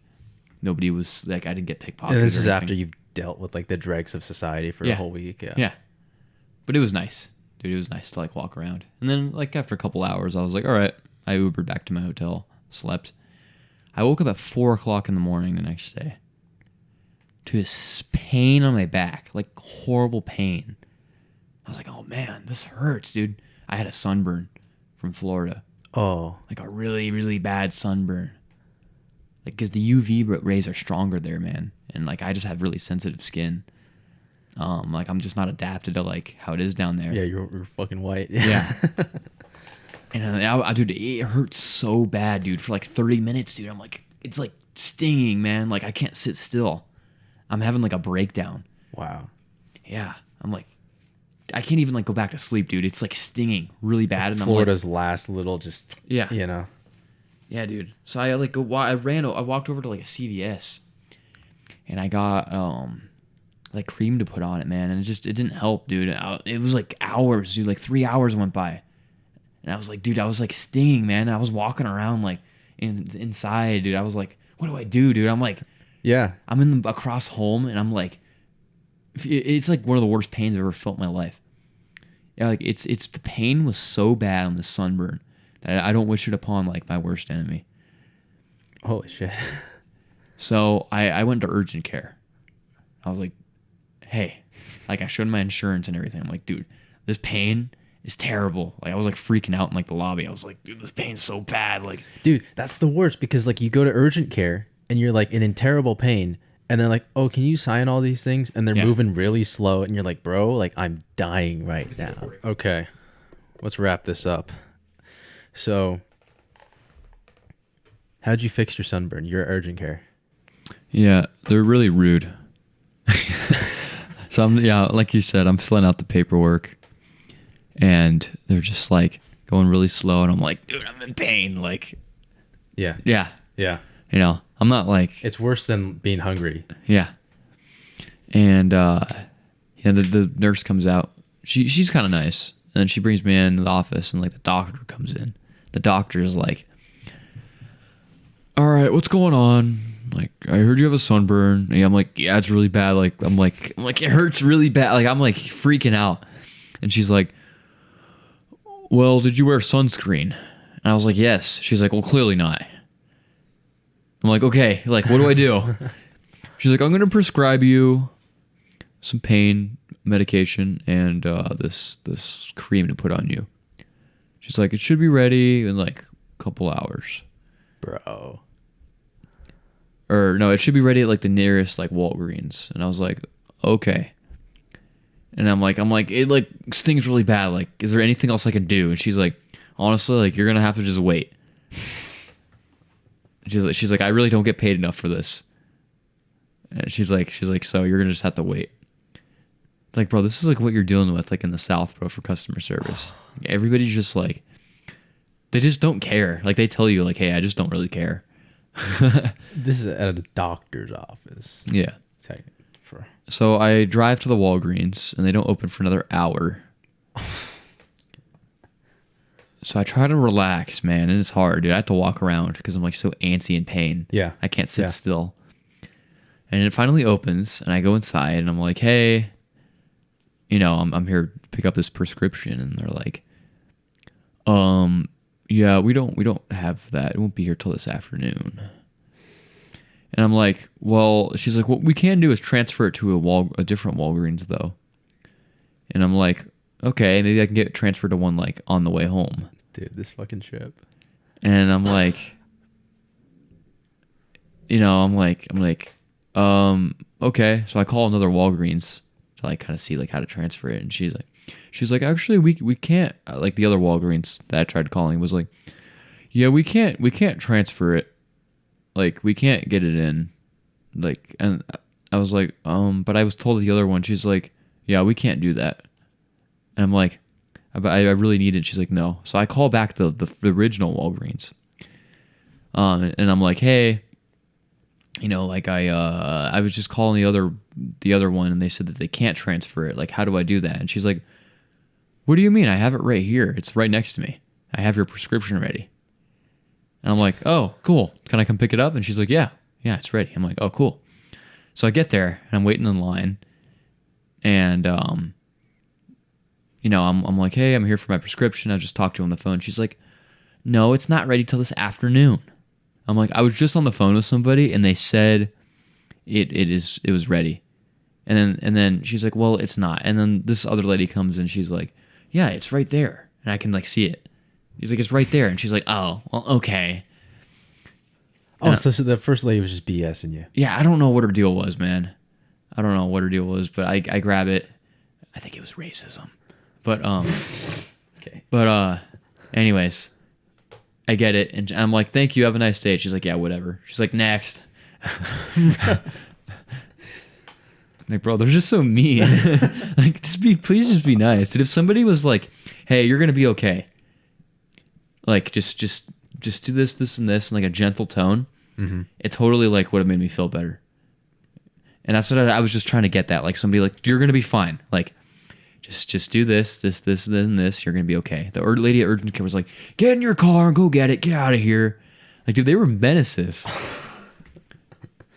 nobody was like I didn't get pickpocketed. And this or is anything. after you've dealt with like the dregs of society for a Yeah. whole week. Yeah. Yeah. But it was nice. Dude, it was nice to like walk around. And then like after a couple hours, I was like, all right. I Ubered back to my hotel, slept. I woke up at 4:00 in the morning the next day to this pain on my back, like horrible pain. I was like, oh man, this hurts, dude. I had a sunburn from Florida, Oh, like a really, really bad sunburn. Like, because the UV rays are stronger there, man. And like, I just have really sensitive skin. Like I'm just not adapted to like how it is down there. yeah, you're fucking white. Yeah. And dude, it hurts so bad, dude. For like 30 minutes, dude. I'm like, it's like stinging, man. Like I can't sit still. I'm having like a breakdown. Wow. Yeah. I'm like, I can't even like go back to sleep, dude. It's like stinging really bad. And Florida's last little just, Yeah. you know. Yeah, dude. So I like I walked over to like a CVS, and I got like cream to put on it, man, and it didn't help, dude. It was like hours, dude. Like 3 hours went by, and I was like, dude, I was like stinging, man. I was walking around like inside, dude. I was like, what do I do, dude? I'm like, Yeah. I'm in the across home, and I'm like, it's like one of the worst pains I've ever felt in my life. Yeah, like it's the pain was so bad on the sunburn that I don't wish it upon like my worst enemy. Holy shit. So I went to urgent care. I was like, hey, like I showed my insurance and everything. I'm like, dude, this pain is terrible. Like I was like freaking out in like the lobby. I was like, dude, this pain's so bad. Like, Dude, that's the worst because like you go to urgent care and you're like in terrible pain and they're like, "Oh, can you sign all these things?" And they're Yeah. moving really slow and you're like, "Bro, like I'm dying right now." Okay. Let's wrap this up. So, how'd you fix your sunburn? You're at urgent care. yeah, they're really rude. So like you said, I'm filling out the paperwork, and they're just like going really slow, and I'm like, dude, I'm in pain. Like, Yeah. yeah, Yeah. I'm not like, It's worse than being hungry. yeah. And the nurse comes out. She's kind of nice, and then she brings me in the office, and like the doctor comes in. The doctor's like, all right, what's going on? Like, I heard you have a sunburn. And I'm like, yeah, it's really bad. Like, I'm like, it hurts really bad. Like, I'm like freaking out. And she's like, well, did you wear sunscreen? And I was like, yes. She's like, well, clearly not. I'm like, okay, like, what do I do? She's like, I'm going to prescribe you some pain medication and this cream to put on you. She's like, it should be ready in like a couple hours. Bro. Or no, it should be ready at like the nearest like Walgreens. And I was like, okay. And I'm like, it like stings really bad. Like, is there anything else I can do? And she's like, honestly, like you're gonna have to just wait. She's like, I really don't get paid enough for this. And she's like, so you're gonna just have to wait. It's like, bro, this is like what you're dealing with, like in the South, bro, for customer service. Like, everybody's just like, they just don't care. Like they tell you, like, hey, I just don't really care. This is at a doctor's office. Yeah. For So I drive to the Walgreens, and they don't open for another hour. So I try to relax, man, and it's hard, dude. I have to walk around because I'm like so antsy in pain. Yeah. I can't sit Yeah. still. And it finally opens, and I go inside, and I'm like, hey, I'm here to pick up this prescription. And they're like, yeah, we don't have that. It won't be here till this afternoon. And I'm like, well, she's like, what we can do is transfer it to a different Walgreens though. And I'm like, okay, maybe I can get transferred to one like on the way home. Dude, this fucking trip. And I'm like, okay. So I call another Walgreens to like kind of see like how to transfer it. And she's like, actually, we can't. Like the other Walgreens that I tried calling was like, yeah, we can't transfer it. Like we can't get it in. Like, and I was like, but I was told the other one. She's like, yeah, we can't do that. And I'm like, I really need it. She's like, no. So I call back the original Walgreens. And I'm like, hey, like I was just calling the other one, and they said that they can't transfer it. Like, how do I do that? And she's like, what do you mean? I have it right here. It's right next to me. I have your prescription ready. And I'm like, oh, cool. Can I come pick it up? And she's like, yeah, it's ready. I'm like, oh, cool. So I get there and I'm waiting in line, and I'm like, hey, I'm here for my prescription. I just talked to her on the phone. She's like, no, it's not ready till this afternoon. I'm like, I was just on the phone with somebody and they said it was ready. And then she's like, well, it's not. And then this other lady comes and she's like, yeah, it's right there. And I can like see it. He's like, it's right there. And she's like, oh, well, okay. Oh, so the first lady was just BSing you. Yeah, I don't know what her deal was, man. I don't know what her deal was, but I grab it. I think it was racism. But Okay. But anyways, I get it, and I'm like, thank you, have a nice day. She's like, yeah, whatever. She's like, next. Like, bro, they're just so mean. Like, please just be nice. Dude, if somebody was like, hey, you're gonna be okay. Like, just do this and this in like a gentle tone. Mm-hmm. It totally like would have made me feel better. And that's what I was just trying to get that. Like somebody like, you're gonna be fine. Like, just do this, and this. You're gonna be okay. The lady at urgent care was like, get in your car, go get it, get out of here. Like, dude, they were menaces.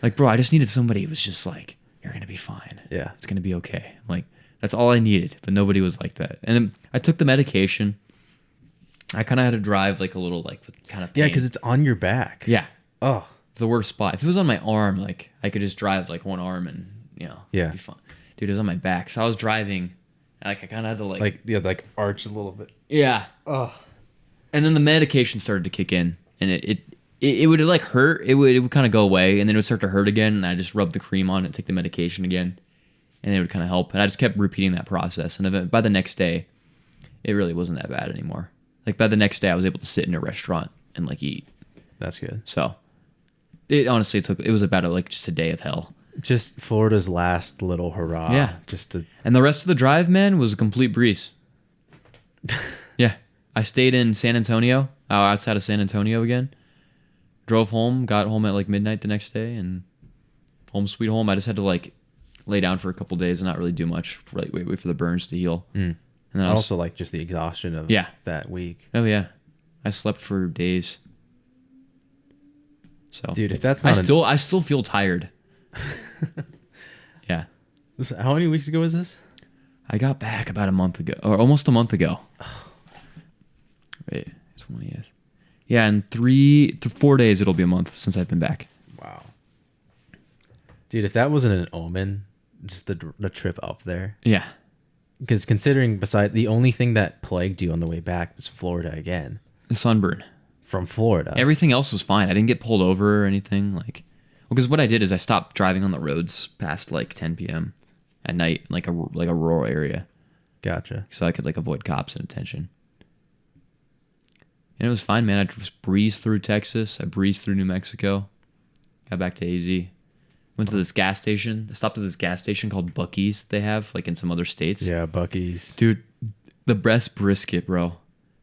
Like, bro, I just needed somebody who was just like, you're gonna be fine. Yeah, it's gonna be okay. Like, that's all I needed. But nobody was like that. And then I took the medication. I kind of had to drive like a little like with kind of pain. Yeah, because it's on your back. Yeah. Oh, it's the worst spot. If it was on my arm, like I could just drive like one arm and yeah, be fine. Dude, it was on my back, so I was driving. Like I kind of had to like arch a little bit. Yeah. Oh. And then the medication started to kick in, and it would like hurt. It would kind of go away, and then it would start to hurt again. And I just rubbed the cream on it, take the medication again, and it would kind of help. And I just kept repeating that process. And by the next day, it really wasn't that bad anymore. Like by the next day, I was able to sit in a restaurant and like eat. That's good. So it honestly it was about just a day of hell. Just Florida's last little hurrah. Yeah. And the rest of the drive, man, was a complete breeze. Yeah. I stayed in San Antonio, outside of San Antonio again. Drove home, got home at like midnight the next day, and home sweet home. I just had to like lay down for a couple days and not really do much. Wait for the burns to heal. Mm. And then also like just the exhaustion of that week. Oh yeah. I slept for days. So dude, if that's not I still feel tired. Yeah. How many weeks ago was this? I got back about a month ago, or almost a month ago. Wait, 20th. Yeah, in 3 to 4 days it'll be a month since I've been back. Wow. Dude, if that wasn't an omen, just the trip up there. Yeah. Because considering the only thing that plagued you on the way back was Florida again. The sunburn. From Florida. Everything else was fine. I didn't get pulled over or anything. Because what I did is I stopped driving on the roads past like 10 p.m. at night, in like a rural area. Gotcha. So I could like avoid cops and attention. And it was fine, man. I just breezed through Texas. I breezed through New Mexico. Got back to AZ. Went to this gas station. I stopped at this gas station called Buc-ee's they have like in some other states. Yeah, Buc-ee's. Dude, the best brisket, bro.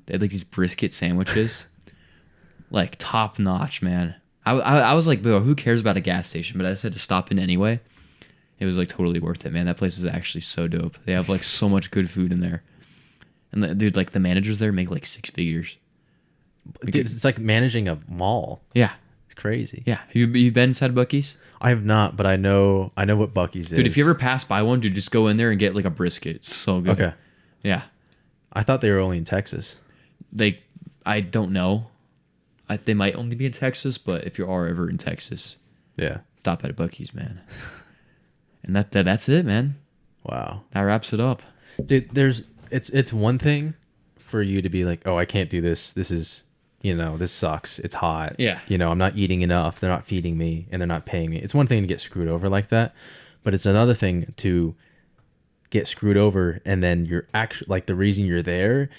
They had like these brisket sandwiches. Like top notch, man. I was like, bro, who cares about a gas station? But I just had to stop in anyway. It was like totally worth it, man. That place is actually so dope. They have like so much good food in there. And dude, like the managers there make like 6 figures. Dude, it's like managing a mall. Yeah. It's crazy. Yeah. Have you been inside Buc-ee's? I have not, but I know what Buc-ee's is. Dude, if you ever pass by one, dude, just go in there and get like a brisket. It's so good. Okay. Yeah. I thought they were only in Texas. I don't know. They might only be in Texas, but if you are ever in Texas, Yeah. stop at a Buc-ee's, man. And that's it, man. Wow. That wraps it up. Dude, it's one thing for you to be like, oh, I can't do this. This is, this sucks. It's hot. Yeah. I'm not eating enough. They're not feeding me and they're not paying me. It's one thing to get screwed over like that, but it's another thing to get screwed over and then you're actually like the reason you're there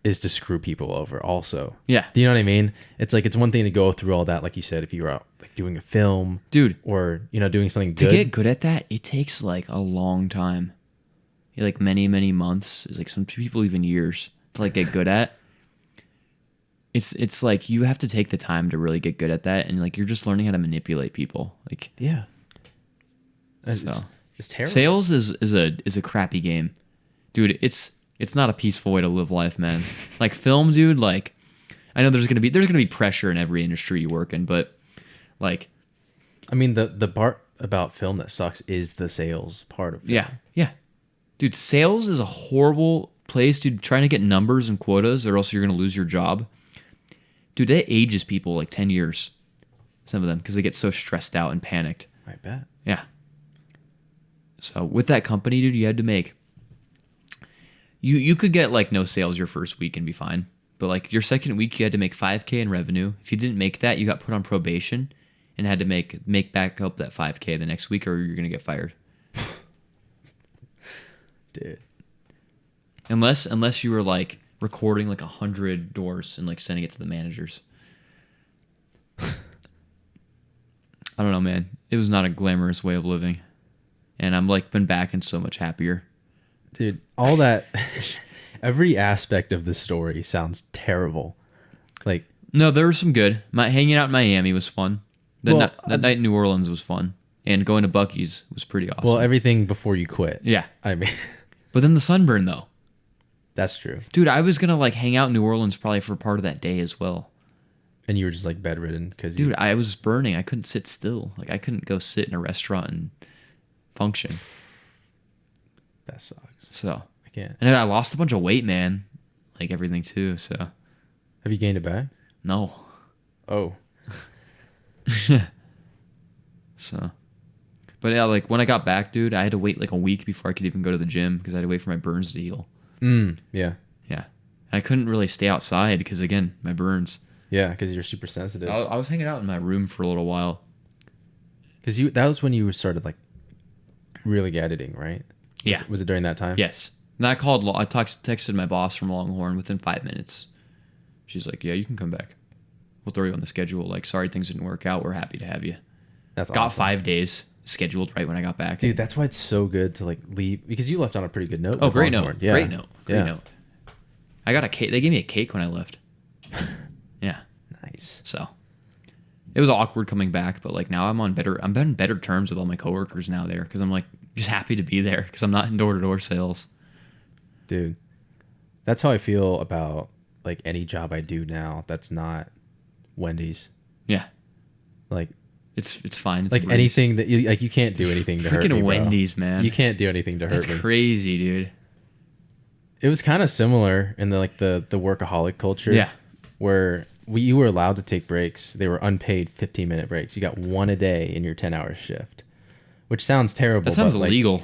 is to screw people over also. Yeah. Do you know what I mean? It's like, it's one thing to go through all that, like you said, if you were out like doing a film, dude, or, doing something to good. get good at that, it takes like a long time. Like many, many months. It's like some people even years to like get good at. It's like you have to take the time to really get good at that, and like you're just learning how to manipulate people. Like Yeah. so. It's terrible. Sales is a crappy game. Dude, it's not a peaceful way to live life, man. Like film, dude, like I know there's gonna be pressure in every industry you work in, but like I mean the part about film that sucks is the sales part of film. yeah. Dude, sales is a horrible place, dude, trying to get numbers and quotas or else you're gonna lose your job. Dude, that ages people like 10 years. Some of them, because they get so stressed out and panicked. I bet. Yeah. So with that company, dude, you had to make. You could get like no sales your first week and be fine, but like your second week, you had to make $5K in revenue. If you didn't make that, you got put on probation and had to make back up that $5K the next week, or you're gonna get fired. Dude. Unless you were like recording like 100 doors and like sending it to the managers. I don't know, man. It was not a glamorous way of living. And I'm like been back and so much happier. Dude, all that every aspect of the story sounds terrible. Like, no, there was some good. Hanging out in Miami was fun. That night in New Orleans was fun. And going to Buc-ee's was pretty awesome. well, everything before you quit. Yeah. I mean, But then the sunburn though. that's true. Dude, I was gonna like hang out in New Orleans probably for part of that day as well. And you were just like bedridden because Dude, I was burning. I couldn't sit still. Like I couldn't go sit in a restaurant and function. that sucks. So I can't. and then I lost a bunch of weight, man. Like everything too. So Have you gained it back? no. Oh. So, but yeah, like when I got back, dude, I had to wait like a week before I could even go to the gym because I had to wait for my burns to heal. Yeah. Yeah, I couldn't really stay outside because again, my burns. Yeah, because you're super sensitive. I was hanging out in my room for a little while. Because that was when you started like really editing, right? Yeah. Was it during that time? Yes. And I texted my boss from Longhorn within 5 minutes. She's like, "Yeah, you can come back. We'll throw you on the schedule. Like, sorry things didn't work out. We're happy to have you." That's Got awesome. 5 days scheduled right when I got back. Dude, that's why it's so good to like leave, because you left on a pretty good note. Oh, with great Longhorn. note. Yeah. Great note. Great Yeah. note. I got a cake. They gave me a cake when I left. Yeah. Nice. So it was awkward coming back, but like now I'm on better terms with all my coworkers now there because I'm like just happy to be there because I'm not in door-to-door sales. Dude, that's how I feel about like any job I do now that's not Wendy's. Yeah. Like It's fine. It's like a breeze. anything that you can't do anything to hurt me, Freaking bro. Wendy's, man. You can't do anything to That's hurt me. crazy, dude. It was kind of similar in the workaholic culture. Yeah. Where you were allowed to take breaks. They were unpaid 15-minute breaks. You got one a day in your 10-hour shift, which sounds terrible. That sounds but, like, illegal.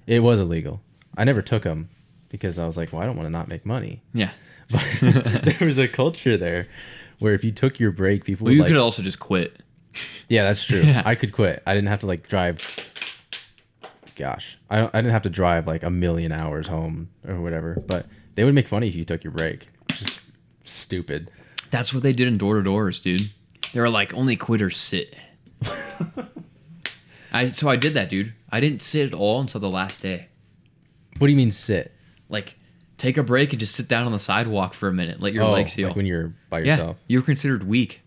it was illegal. I never took them because I was like, well, I don't want to not make money. Yeah. But there was a culture there where if you took your break, people Well, would you like, could also just quit. yeah, that's true. Yeah. I could quit. I didn't have to like drive. Gosh, I didn't have to drive like a million hours home or whatever. But they would make fun of you if you took your break. Just stupid. That's what they did in door-to-doors, dude. They were like, only quitters sit. So I did that, dude. I didn't sit at all until the last day. What do you mean sit? Like, take a break and just sit down on the sidewalk for a minute. Let your legs heal. Like when you're by Yeah, yourself. you were considered weak.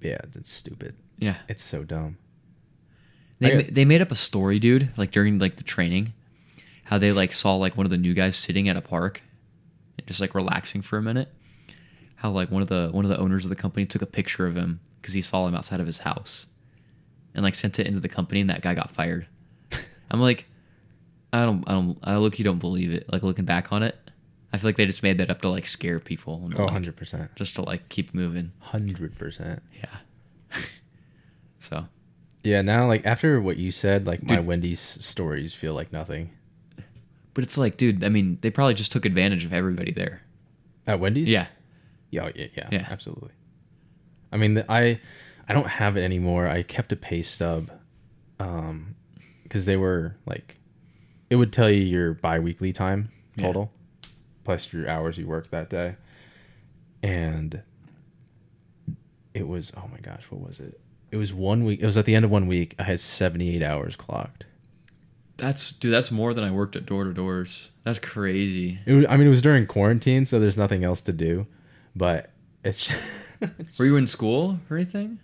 Yeah, that's stupid. Yeah. It's so dumb. They made up a story, dude, like during like the training, how they like saw like one of the new guys sitting at a park and just like relaxing for a minute. How like one of the owners of the company took a picture of him because he saw him outside of his house and like sent it into the company, and that guy got fired. I'm like, I look, you don't believe it. Like looking back on it, I feel like they just made that up to like scare people. And to, Oh, like, 100%. just to like keep moving. 100%. Yeah. So. Yeah, now like after what you said, like my Dude. Wendy's stories feel like nothing. But it's like, dude, I mean, they probably just took advantage of everybody there. At Wendy's? Yeah. Yeah, absolutely. I mean, I don't have it anymore. I kept a pay stub, because they were like, it would tell you your biweekly time total, plus your hours you worked that day, and it was, oh my gosh, what was it? It was 1 week. It was at the end of 1 week. I had 78 hours clocked. That's more than I worked at door to doors. That's crazy. I mean, it was during quarantine, so there's nothing else to do, but it's. Were you in school or anything?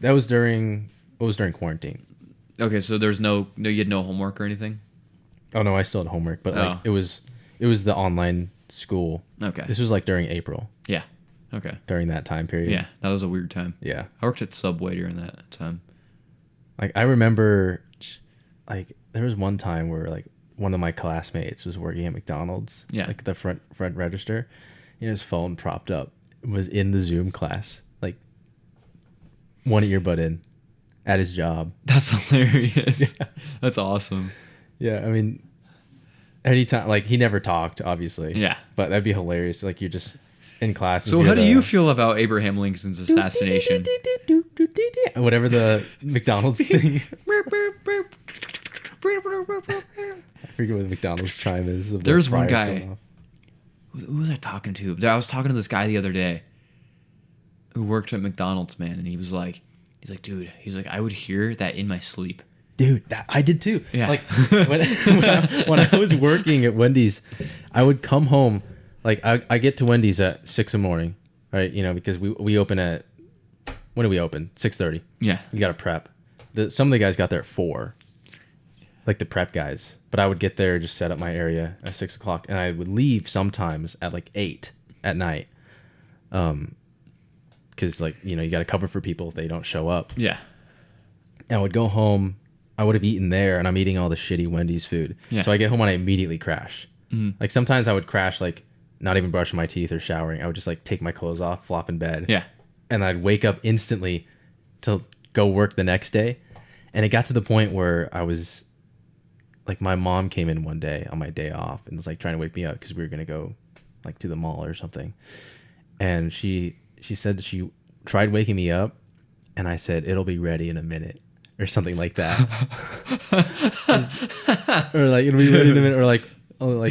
That was during. It was during quarantine. Okay, so there's no you had no homework or anything? Oh no, I still had homework, but like it was the online school. Okay. This was like during April. Yeah. Okay. During that time period. Yeah, that was a weird time. Yeah. I worked at Subway during that time. Like I remember, like there was one time where like one of my classmates was working at McDonald's. Yeah. Like the front register, and his phone propped up, was in the Zoom class, like one earbud in, at his job. That's hilarious. Yeah. That's awesome. Yeah, I mean, anytime, like he never talked, obviously. Yeah. But that'd be hilarious. Like you're just in class. So how do you feel about Abraham Lincoln's assassination? Whatever the McDonald's thing. I forget what the McDonald's chime is. Of the There's one fryers guy. going off. Who was I talking to? I was talking to this guy the other day who worked at McDonald's, man, and he's like, dude, I would hear that in my sleep. Dude, I did too. Yeah. Like when I was working at Wendy's, I would come home. Like I get to Wendy's at 6 a.m, right? You know, because we open at, when do we open? 6:30. Yeah. You got to prep. Some of the guys got there at 4, like the prep guys. But I would get there, just set up my area at 6 o'clock, and I would leave sometimes at like 8 at night. Because like, you know, you got to cover for people if they don't show up. Yeah. And I would go home. I would have eaten there, and I'm eating all the shitty Wendy's food. Yeah. So I get home and I immediately crash. Mm-hmm. Like sometimes I would crash, like not even brushing my teeth or showering. I would just like take my clothes off, flop in bed. Yeah. And I'd wake up instantly to go work the next day. And it got to the point where I was like, my mom came in one day on my day off and was like trying to wake me up because we were going to go like to the mall or something. And she said that she tried waking me up, and I said, it'll be ready in a minute or something like that. Or like, it'll be ready in a minute, or like, oh,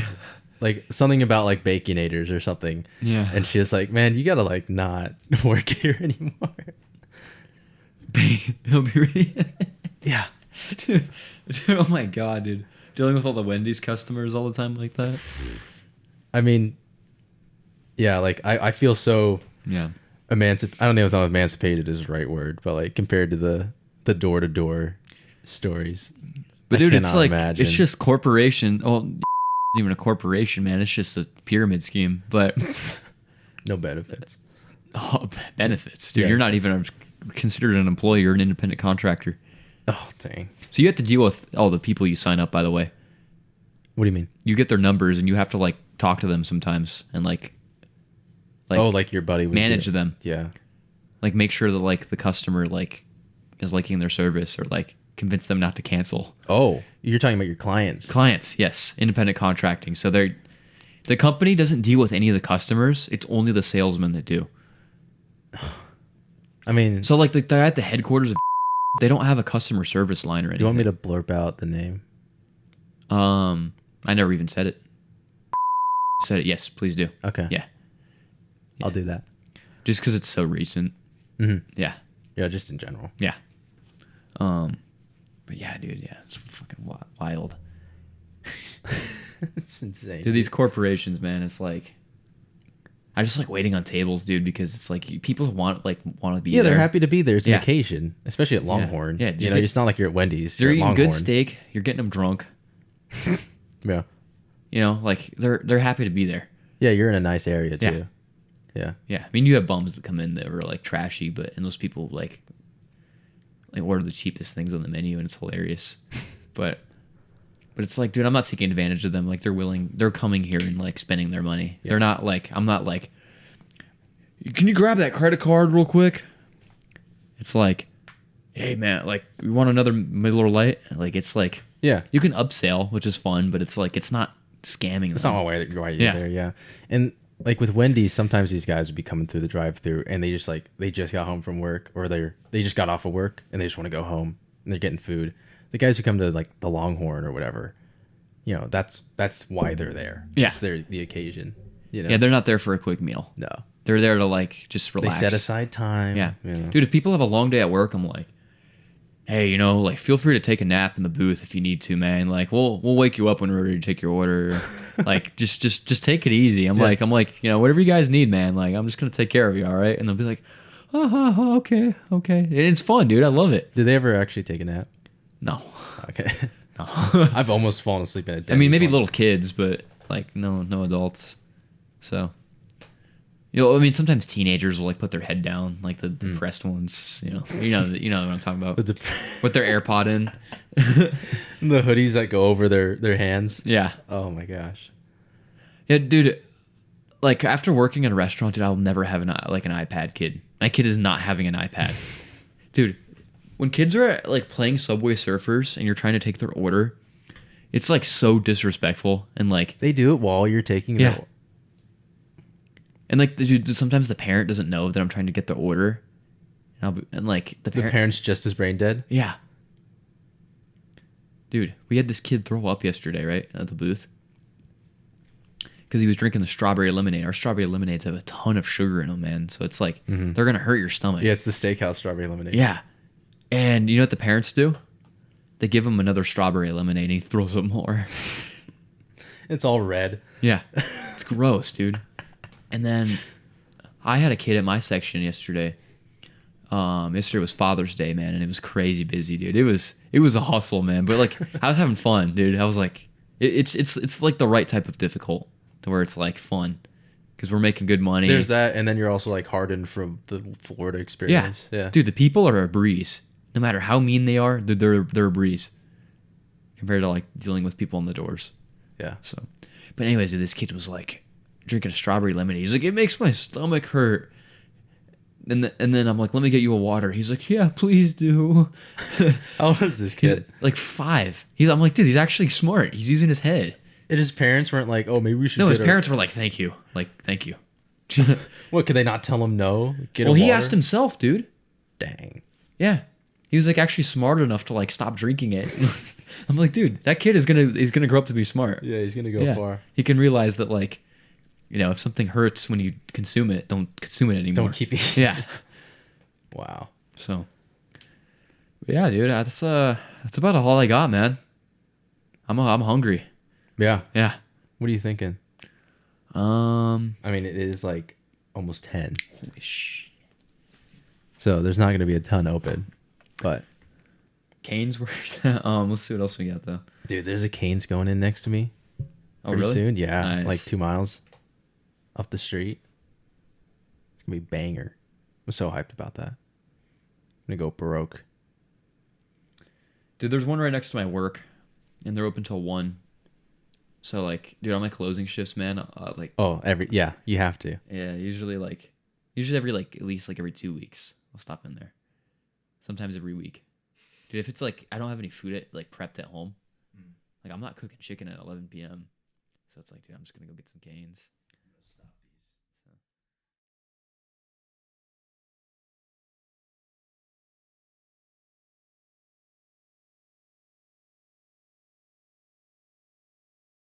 like something about like Baconators or something. Yeah. And she was like, man, you gotta like not work here anymore. He'll be ready. Yeah. Dude, oh my god, dude. Dealing with all the Wendy's customers all the time like that. I mean, yeah, like I feel so Yeah. I don't know if emancipated is the right word, but like compared to the door-to-door stories. But I dude, it's cannot like, imagine. it's just corporation. Oh, even a corporation, man. It's just a pyramid scheme. But no benefits. oh, benefits, dude. Yeah, You're not even considered an employee. You're an independent contractor. Oh, dang. So you have to deal with all the people you sign up, by the way. What do you mean? You get their numbers and you have to like talk to them sometimes and like oh, like your buddy was manage doing. them. Yeah. Like make sure that like the customer like is liking their service, or like convince them not to cancel. Oh, you're talking about your clients. Clients, yes. Independent contracting. So the company doesn't deal with any of the customers. It's only the salesmen that do. I mean, So like they're at the headquarters of they don't have a customer service line or anything. do you want me to blurb out the name? I never even said it. Said it. Yes, please do. Okay. Yeah. I'll do that. Just because it's so recent. Mm-hmm. Yeah. Yeah, just in general. Yeah. But yeah, dude. Yeah, it's fucking wild. It's insane. Dude, these corporations, man. It's like I just like waiting on tables, dude, because it's like people want to be. Yeah, there. they're happy to be there. It's Yeah. an occasion, especially at Longhorn. Yeah, you know, it's not like you're at Wendy's. They're You're at eating Longhorn. good steak. You're getting them drunk. Yeah. You know, like they're happy to be there. Yeah, you're in a nice area too. Yeah. Yeah, I mean, you have bums that come in that are like trashy, and those people like order the cheapest things on the menu, and it's hilarious. But But it's like, dude, I'm not taking advantage of them. Like they're coming here and like spending their money. Yeah. They're not like, I'm not like, can you grab that credit card real quick? It's like, hey man, like you want another Miller Lite? Like it's like, Yeah. you can upsell, which is fun, but it's like it's not scamming It's them. not why you're Yeah. there. Yeah. And like with Wendy's, sometimes these guys would be coming through the drive-through and they just got home from work, or they just got off of work and they just want to go home and they're getting food. The guys who come to like the Longhorn or whatever, that's why they're there. Yeah. It's the occasion. Yeah, they're not there for a quick meal. No. They're there to like just relax. They set aside time. Yeah. You know. Dude, if people have a long day at work, I'm like, hey, like feel free to take a nap in the booth if you need to, man. Like we'll wake you up when we're ready to take your order. Like just take it easy. I'm like, whatever you guys need, man. Like I'm just gonna take care of you, all right? And they'll be like, okay. And it's fun, dude. I love it. Did they ever actually take a nap? No. Okay. No. I've almost fallen asleep in a I mean, maybe once. little kids, but like no adults. So, I mean, sometimes teenagers will like put their head down, like the depressed ones. You know what I'm talking about. With their AirPod in. The hoodies that go over their hands. Yeah. Oh my gosh. Yeah, dude. Like after working in a restaurant, dude, I'll never have an iPad kid. My kid is not having an iPad, dude. When kids are like playing Subway Surfers and you're trying to take their order, it's like so disrespectful and like They do it while you're taking yeah. And like sometimes the parent doesn't know that I'm trying to get the order, and like the parent's just as brain dead. Yeah. Dude, we had this kid throw up yesterday, right, at the booth, because he was drinking the strawberry lemonade. Our strawberry lemonades have a ton of sugar in them, man. So it's like they're gonna hurt your stomach. Yeah, it's the steakhouse strawberry lemonade. Yeah. And you know what the parents do? They give him another strawberry lemonade and he throws up more. It's all red. Yeah. It's gross, dude. And then I had a kid at my section yesterday. Yesterday was Father's Day, man, and it was crazy busy, dude. It was a hustle, man. But like I was having fun, dude. I was like it's like the right type of difficult to where it's like fun. Because we're making good money. There's that, and then you're also like hardened from the Florida experience. Yeah. Dude, the people are a breeze. No matter how mean they are, they're a breeze compared to like dealing with people on the doors. Yeah. So, but anyways, dude, this kid was like drinking a strawberry lemonade. He's like, it makes my stomach hurt. And then I'm like, let me get you a water. He's like, yeah, please do. How old is this kid? He's like 5. I'm like, dude, he's actually smart. He's using his head. And his parents weren't like, oh, maybe we should. No, his parents were like, thank you. Like, thank you. What, could they not tell him no? Well, he asked himself, dude. Dang. Yeah. He was like actually smart enough to like stop drinking it. I'm like, dude, that kid is gonna grow up to be smart. Yeah, he's gonna go far. He can realize that like, if something hurts when you consume it, don't consume it anymore. Don't keep eating. Yeah. Wow. So. Yeah, dude, that's about all I got, man. I'm hungry. Yeah. Yeah. What are you thinking? I mean, it is like almost 10. Holy shit. So there's not gonna be a ton open, but Cane's where's that? Let's see what else we got though. dude, there's a Cane's going in next to me. Oh, Pretty really? soon, yeah, Nice. like 2 miles up the street. It's gonna be banger. I'm so hyped about that. I'm gonna go Baroque. Dude, there's one right next to my work, and they're open till 1. So like, dude, on my closing shifts, man, like You have to. yeah, usually every like at least like every 2 weeks, I'll stop in there. Sometimes every week, dude. If it's like I don't have any food prepped at home, like I'm not cooking chicken at 11 p.m. So it's like, dude, I'm just gonna go get some Cane's.